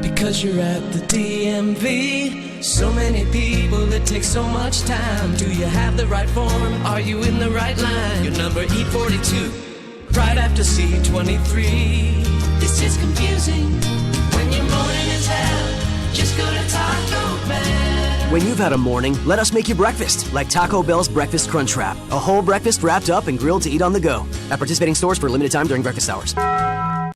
Speaker 9: because you're at the DMV. So many people, it takes so much time. Do you have the right form? Are you in the right line? Your number E42, right after C23. This is confusing. When your morning is hell, just go to Taco Bell.
Speaker 20: When you've had a morning, let us make you breakfast, like Taco Bell's Breakfast Crunch Wrap. A whole breakfast wrapped up and grilled to eat on the go. At participating stores for a limited time during breakfast hours.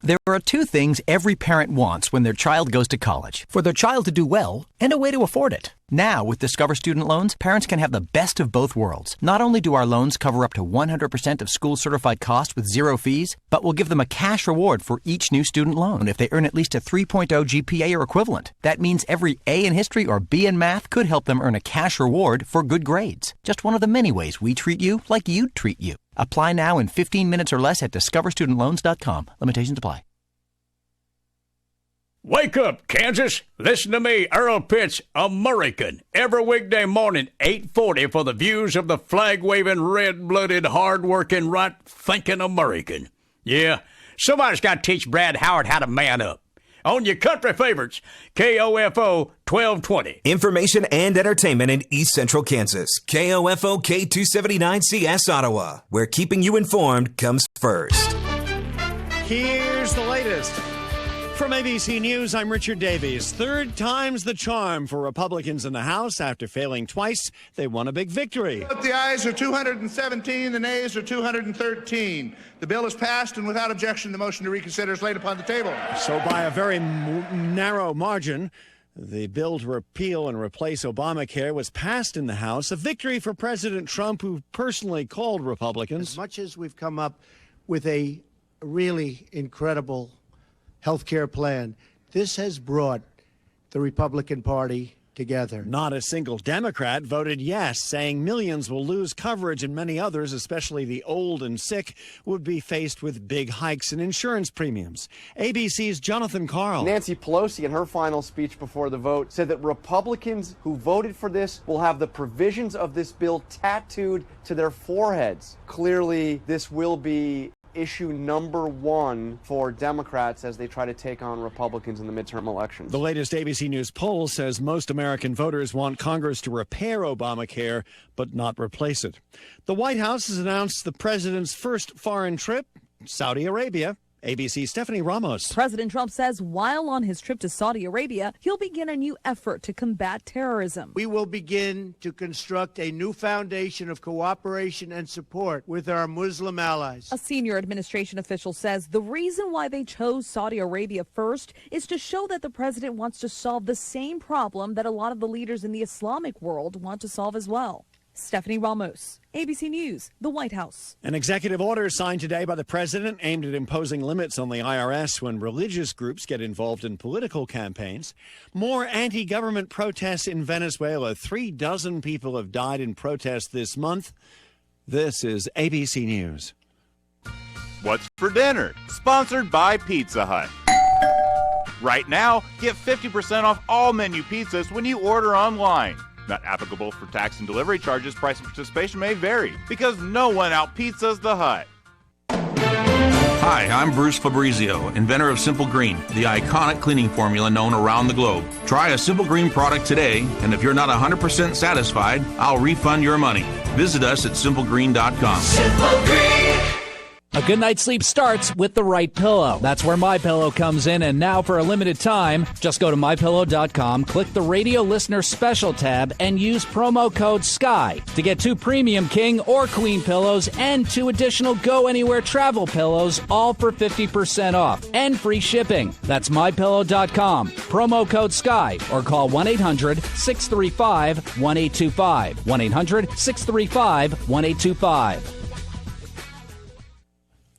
Speaker 22: There are two things every parent wants when their child goes to college. For their child to do well and a way to afford it. Now, with Discover Student Loans, parents can have the best of both worlds. Not only do our loans cover up to 100% of school-certified costs with zero fees, but we'll give them a cash reward for each new student loan if they earn at least a 3.0 GPA or equivalent. That means every A in history or B in math could help them earn a cash reward for good grades. Just one of the many ways we treat you like you'd treat you. Apply now in 15 minutes or less at discoverstudentloans.com. Limitations apply.
Speaker 28: Wake up, Kansas. Listen to me, Earl Pitts, American. Every weekday morning, 8:40 for the views of the flag-waving, red-blooded, hard-working, right-thinking American. Yeah, somebody's got to teach Brad Howard how to man up. On your country favorites, KOFO 1220.
Speaker 29: Information and entertainment in East Central Kansas. KOFO K279CS Ottawa, where keeping you informed comes first.
Speaker 30: Here's the latest
Speaker 2: From ABC News, I'm Richard Davies. Third time's the charm for Republicans in the House. After failing twice, they won a big victory.
Speaker 3: The ayes are 217, the nays are 213. The bill is passed, and without objection, the motion to reconsider is laid upon the table.
Speaker 2: So by a very narrow margin, the bill to repeal and replace Obamacare was passed in the House. A victory for President Trump, who personally called Republicans.
Speaker 4: As much as we've come up with a really incredible health care plan, this has brought the Republican Party together.
Speaker 2: Not a single Democrat voted yes, saying millions will lose coverage and many others, especially the old and sick, would be faced with big hikes in insurance premiums. ABC's Jonathan Karl.
Speaker 7: Nancy Pelosi, in her final speech before the vote, said that Republicans who voted for this will have the provisions of this bill tattooed to their foreheads. Clearly, this will be issue number one for Democrats as they try to take on Republicans in the midterm elections.
Speaker 2: The latest ABC News poll says most American voters want Congress to repair Obamacare, but not replace it. The White House has announced the president's first foreign trip, Saudi Arabia. ABC's Stephanie Ramos.
Speaker 8: President Trump says while on his trip to Saudi Arabia, he'll begin a new effort to combat terrorism.
Speaker 4: We will begin to construct a new foundation of cooperation and support with our Muslim allies.
Speaker 8: A senior administration official says the reason why they chose Saudi Arabia first is to show that the president wants to solve the same problem that a lot of the leaders in the Islamic world want to solve as well. Stephanie Ramos, ABC News, the White House.
Speaker 2: An executive order signed today by the president aimed at imposing limits on the IRS when religious groups get involved in political campaigns. More anti-government protests in Venezuela. 36 people have died in protest this month. This is ABC News.
Speaker 11: What's for dinner? Sponsored by Pizza Hut. Right now, get 50% off all menu pizzas when you order online. Not applicable for tax and delivery charges. Price and participation may vary because no one out-pizzas the Hut.
Speaker 23: Hi, I'm Bruce Fabrizio, inventor of Simple Green, the iconic cleaning formula known around the globe. Try a Simple Green product today, and if you're not 100% satisfied, I'll refund your money. Visit us at simplegreen.com.
Speaker 10: Simple Green. A good night's sleep starts with the right pillow. That's where MyPillow comes in, and now for a limited time, just go to MyPillow.com, click the Radio Listener Special tab, and use promo code SKY to get 2 premium king or queen pillows and 2 additional Go Anywhere travel pillows, all for 50% off and free shipping. That's MyPillow.com, promo code SKY, or call 1-800-635-1825. 1-800-635-1825.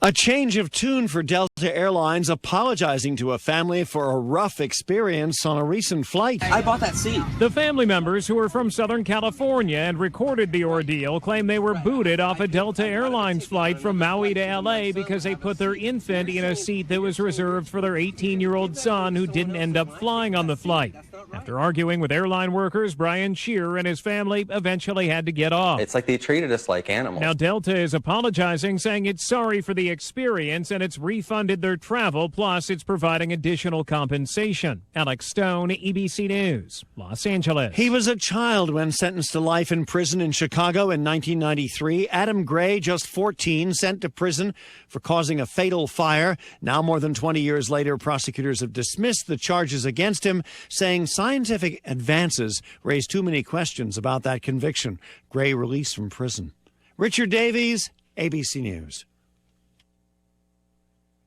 Speaker 2: A change of tune for Delta Airlines, apologizing to a family for a rough experience on a recent flight.
Speaker 12: I bought that seat.
Speaker 17: The family members who were from Southern California and recorded the ordeal claim they were booted off a Delta Airlines flight from Maui to L.A. because they put their infant in a seat that was reserved for their 18-year-old son who didn't end up flying on the flight. After arguing with airline workers, Brian Shearer and his family eventually had to get off.
Speaker 12: It's like they treated us like animals.
Speaker 17: Now Delta is apologizing, saying it's sorry for the experience and it's refunded their travel, plus it's providing additional compensation. Alex Stone, ABC News, Los Angeles.
Speaker 2: He was a child when sentenced to life in prison in Chicago in 1993. Adam Gray, just 14, sent to prison for causing a fatal fire. Now, more than 20 years later, prosecutors have dismissed the charges against him, saying scientific advances raise too many questions about that conviction. Gray released from prison. Richard Davies, ABC News.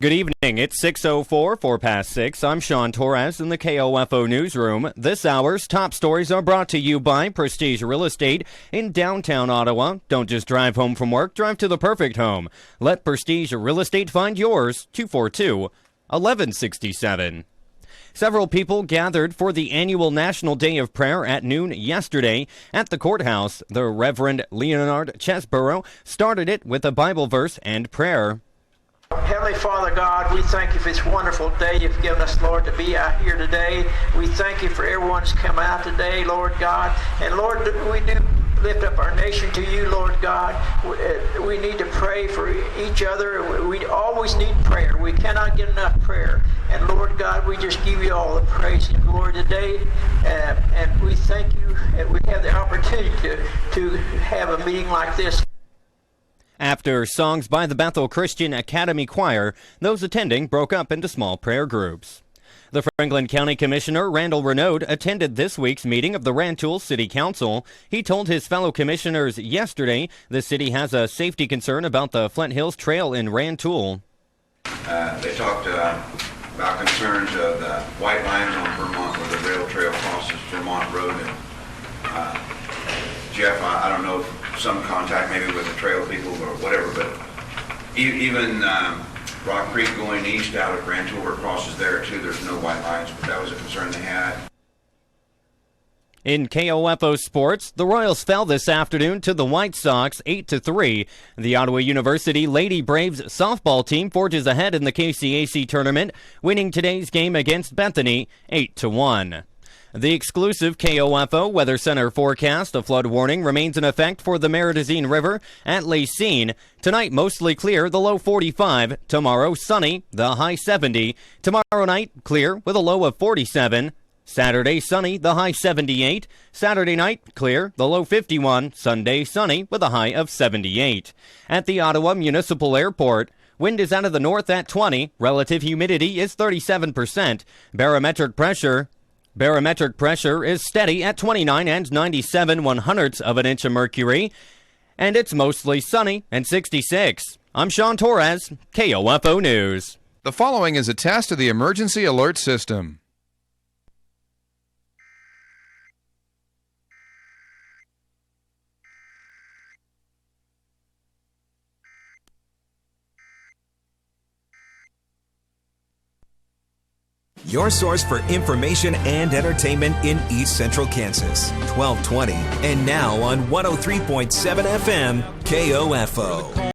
Speaker 18: Good evening. It's 6:04, 6:04. I'm Sean Torres in the KOFO newsroom. This hour's top stories are brought to you by Prestige Real Estate in downtown Ottawa. Don't just drive home from work, drive to the perfect home. Let Prestige Real Estate find yours. 242-1167. Several people gathered for the annual National Day of Prayer at noon yesterday at the courthouse. The Reverend Leonard Chesborough started it with a Bible verse and prayer.
Speaker 21: Heavenly Father God, we thank you for this wonderful day you've given us, Lord, to be out here today. We thank you for everyone who's come out today, Lord God. And Lord, we do lift up our nation to you, Lord God. We need to pray for each other. We always need prayer. We cannot get enough prayer. And Lord God, we just give you all the praise and glory today. And we thank you that we have the opportunity to have a meeting like this.
Speaker 18: After songs by the Bethel Christian Academy Choir, those attending broke up into small prayer groups. The Franklin County Commissioner, Randall Renaud, attended this week's meeting of the Rantoul City Council. He told his fellow commissioners yesterday the city has a safety concern about the Flint Hills Trail in Rantoul.
Speaker 1: They talked about concerns of the white lines on Vermont where the rail trail crosses Vermont Road. And Jeff, I don't know if some contact maybe with the trail people or whatever, but even Rock Creek going east out of Rantoul where it crosses there too, there's no white lines, but that was a concern they had.
Speaker 18: In KOFO sports, the Royals fell this afternoon to the White Sox 8-3. The Ottawa University Lady Braves softball team forges ahead in the KCAC tournament, winning today's game against Bethany 8-1. The exclusive KOFO Weather Center forecast, a flood warning remains in effect for the Meridazine River at Lacine. Tonight, mostly clear, the low 45. Tomorrow, sunny, the high 70. Tomorrow night, clear with a low of 47. Saturday, sunny, the high 78. Saturday night, clear, the low 51. Sunday, sunny, with a high of 78. At the Ottawa Municipal Airport, wind is out of the north at 20. Relative humidity is 37%. Barometric pressure is steady at 29 and 97 1/100ths of an inch of mercury. And it's mostly sunny and 66. I'm Sean Torres, KOFO News.
Speaker 13: The following is a test of the emergency alert system.
Speaker 29: Your source for information and entertainment in East Central Kansas. 1220. And now on 103.7 FM, KOFO.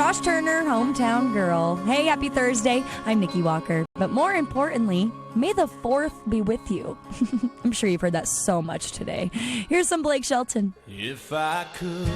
Speaker 6: Josh Turner, hometown girl. Hey, happy Thursday. I'm Nikki Walker. But more importantly, may the 4th be with you. I'm sure you've heard that so much today. Here's some Blake Shelton.
Speaker 9: If I could.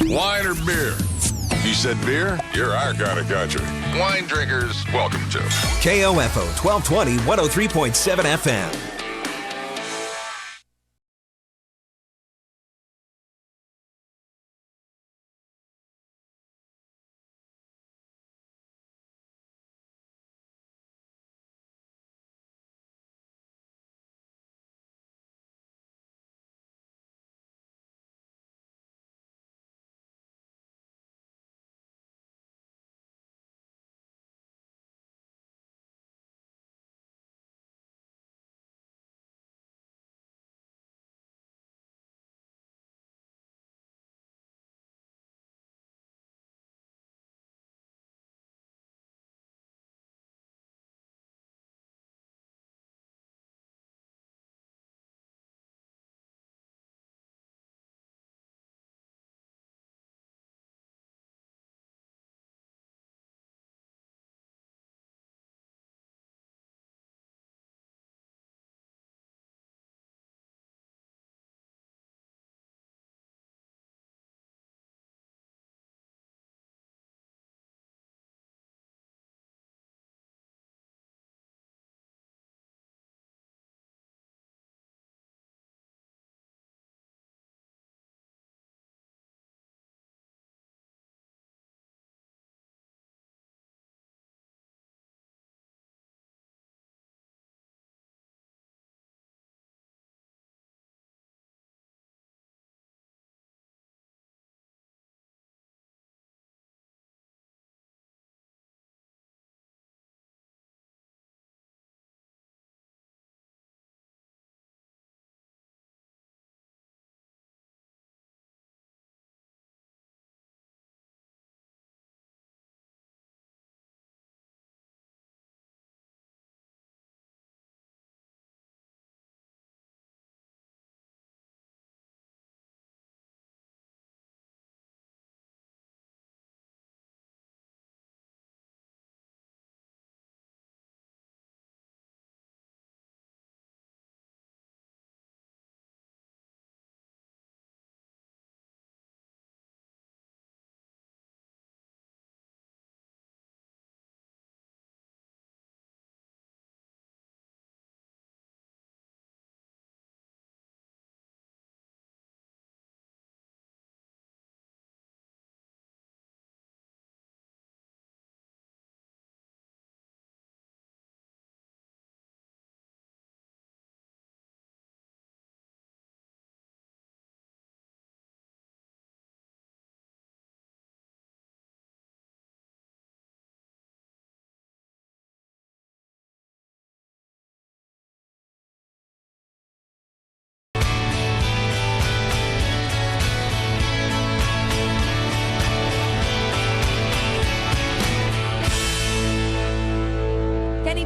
Speaker 14: Wine or beer? You said beer? You're our kind of country. Wine drinkers, welcome to
Speaker 29: KOFO 1220 103.7 FM.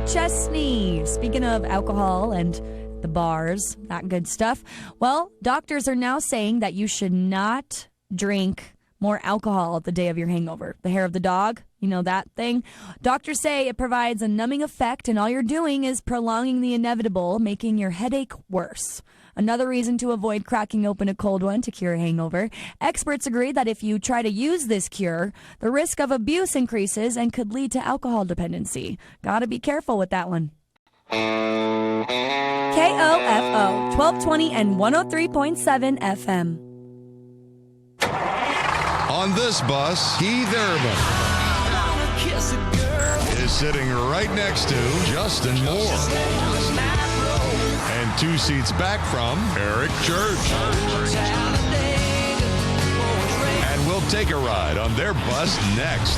Speaker 6: Chesney. Speaking of alcohol and the bars, that good stuff. Well, doctors are now saying that you should not drink more alcohol the day of your hangover. The hair of the dog, you know that thing? Doctors say it provides a numbing effect, and all you're doing is prolonging the inevitable, making your headache worse. Another reason to avoid cracking open a cold one to cure a hangover. Experts agree that if you try to use this cure, the risk of abuse increases and could lead to alcohol dependency. Gotta be careful with that one. KOFO, 1220 and 103.7 FM.
Speaker 14: On this bus, Keith Urban is sitting right next to Justin Moore. And 2 seats back from Eric Church. And we'll take a ride on their bus next.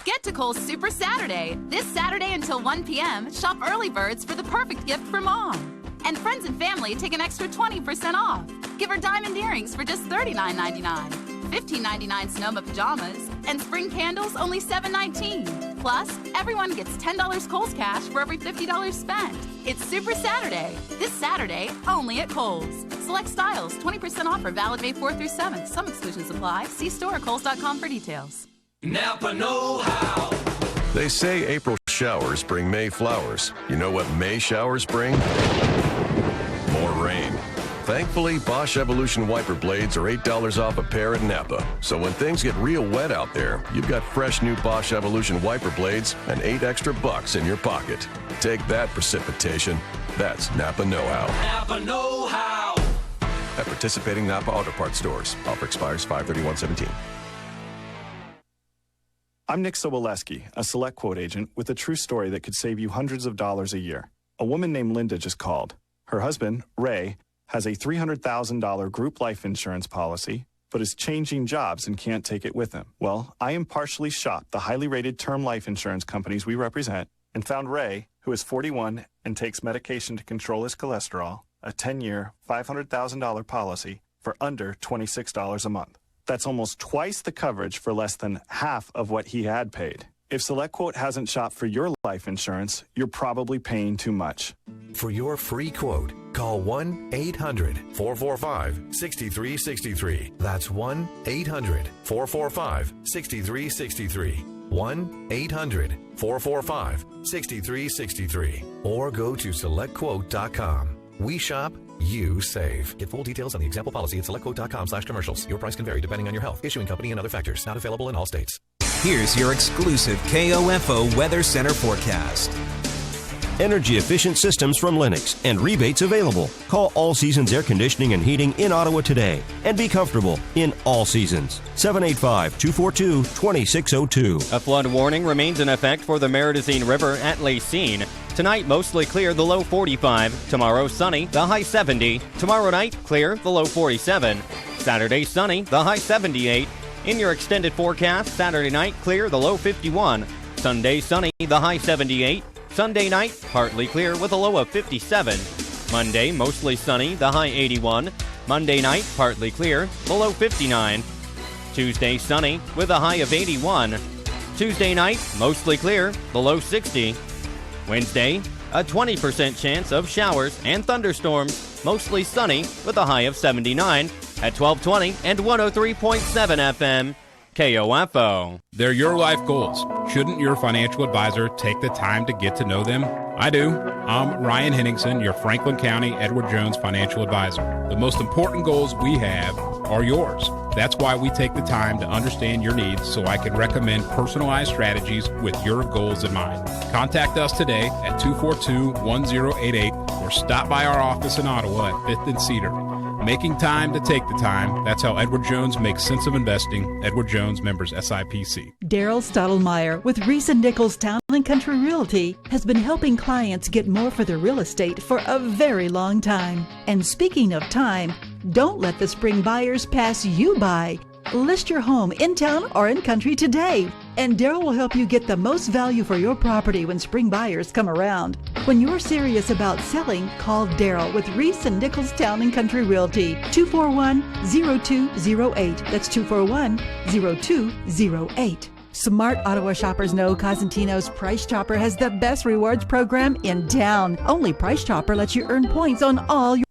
Speaker 5: Get to Kohl's Super Saturday. This Saturday until 1 p.m., shop early birds for the perfect gift for mom. And friends and family take an extra 20% off. Give her diamond earrings for just $39.99, $15.99 Sonoma pajamas, and spring candles only $7.19. Plus, everyone gets $10 Kohl's cash for every $50 spent. It's Super Saturday. This Saturday, only at Kohl's. Select styles, 20% offer valid May 4th through 7th. Some exclusions apply. See store or Kohls.com for details.
Speaker 14: Napa know-how. They say April showers bring May flowers. You know what May showers bring? More rain. Thankfully, Bosch Evolution wiper blades are $8 off a pair at Napa. So when things get real wet out there, you've got fresh new Bosch Evolution wiper blades and $8 extra in your pocket. Take that, precipitation. That's Napa know-how.
Speaker 9: Napa know-how.
Speaker 14: At participating Napa Auto Parts stores. Offer expires 5/31/17.
Speaker 15: I'm Nick Soboleski, a Select Quote agent with a true story that could save you hundreds of dollars a year. A woman named Linda just called. Her husband, Ray, has a $300,000 group life insurance policy, but is changing jobs and can't take it with him. Well, I impartially shopped the highly rated term life insurance companies we represent and found Ray, who is 41 and takes medication to control his cholesterol, a 10-year, $500,000 policy for under $26 a month. That's almost twice the coverage for less than half of what he had paid. If SelectQuote hasn't shopped for your life insurance, you're probably paying too much.
Speaker 16: For your free quote, call 1-800-445-6363. That's 1-800-445-6363. 1-800-445-6363. Or go to SelectQuote.com. We shop, you save. Get full details on the example policy at SelectQuote.com/commercials. Your price can vary depending on your health, issuing company, and other factors. Not available in all states.
Speaker 29: Here's your exclusive KOFO Weather Center forecast.
Speaker 19: Energy efficient systems from Lennox and rebates available. Call All Seasons Air Conditioning and Heating in Ottawa today and be comfortable in all seasons. 785-242-2602.
Speaker 18: A flood warning remains in effect for the Meridazine River at Lacine. Tonight, mostly clear, the low 45. Tomorrow, sunny, the high 70. Tomorrow night, clear, the low 47. Saturday, sunny, the high 78. In your extended forecast, Saturday night, clear, the low 51. Sunday, sunny, the high 78. Sunday night, partly clear with a low of 57. Monday, mostly sunny, the high 81. Monday night, partly clear, the low 59. Tuesday, sunny with a high of 81. Tuesday night, mostly clear, the low 60. Wednesday, a 20% chance of showers and thunderstorms, mostly sunny with a high of 79 at 1220 and 103.7 FM. KOFO.
Speaker 23: They're your life goals. Shouldn't your financial advisor take the time to get to know them? I do. I'm Ryan Henningsen, your Franklin County Edward Jones financial advisor. The most important goals we have are yours. That's why we take the time to understand your needs so I can recommend personalized strategies with your goals in mind. Contact us today at 242-1088 or stop by our office in Ottawa at 5th and Cedar. Making time to take the time. That's how Edward Jones makes sense of investing. Edward Jones, members SIPC.
Speaker 20: Daryl Stottlemyre with Reese & Nichols Town & Country Realty has been helping clients get more for their real estate for a very long time. And speaking of time, don't let the spring buyers pass you by. List your home in town or in country today, and Daryl will help you get the most value for your property when spring buyers come around. When you're serious about selling, call Daryl with Reese & Nichols Town & Country Realty, 241-0208. That's 241-0208. Smart Ottawa shoppers know Cosentino's Price Chopper has the best rewards program in town. Only Price Chopper lets you earn points on all your